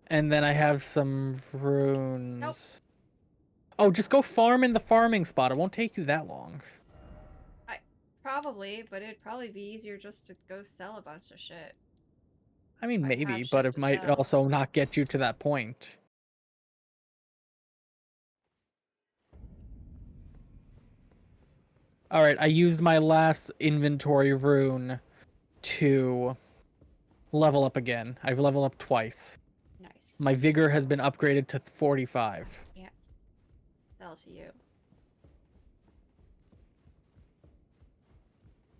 And then I have some runes.
Nope.
Oh, just go farm in the farming spot. It won't take you that long.
Probably, but it'd probably be easier just to go sell a bunch of shit.
I mean,
I have
maybe,
shit
but it
to
might
sell.
also not get you to that point. Alright, I used my last inventory rune to level up again. I've leveled up twice.
Nice.
My vigor has been upgraded to 45.
Yeah. Sell to you.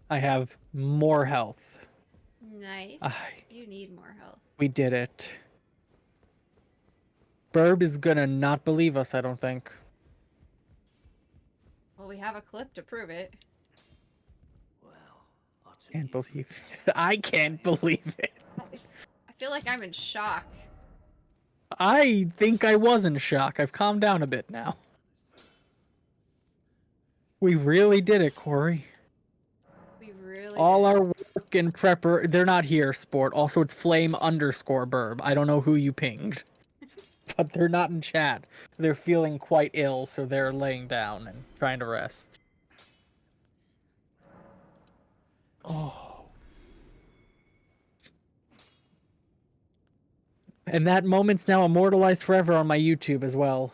I have more health.
Nice. You need more health.
We did it. Burb is gonna not believe us, I don't think.
Well, we have a clip to prove it.
Well, utterly
Can't believe it. I can't believe it.
I feel like I'm in shock.
I think I was in shock. I've calmed down a bit now. We really did it, Corey.
We really
All
did.
our work and prepper. They're not here, sport. Also, it's flame_burb. I don't know who you pinged. But they're not in chat. They're feeling quite ill, so they're laying down and trying to rest. Oh. And that moment's now immortalized forever on my YouTube as well.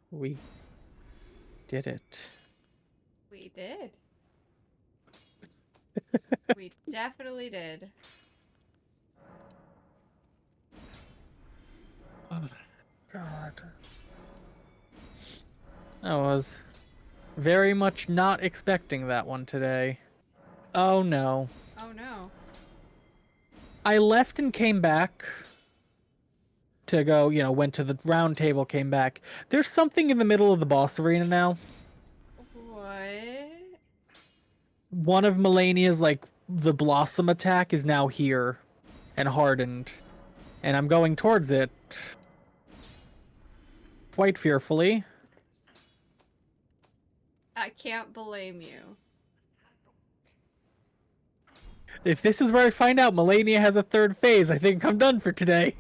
We did it.
We did. We definitely did.
Oh, God. I was very much not expecting that one today. Oh no.
Oh no.
I left and came back to go, went to the round table, came back. There's something in the middle of the boss arena now.
What?
One of Malenia's, the blossom attack is now here and hardened. And I'm going towards it quite fearfully.
I can't blame you.
If this is where I find out Malenia has a third phase, I think I'm done for today.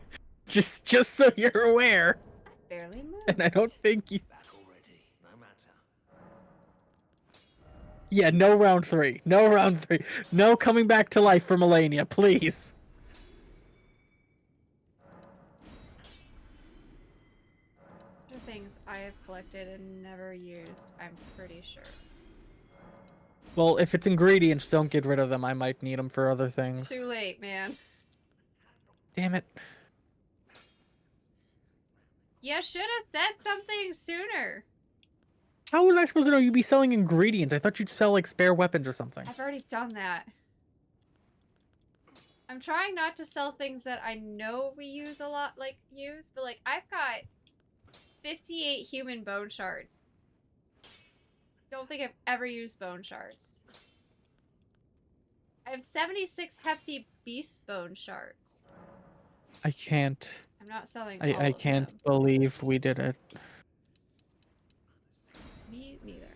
Just so you're aware.
I barely moved.
And I don't think you...
back already, no matter.
Yeah, no round 3. No round 3. No coming back to life for Malenia, please.
These are things I have collected and never used, I'm pretty sure.
Well, if it's ingredients, don't get rid of them. I might need them for other things.
Too late, man.
Damn it.
You should have said something sooner.
How was I supposed to know you'd be selling ingredients? I thought you'd sell, spare weapons or something.
I've already done that. I'm trying not to sell things that I know we use a lot, but I've got 58 human bone shards. Don't think I've ever used bone shards. I have 76 hefty beast bone shards.
I can't.
I'm not selling all
I
of
can't
them.
believe we did it.
Me neither.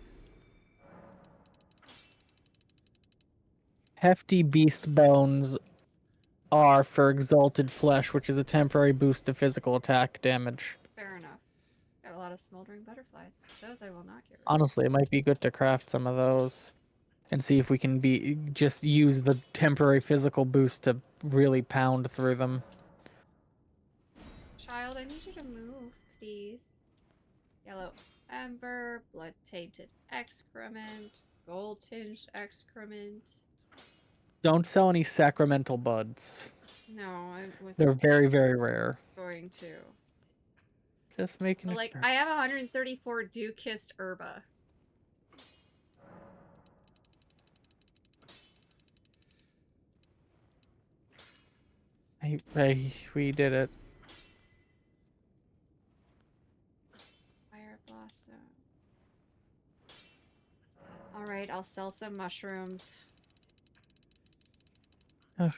Hefty beast bones are for exalted flesh, which is a temporary boost to physical attack damage.
Fair enough. Got a lot of smoldering butterflies. Those I will not get rid of.
Honestly, it might be good to craft some of those and see if we can just use the temporary physical boost to really pound through them.
Child, I need you to move, please. Yellow ember, blood-tainted excrement, gold-tinged excrement.
Don't sell any sacramental buds.
No, I was
They're very, very rare.
going to.
Just making
But,
it
like,
sure.
I have 134 dew-kissed herba.
We did it.
Fire blossom. Alright, I'll sell some mushrooms.
Okay.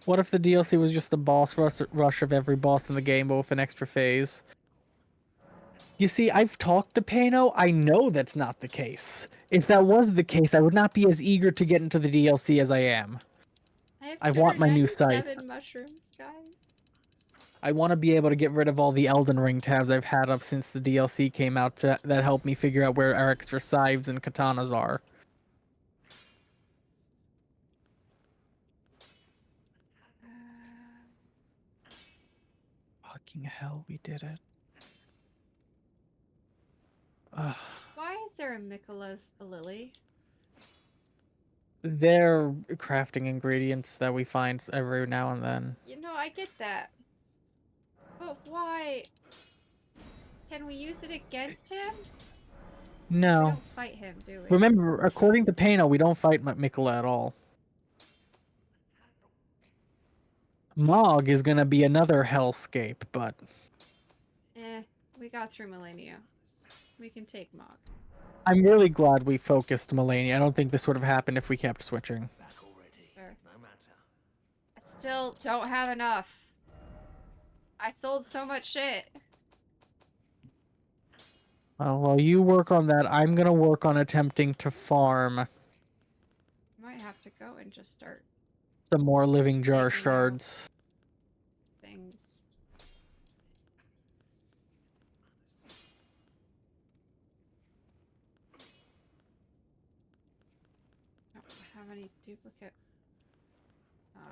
What if the DLC was just a boss rush of every boss in the game, but with an extra phase? You see, I've talked to Pano. I know that's not the case. If that was the case, I would not be as eager to get into the DLC as I am.
I have
I want my new site.
297 mushrooms, guys.
I want to be able to get rid of all the Elden Ring tabs I've had up since the DLC came out that helped me figure out where our extra scythes and katanas are. Fucking hell, we did it. Ugh.
Why is there a Michaela's a lily?
They're crafting ingredients that we find every now and then.
You know, I get that. But why? Can we use it against him? We
No.
don't fight him, do we?
Remember, according to Pano, we don't fight Mikola at all. Mog is gonna be another hellscape, but...
We got through Malenia. We can take Mog.
I'm really glad we focused Malenia. I don't think this would have happened if we kept switching.
Back already.
That's fair.
No matter.
I still don't have enough. I sold so much shit.
Well, while you work on that, I'm gonna work on attempting to farm
Might have to go and just start
some more living jar
Taking out.
shards.
things. I don't have any duplicate. Here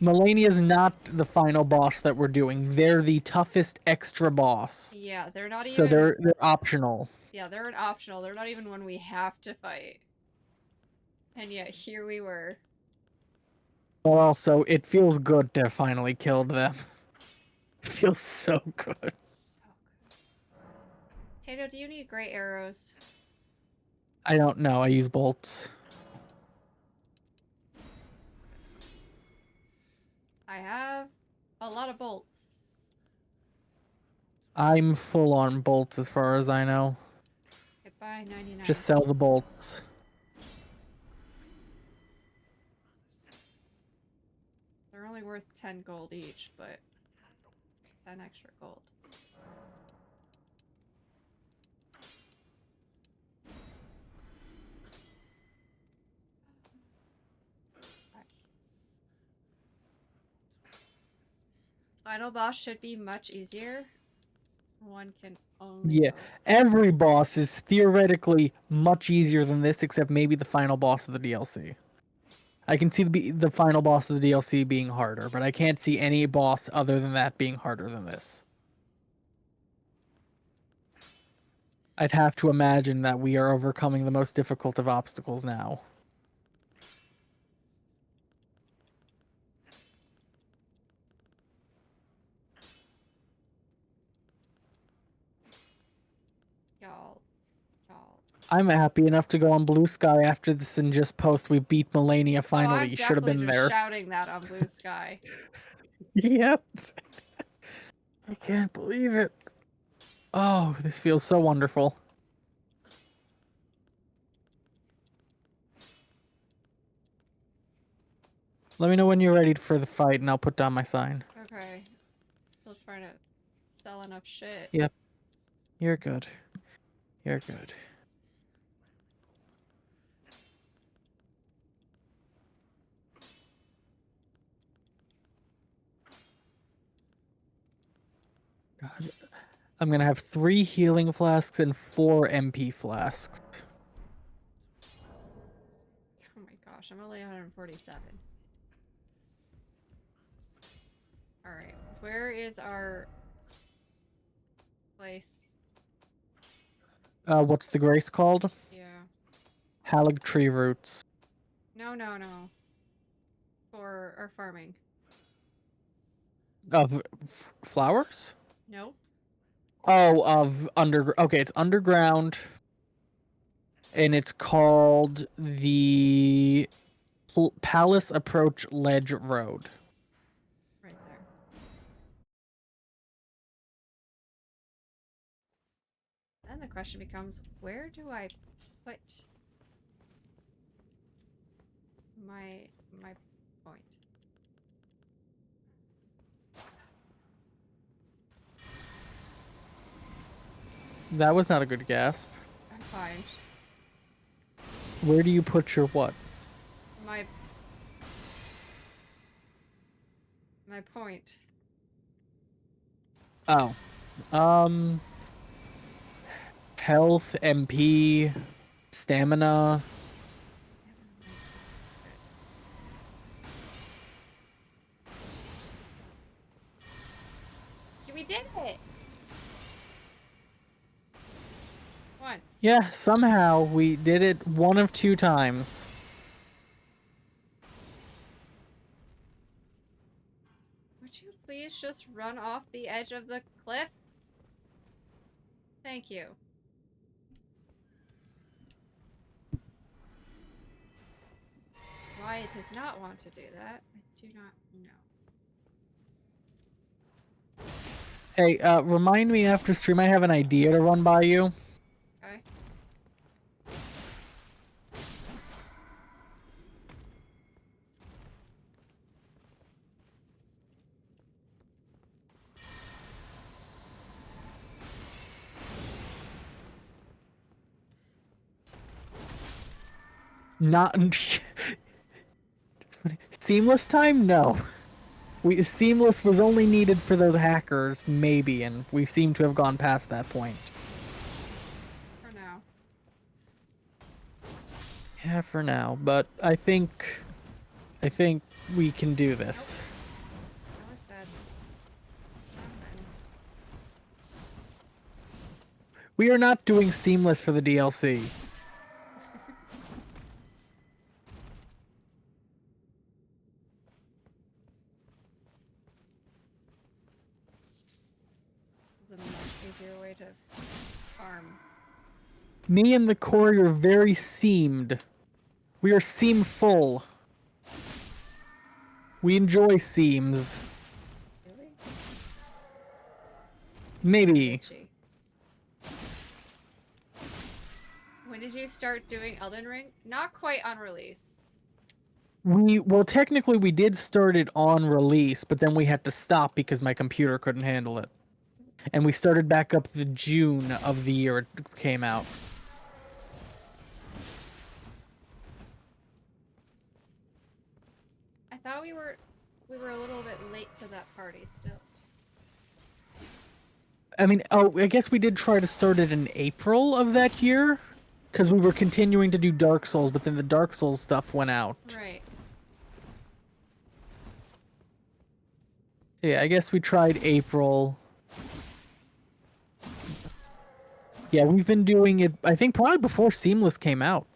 Malenia is not the final boss that we're doing. They're the toughest extra boss.
we go. Yeah, they're not even.
So they're optional.
Yeah, they're an optional. They're not even one we have to fight. And yet here we were.
But also, it feels good to have finally killed them. It feels so good.
So good. Tato, do you need gray arrows?
I don't know. I use bolts.
I have a lot of bolts.
I'm full on bolts as far as I know.
Goodbye, 99.
Just sell the bolts.
They're only worth 10 gold each, but 10 extra gold. Final boss should be much easier. One can only.
Yeah.
hope.
Every boss is theoretically much easier than this, except maybe the final boss of the DLC. I can see the final boss of the DLC being harder, but I can't see any boss other than that being harder than this. I'd have to imagine that we are overcoming the most difficult of obstacles now.
Y'all.
I'm happy enough to go on Blue Sky after this and just post we beat Malenia
Oh,
finally.
I'm
Should have
definitely
been
just
there.
shouting that on Blue Sky.
Yep. I can't believe it. Oh, this feels so wonderful. Let me know when you're ready for the fight and I'll put down my sign.
Okay. Still trying to sell enough shit.
Yep. You're good. You're good. God. I'm gonna have 3 healing flasks and 4 MP flasks.
Oh my gosh, I'm only 147. Alright, where is our place?
What's the grace called?
Yeah.
Halig tree roots.
No, no, no. For our farming.
Of flowers?
Nope.
Oh, of okay, it's underground. And it's called the Palace Approach Ledge Road.
Right there. Then the question becomes, where do I put my point?
That was not a good gasp.
I'm fine.
Where do you put your what?
My point.
Oh. Health, MP, stamina.
We did it! Once.
Yeah, somehow we did it one of 2 times.
Would you please just run off the edge of the cliff? Thank you. Why it did not want to do that, I do not know.
Hey, remind me after stream I have an idea to run by you.
Okay.
Not seamless time? No. Seamless was only needed for those hackers, maybe, and we seem to have gone past that point.
For now.
Yeah, for now, but I think we can do this.
Nope. That was bad.
We are not doing seamless for the DLC.
This is a much easier way to farm.
Me and the core are very seamed. We are seam full. We enjoy seams.
Really?
Maybe.
Bitchy. When did you start doing Elden Ring? Not quite on release.
Well, technically we did start it on release, but then we had to stop because my computer couldn't handle it. And we started back up the June of the year it came out.
I thought we were a little bit late to that party still.
I mean, oh, I guess we did try to start it in April of that year, because we were continuing to do Dark Souls, but then the Dark Souls stuff went out.
Right.
Yeah, I guess we tried April. Yeah, we've been doing it, I think, probably before Seamless came out.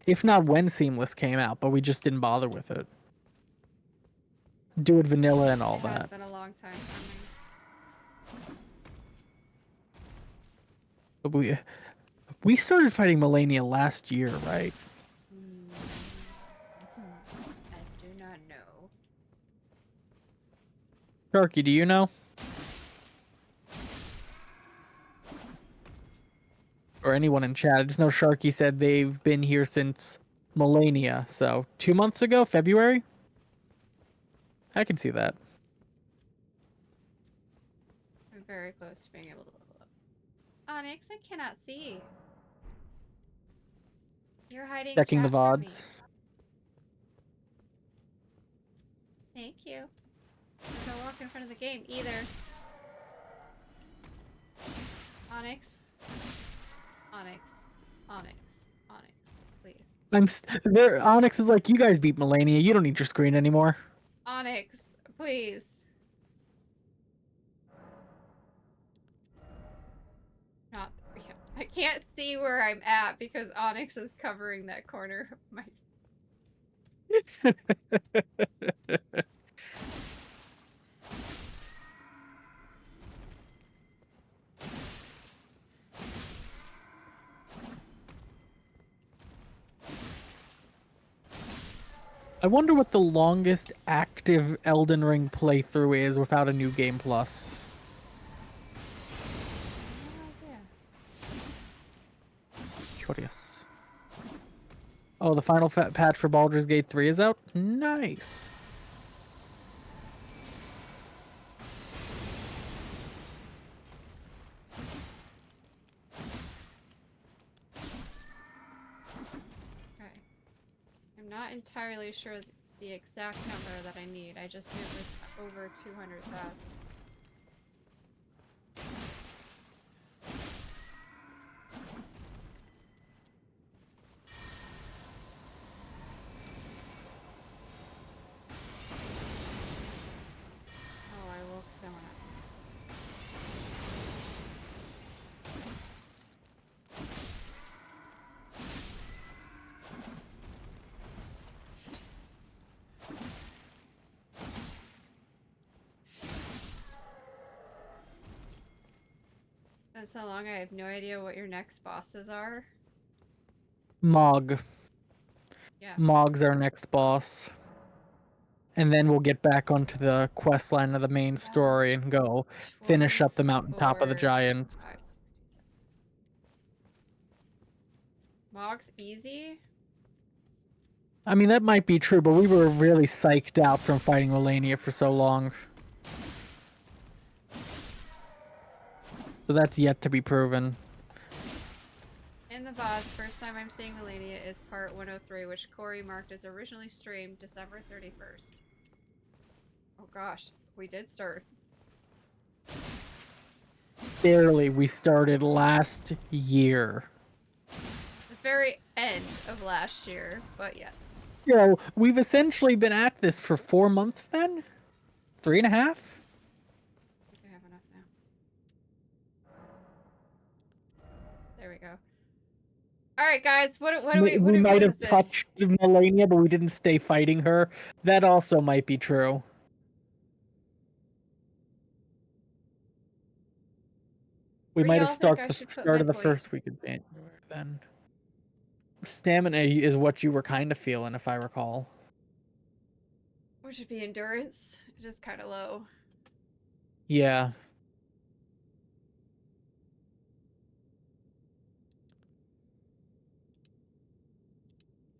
If not when Seamless came out, but we just didn't bother with it. Do it vanilla and all
It has
that.
been a long time coming.
But we started fighting Malenia last year, right?
I do not know.
Sharky, do you know? Or anyone in chat. I just know Sharky said they've been here since Malenia, so 2 months ago, February? I can see that.
I'm very close to being able to level up. Onyx, I cannot see. You're hiding
Checking the
chat from me.
VODs.
Thank you. Don't walk in front of the game either. Onyx. Onyx. Onyx. Onyx. Please.
There. Onyx is like, you guys beat Malenia. You don't need your screen anymore.
Onyx. Please. Not. Yeah. I can't see where I'm at because Onyx is covering that corner of my.
I wonder what the longest active Elden Ring playthrough is without a new game plus.
No idea.
Curious. Oh, the final patch for Baldur's Gate 3 is out? Nice.
Okay. I'm not entirely sure the exact number that I need. I just knew it was over 200,000. Oh, I woke someone up. Been so long, I have no idea what your next bosses are.
Mog.
Yeah.
Mog's our next boss. And then we'll get back onto the quest line of the main story and go finish up the mountaintop of the
24,
giants.
567. Mog's easy?
I mean, that might be true, but we were really psyched out from fighting Malenia for so long. So that's yet to be proven.
In the VODs, first time I'm seeing Malenia is part 103, which Corey marked as originally streamed December 31st. Oh gosh, we did start.
Barely. We started last year.
The very end of last year, but yes.
You know, we've essentially been at this for 4 months then? 3.5?
I think I have enough now. There we go. Alright guys, what
We might have
is it?
touched Malenia, but we didn't stay fighting her. That also might be true. We
Where
might
y'all
have
think
started
I
the
should put
start
my
of the
point?
first week of January then. Stamina is what you were kind of feeling, if I recall.
Which would be endurance. It is kind of low.
Yeah.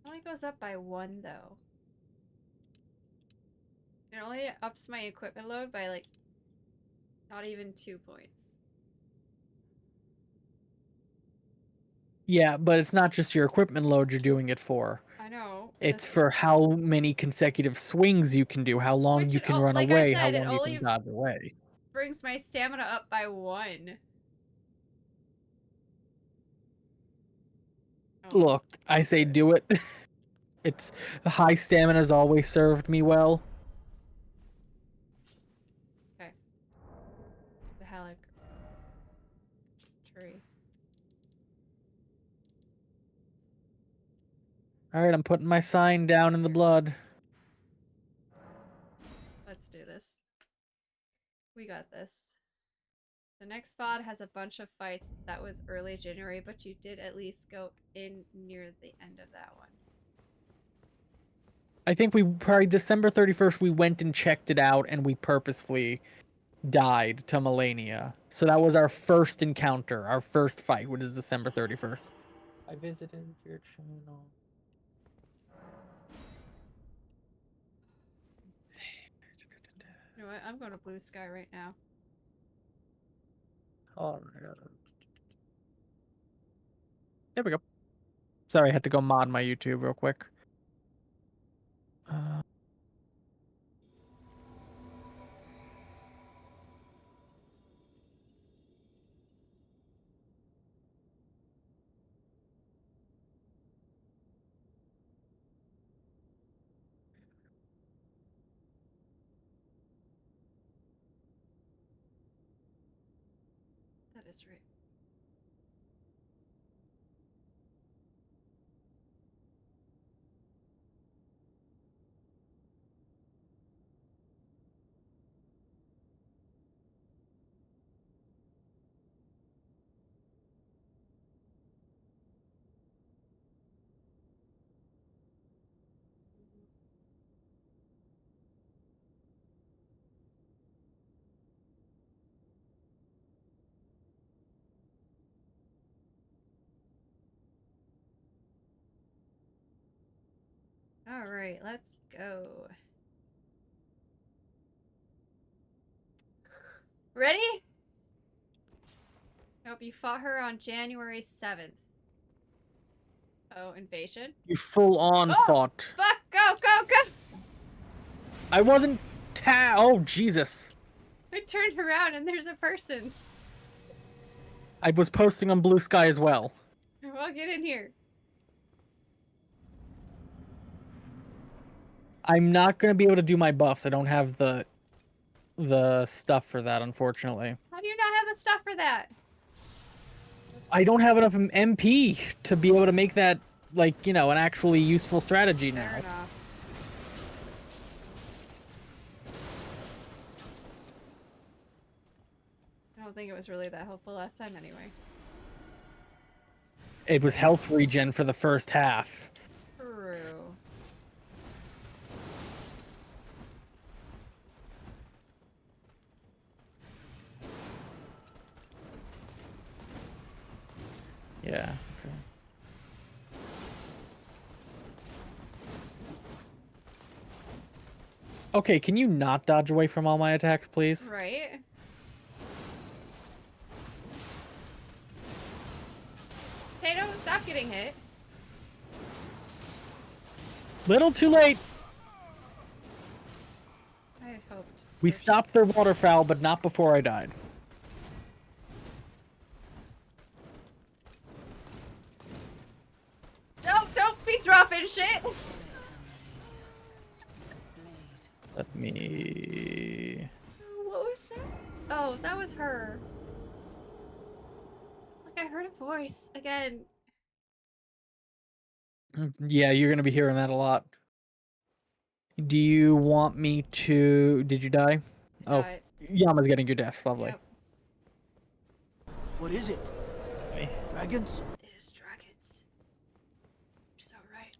It only goes up by 1 though. It only ups my equipment load by like not even 2 points.
Yeah, but it's not just your equipment load you're doing it for.
I know.
It's for how many consecutive swings you can do, how long
Which
you can run
like I
away, how
said, it
long you can
only
dodge away.
brings my stamina up by 1. Oh.
Look, I say
Okay.
do it. It's high stamina has always served me well.
Okay. The helic tree.
Alright, I'm putting my sign down in the blood.
Let's do this. We got this. The next VOD has a bunch of fights that was early January, but you did at least go in near the end of that one.
I think we probably December 31st we went and checked it out and we purposefully died to Malenia. So that was our first encounter, our first fight, which is December 31st. I visited your channel.
You know what? I'm going to Blue Sky right now.
Oh my god. There we go. Sorry, I had to go mod my YouTube real quick.
That is right. Alright, let's go. Ready? Nope, you fought her on January 7th. Oh, invasion?
You full on
Oh!
fought.
Fuck! Go, go, go!
I wasn't oh, Jesus.
I turned around and there's a person.
I was posting on Blue Sky as well.
Well, get in here.
I'm not going to be able to do my buffs. I don't have the stuff for that, unfortunately.
How do you not have the stuff for that?
I don't have enough MP to be able to make that, like, you know, an actually useful strategy now.
Fair enough. I don't think it was really that helpful last time anyway.
It was health regen for the first half.
True.
Yeah. Okay. Okay, can you not dodge away from all my attacks, please?
Right? Tato, stop getting hit.
Little too late.
I had hoped.
We stopped their waterfowl, but not before I died.
Don't be dropping shit!
Let me...
What was that? Oh, that was her. It's like I heard a voice again.
Yeah, you're gonna be hearing that a lot. Do you want me to... Did you die? Oh,
Died.
Yama's getting your death. Lovely.
Yep.
What is it?
Okay.
Dragons?
It is dragons. You're so right.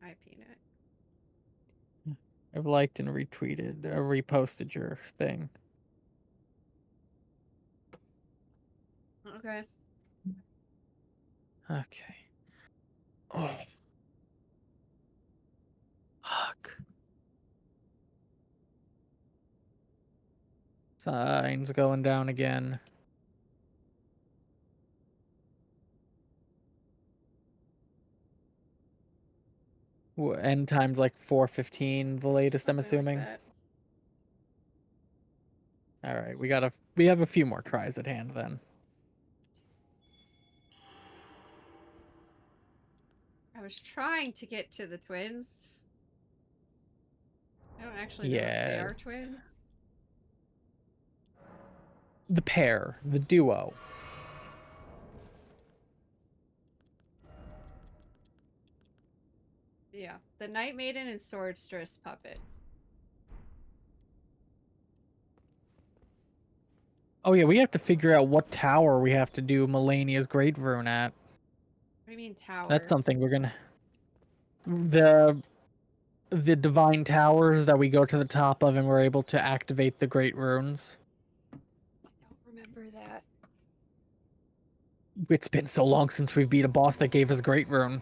Hi, Peanut.
I've liked and retweeted, reposted your thing.
Okay.
Okay. Oh. Fuck. Signs going down again. End time's like 4:15, the latest, I'm
Something like
assuming.
that.
All right, we have a few more tries at hand then.
I was trying to get to the twins. I don't actually know if they are
Yes.
twins.
The pair, the duo.
Yeah, the Night Maiden and Swordstress puppets.
Oh yeah, we have to figure out what tower we have to do Malenia's Great Rune at.
What do you mean tower?
That's something we're gonna... The divine towers that we go to the top of and we're able to activate the Great Runes.
I don't remember that.
It's been so long since we've beat a boss that gave us Great Rune.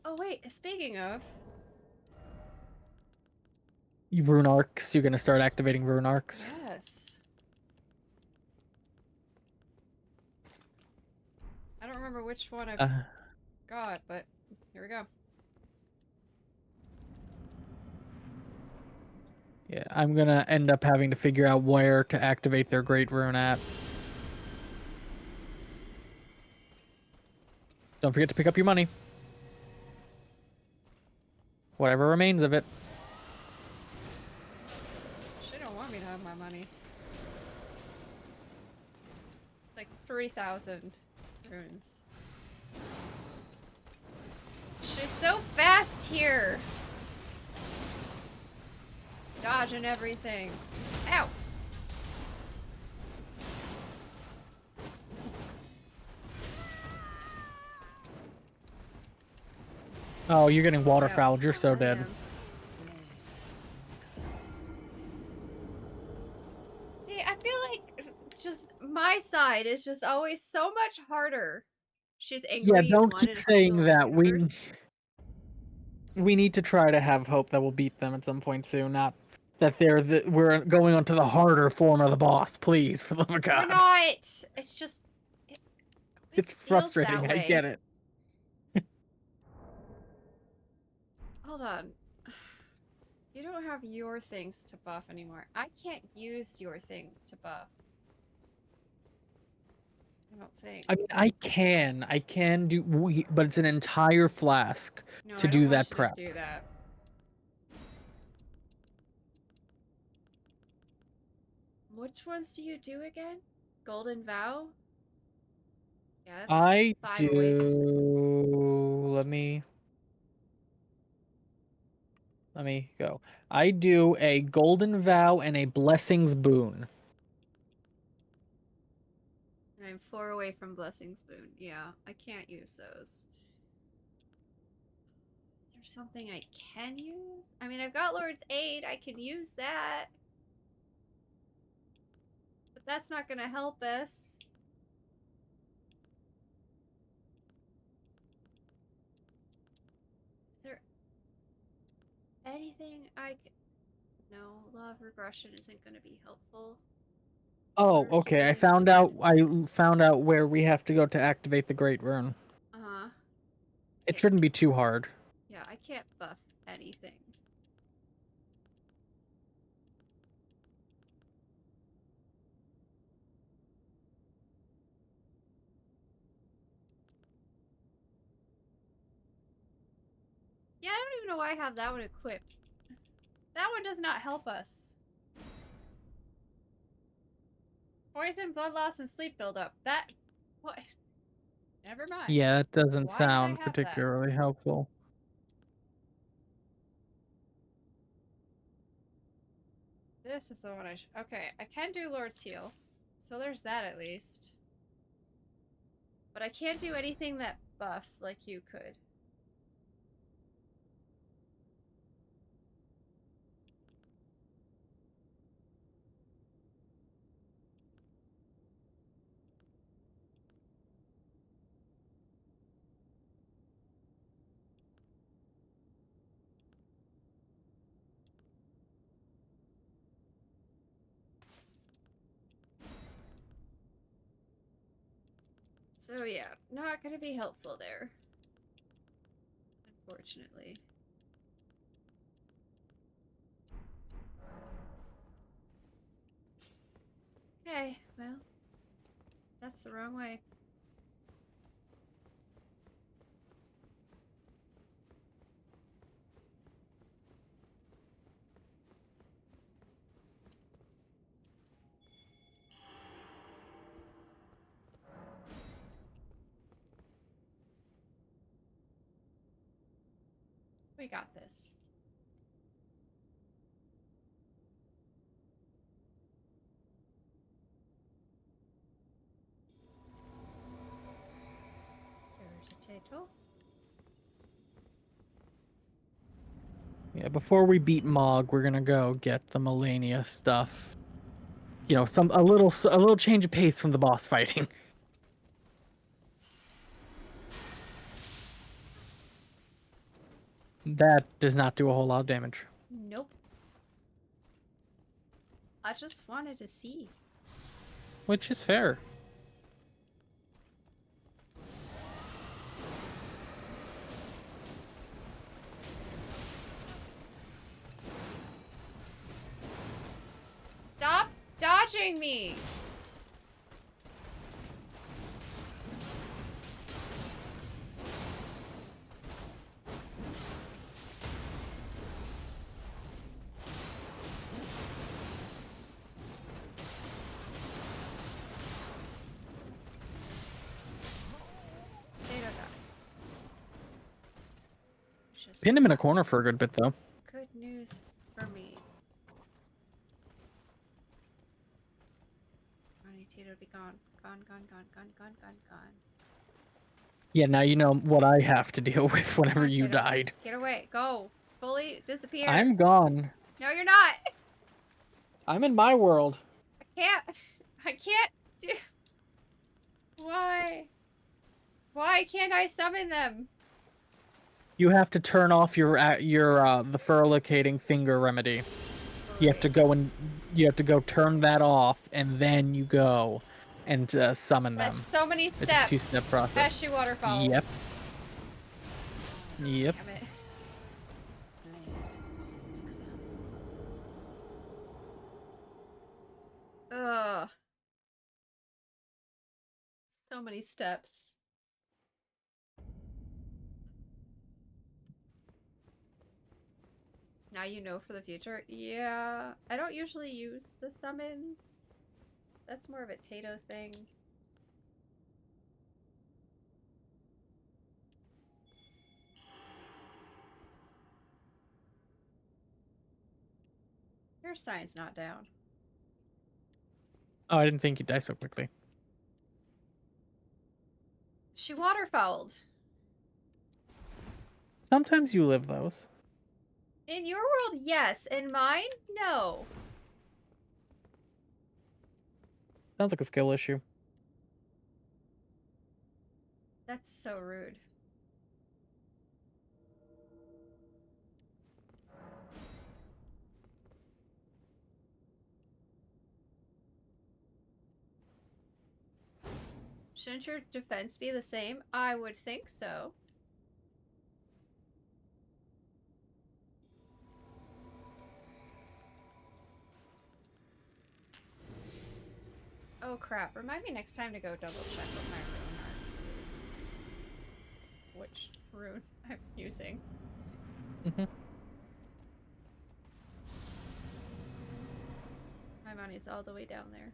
Oh wait, speaking of,
Rune arcs, you're gonna start activating rune arcs.
yes. I don't remember which one I've got, but here we go.
Yeah, I'm gonna end up having to figure out where to activate their Great Rune at. Don't forget to pick up your money. Whatever remains of it.
She don't want me to have my money. It's like 3,000 runes. She's so fast here. Dodging everything. Ow!
Oh, you're getting waterfowl.
Yep,
You're so
I
dead.
am. See, I feel like just my side is just always so much harder. She's
Yeah,
angry you
don't
won
keep
in a
saying
single
that.
universe.
We need to try to have hope that we'll beat them at some point soon. Not that we're going on to the harder form of the boss. Please, for the love of
We're
God.
not. It's just it always
It's
feels
frustrating.
that
I
way.
get it.
Hold on. You don't have your things to buff anymore. I can't use your things to buff. I don't think.
I mean, I can do, but it's an entire flask
No,
to
I don't
do
want
that
you
prep.
to do that. Which ones do you do again? Golden Vow? Yeah.
I
5 away from.
do. Let me go. I do a golden vow and a blessings boon.
And I'm 4 away from Blessing's Boon. Yeah, I can't use those. Is there something I can use? I mean, I've got Lord's Aid. I can use that. But that's not gonna help us. Is there anything I can... No, Law of Regression isn't gonna be helpful.
Oh,
Water
okay. I
healing
found
is
out.
good.
I found out where we have to go to activate the Great Rune.
Uh-huh.
It
Okay.
shouldn't be too hard.
Yeah, I can't buff anything. Yeah, I don't even know why I have that one equipped. That one does not help us. Poison, blood loss, and sleep buildup. That... What? Never mind.
Yeah, it doesn't
Why did I
sound
have that?
particularly helpful.
This is the one I should... Okay, I can do Lord's Heal. So there's that at least. But I can't do anything that buffs like you could. So yeah, not gonna be helpful there. Unfortunately. Okay, well, that's the wrong way. We got this. Potato.
Yeah, before we beat Mog, we're gonna go get the Malenia stuff. You know, a little change of pace from the boss fighting. That does not do a whole lot of damage.
Nope. I just wanted to see.
Which is fair.
Stop dodging me! Potato die. Which is
Pinned him in a corner for a good bit, though.
good news for me. I need Tato to be gone. Gone, gone, gone, gone, gone, gone, gone.
Yeah, now you know what I have to deal with whenever
Come on,
you
kiddo.
died.
Get away. Go. Fully disappear.
I'm gone.
No, you're not.
I'm in my world.
I can't. I can't do. Why? Why can't I summon them?
You have to turn off your the fur-locating finger remedy. You have to go and turn that off, and then you go and summon them.
That's so many
It's a
steps.
two-step process.
Peshy waterfalls.
Yep. Yep.
Damn it. Ugh. So many steps. Now you know for the future. Yeah, I don't usually use the summons. That's more of a Tato thing. Your sign's not down.
Oh, I didn't think you'd die so quickly.
She waterfouled.
Sometimes you live those.
In your world, yes. In mine, no.
Sounds like a skill issue.
That's so rude. Shouldn't your defense be the same? I would think so. Oh crap, remind me next time to go double check what my rune art is. Which rune I'm using. My money's all the way down there.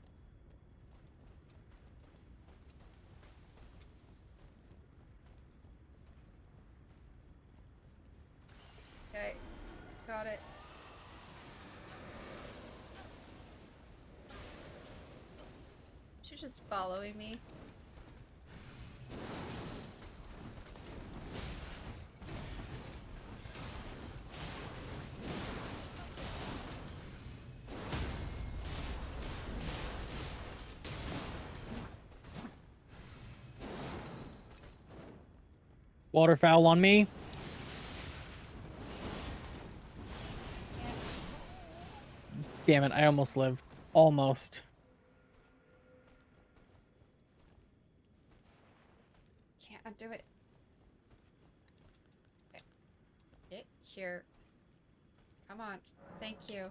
Okay, got it. She's just following me.
Waterfowl on me. Damn it, I almost lived. Almost.
Can't undo it. Okay. Get here. Come on. Thank you.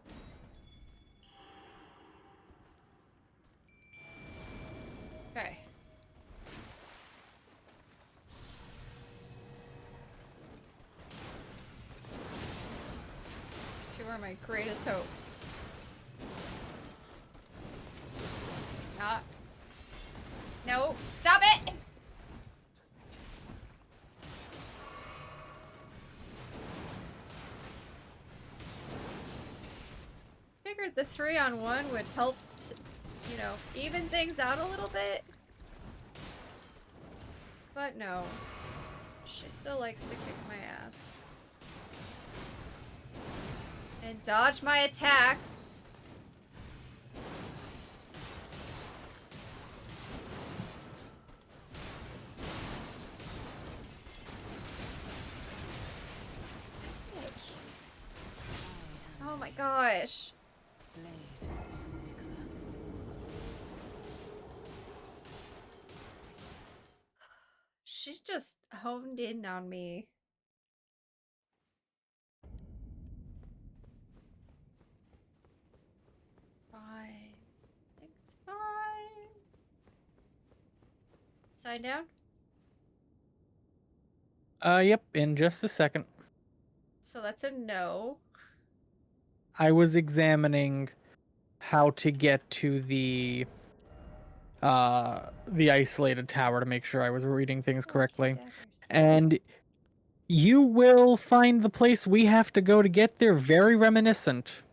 Okay. Two are my greatest hopes. Not. No, stop it! Figured the 3-on-1 would help, you know, even things out a little bit. But no. She still likes to kick my ass. And dodge my attacks. Oh my gosh. She's just honed in on me. It's fine. It's fine. Sign down?
Yep, in just a second.
So that's a no.
I was examining how to get to the isolated tower to make sure I was reading things
Oh, 2
correctly.
daggers.
And you will find the place we have to go to get there very reminiscent.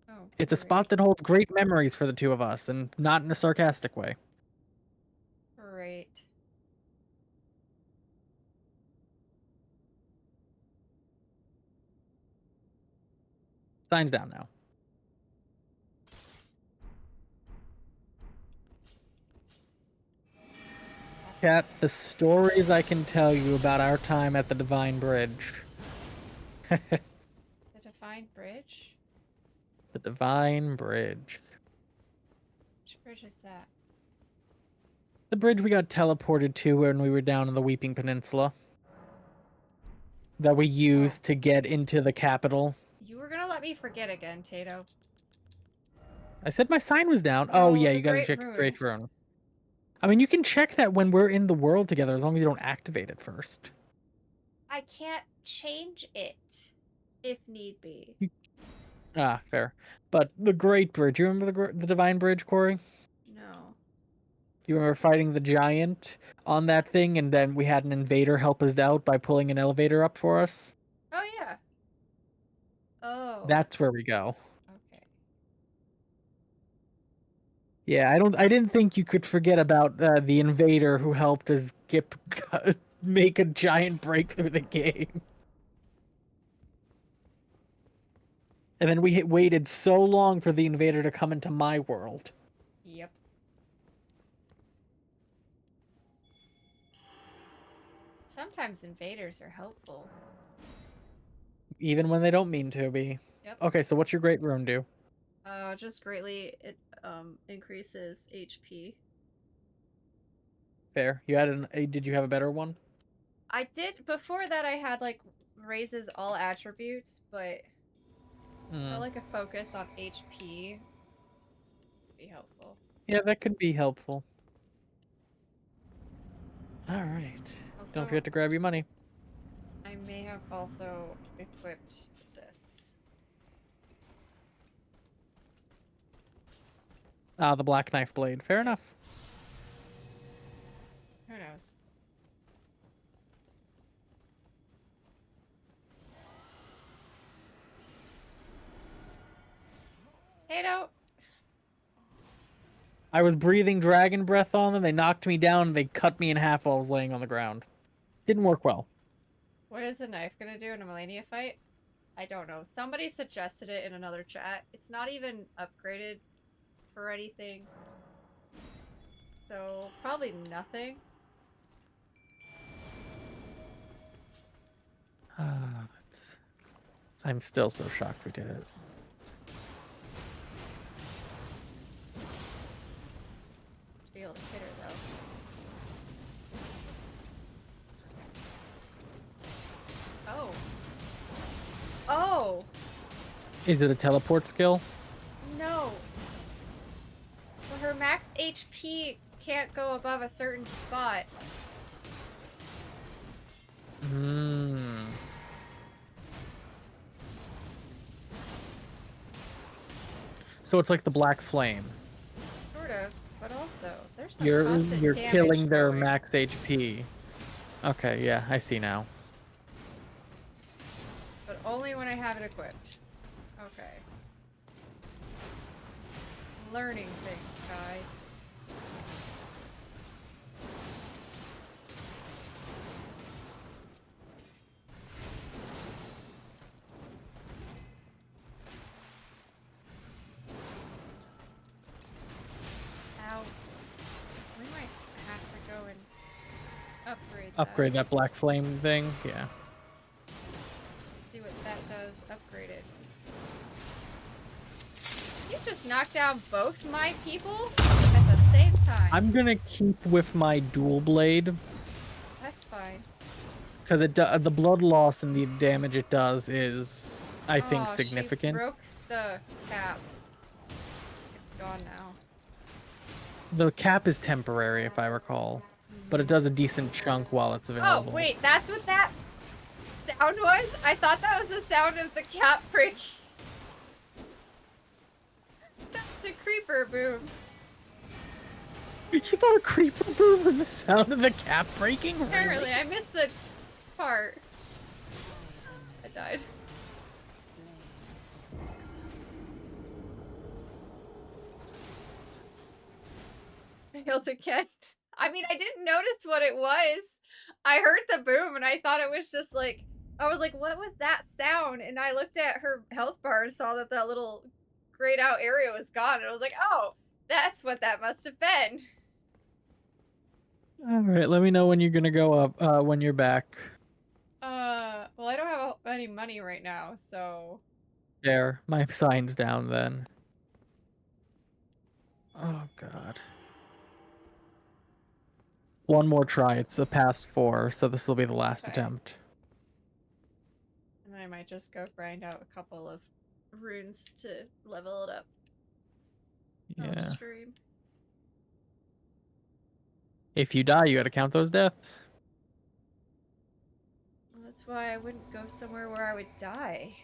Oh,
It's a
great.
spot that holds great memories for the two of us, and not in a sarcastic way.
Great.
Sign's down now. Cat, the stories I can tell you about our time at the Divine Bridge.
The Divine Bridge?
The Divine Bridge.
Which bridge is that?
The bridge we got teleported to when we were down in the Weeping Peninsula. That we used to get into the capital.
You were gonna let me forget again, Tato.
I said my sign was down.
No,
Oh yeah,
the
you gotta
Great
check
Rune.
Great Rune. I mean, you can check that when we're in the world together, as long as you don't activate it first.
I can't change it if need be.
Ah, fair. But the Great Bridge, you remember the Divine Bridge, Corey?
No.
You remember fighting the giant on that thing, and then we had an invader help us out by pulling an elevator up for us?
Oh, yeah. Oh.
That's where we go.
Okay.
Yeah, I didn't think you could forget about the invader who helped us make a giant break through the game. And then we waited so long for the invader to come into my world.
Yep. Sometimes invaders are helpful.
Even when they don't mean to be.
Yep.
Okay, so what's your great rune do?
Just greatly it increases HP.
Fair. You had did you have a better one?
I did before that I had like raises all attributes, but I felt like a focus on HP would be helpful.
Yeah, that could be helpful. Alright.
Also,
Don't forget to grab your money.
I may have also equipped this.
Ah, the black knife blade. Fair enough.
Who knows? Tato!
I was breathing dragon breath on them, they knocked me down, and they cut me in half while I was laying on the ground. Didn't work well.
What is a knife gonna do in a Malenia fight? I don't know. Somebody suggested it in another chat. It's not even upgraded for anything. So, probably nothing.
I'm still so shocked we did it.
Be able to hit her though. Oh. Oh!
Is it a teleport skill?
No. Well, her max HP can't go above a certain spot.
So it's like the black flame.
Sort of, but also there's some
You're
constant damage
killing their
going.
max HP. Okay, yeah, I see now.
But only when I have it equipped. Okay. Learning things, guys. Ow. We might have to go and upgrade
That black flame thing? Yeah.
See what that does. Upgrade it. You just knocked down both my people at the same time.
I'm gonna keep with my dual blade.
That's fine.
Because the blood loss and the damage it does is, I think,
Oh,
significant.
She broke the cap. It's gone now.
The cap is temporary, if I recall. But it does a decent chunk while it's available.
Oh, wait, that's what that sound was? I thought that was the sound of the cap breaking. That's a creeper boom.
You thought a creeper boom was the sound of the cap breaking?
Apparently, I missed the part. I died. Failed again. I mean, I didn't notice what it was. I heard the boom and I thought it was just like I was like, what was that sound? And I looked at her health bar and saw that that little grayed out area was gone. And I was like, oh, that's what that must have been.
All right, let me know when you're gonna go up. When you're back.
Well, I don't have any money right now, so.
There, my sign's down then. Oh god. One more try. It's a past 4, so this will be the last
Okay.
attempt.
And then I might just go grind out a couple of runes to level it up.
Yeah.
Stream.
If you die, you gotta count those deaths.
Well, that's why I wouldn't go somewhere where I would die.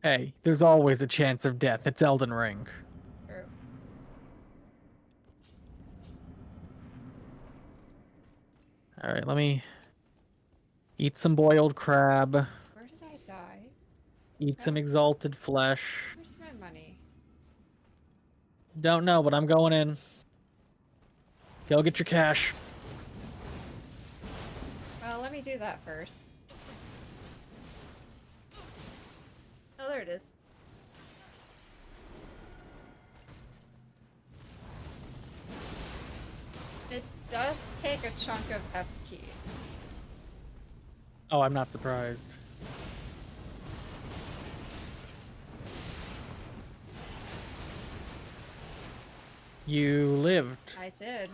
Hey, there's always a chance of death. It's Elden Ring.
True.
Alright, let me eat some boiled crab.
Where did I die?
Eat some exalted flesh.
Where's my money?
Don't know, but I'm going in. Go get your cash.
Well, let me do that first. Oh, there it is. It does take a chunk of FP.
Oh, I'm not surprised. You lived.
I did.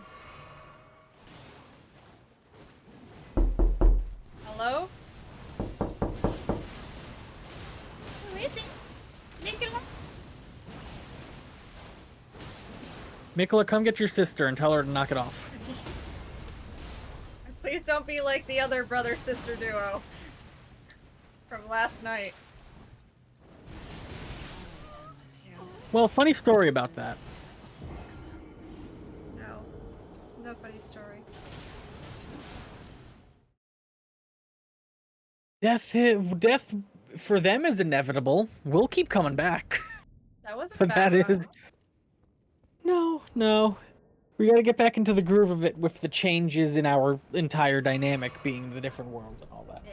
Hello? Who is it? Nicola?
Mikola, come get your sister and tell her to knock it off.
Please don't be like the other brother-sister duo from last night.
Well, funny story about that.
No. No funny story.
Death for them is inevitable. We'll keep coming back.
That wasn't a
But
bad
that
run.
is... No. We gotta get back into the groove of it with the changes in our entire dynamic being the different worlds and all that.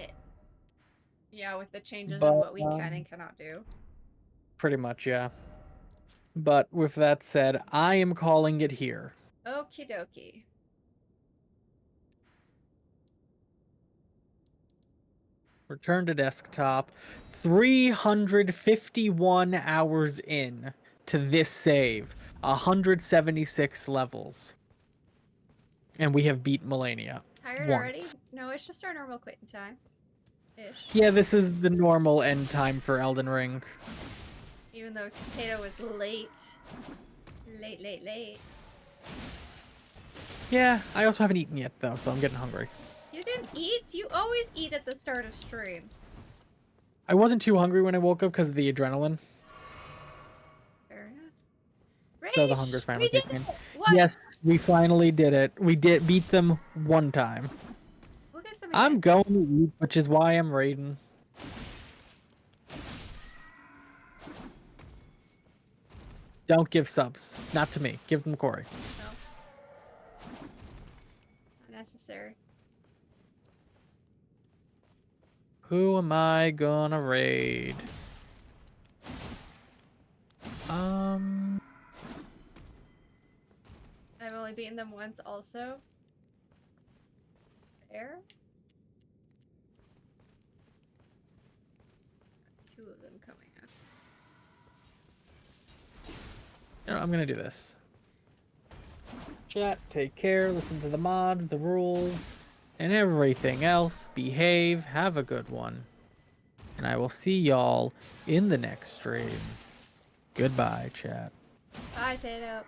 Yeah, with the changes
But,
in what we can and cannot do.
Pretty much, yeah. But with that said, I am calling it here.
Okie dokie.
Return to desktop. 351 hours in to this save. 176 levels. And we have beat Malenia.
Tired
once.
already? No, it's just our normal quitting time. Ish.
Yeah, this is the normal end time for Elden Ring.
Even though Potato was late. Late.
Yeah, I also haven't eaten yet though, so I'm getting hungry.
You didn't eat? You always eat at the start of stream.
I wasn't too hungry when I woke up because of the adrenaline.
Fair enough.
So the
Rage!
hunger's finally
We did
kicking in.
it! What?
Yes, we finally did it. We did beat them one time.
We'll get them
I'm
again.
going to eat, which is why I'm raiding. Don't give subs. Not to me. Give them Corey.
No. Unnecessary.
Who am I gonna raid?
I've only beaten them once also. Fair? Two of them coming up.
You know, I'm gonna do this. Chat, take care, listen to the mods, the rules, and everything else. Behave, have a good one. And I will see y'all in the next stream. Goodbye, chat.
Bye, Tato.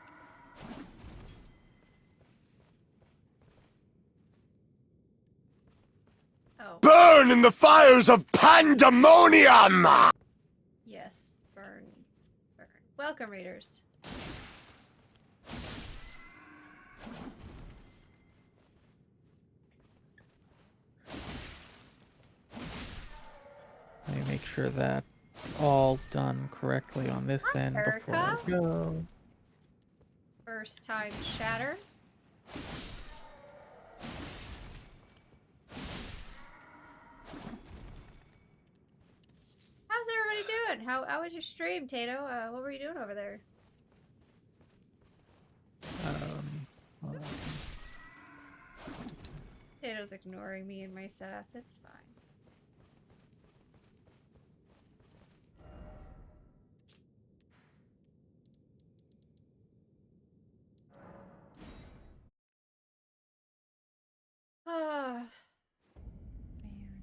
Oh.
Burn in the fires of pandemonium!
Yes, burn. Welcome, readers.
Let me make sure that's all done correctly on this
Hi,
end before I
Erica.
go.
First time shatter. How was your stream, Tato? What were you doing over there?
Hold on.
Tato's ignoring me and my sass. It's fine. Ah, man.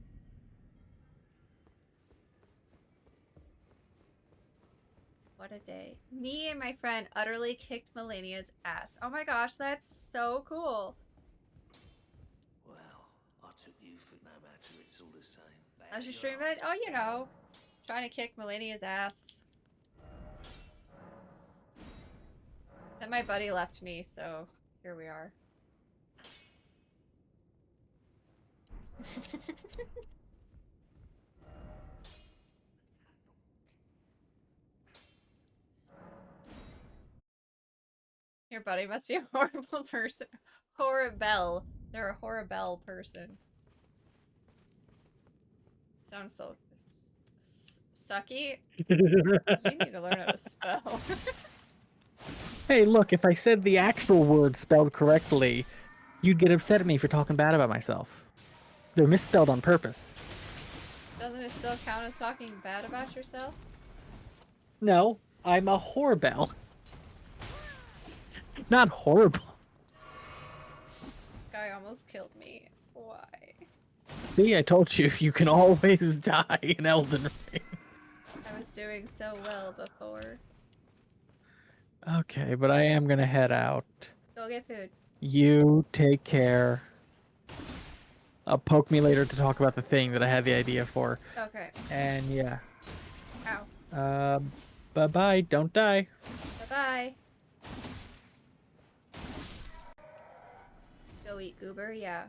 What a day. Me and my friend utterly kicked Malenia's ass. Oh my gosh, that's so cool.
Well, I took you for no matter, it's all the same.
How's your stream, bud? Oh, you know, trying to kick Malenia's ass. Then my buddy left me, so here we are. Your buddy must be a horrible person. Horrible. They're a horrible person. Sounds so sucky. You need to learn how to spell.
Hey, look, if I said the actual word spelled correctly, you'd get upset at me for talking bad about myself. They're misspelled on purpose.
Doesn't it still count as talking bad about yourself?
No, I'm a whorebell. Not horrible.
This guy almost killed me. Why?
See, I told you, you can always die in Elden Ring.
I was doing so well before.
Okay, but I am gonna head out.
Go get food.
You take care. I'll poke me later to talk about the thing that I had the idea for.
Okay.
And yeah.
Ow.
Bye-bye. Don't die.
Bye-bye. Go eat, Goober. Yeah.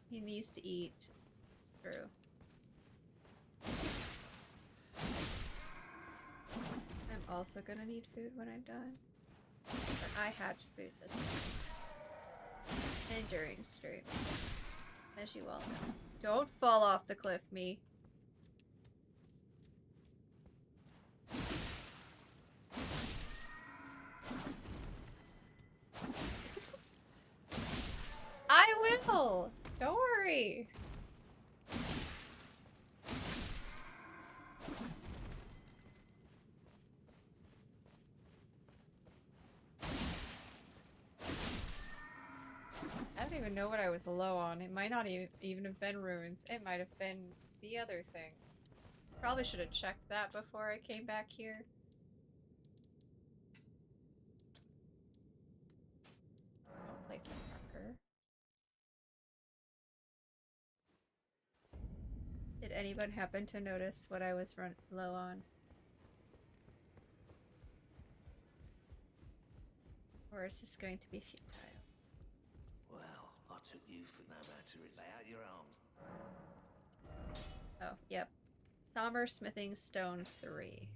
He needs to eat. True. I'm also gonna need food when I'm done. But I had food this time. And during stream. As you all know. Don't fall off the cliff, me. I will! Don't worry. I don't even know what I was low on. It might not even have been runes. It might have been the other thing. Probably should have checked that before I came back here. Don't place a marker. Did anyone happen to notice what I was low on? Or is this going to be futile?
Well, I took you for no matter, it's lay out your arms.
Oh, yep. Somber Smithing Stone 3.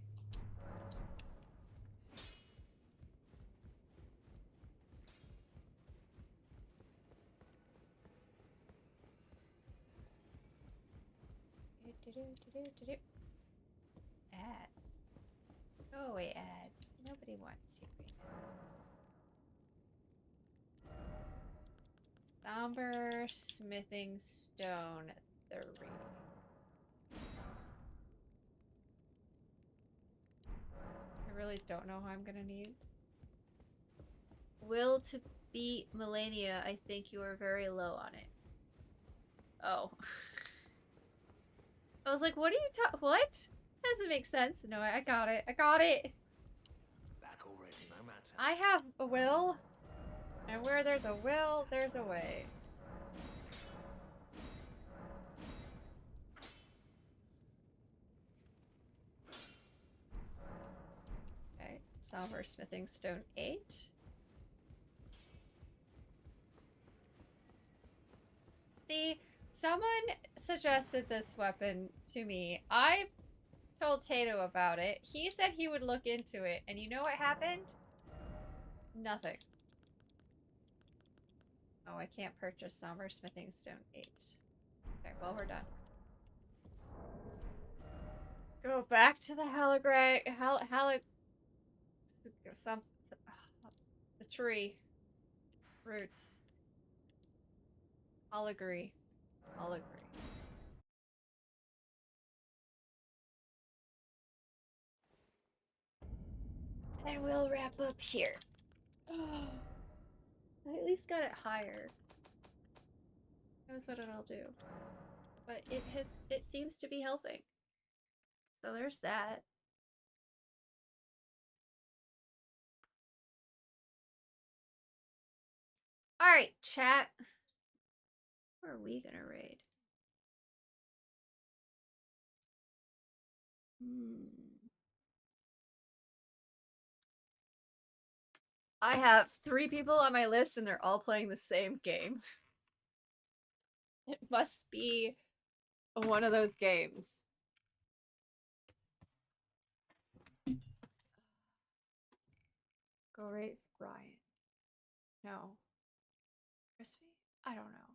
Ads. Go away, ads. Nobody wants you right now. Somber Smithing Stone 3. I really don't know how I'm gonna need. Will to beat Malenia, I think you are very low on it. Oh. I was like, what are you what? Doesn't make sense. No, I got it. I got it.
Back already, no matter.
I have a will. And where there's a will, there's a way. Okay. Somber Smithing Stone 8. See, someone suggested this weapon to me. I told Tato about it. He said he would look into it. And you know what happened? Nothing. Oh, I can't purchase Somber Smithing Stone 8. Okay, well, we're done. Go back to the some the tree roots. I'll agree. I'll agree. And we'll wrap up here. I at least got it higher. Knows what it'll do. But it seems to be helping. So there's that. Alright, chat. Who are we gonna raid? I have 3 people on my list and they're all playing the same game. It must be one of those games. Go raid Ryan. No. Crispy? I don't know.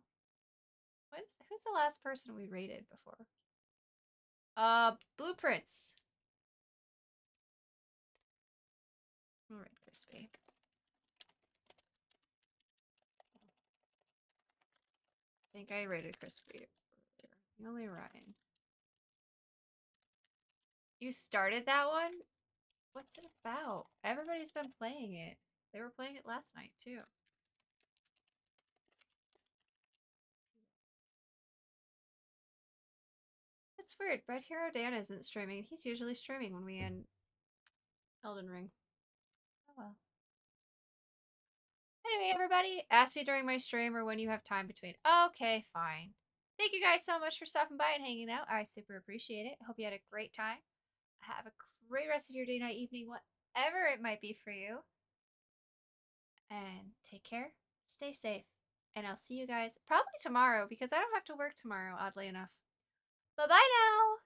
Who's the last person we raided before? Blueprints. I'll raid Crispy. I think I rated Crispy earlier. The only Ryan. You started that one? What's it about? Everybody's been playing it. They were playing it last night too. It's weird. Red Hero Dan isn't streaming. He's usually streaming when we end Elden Ring. Oh well. Anyway, everybody, ask me during my stream or when you have time between. Okay, fine. Thank you guys so much for stopping by and hanging out. I super appreciate it. Hope you had a great time. Have a great rest of your day, night, evening, whatever it might be for you. And take care. Stay safe. And I'll see you guys probably tomorrow because I don't have to work tomorrow, oddly enough. Bye-bye now!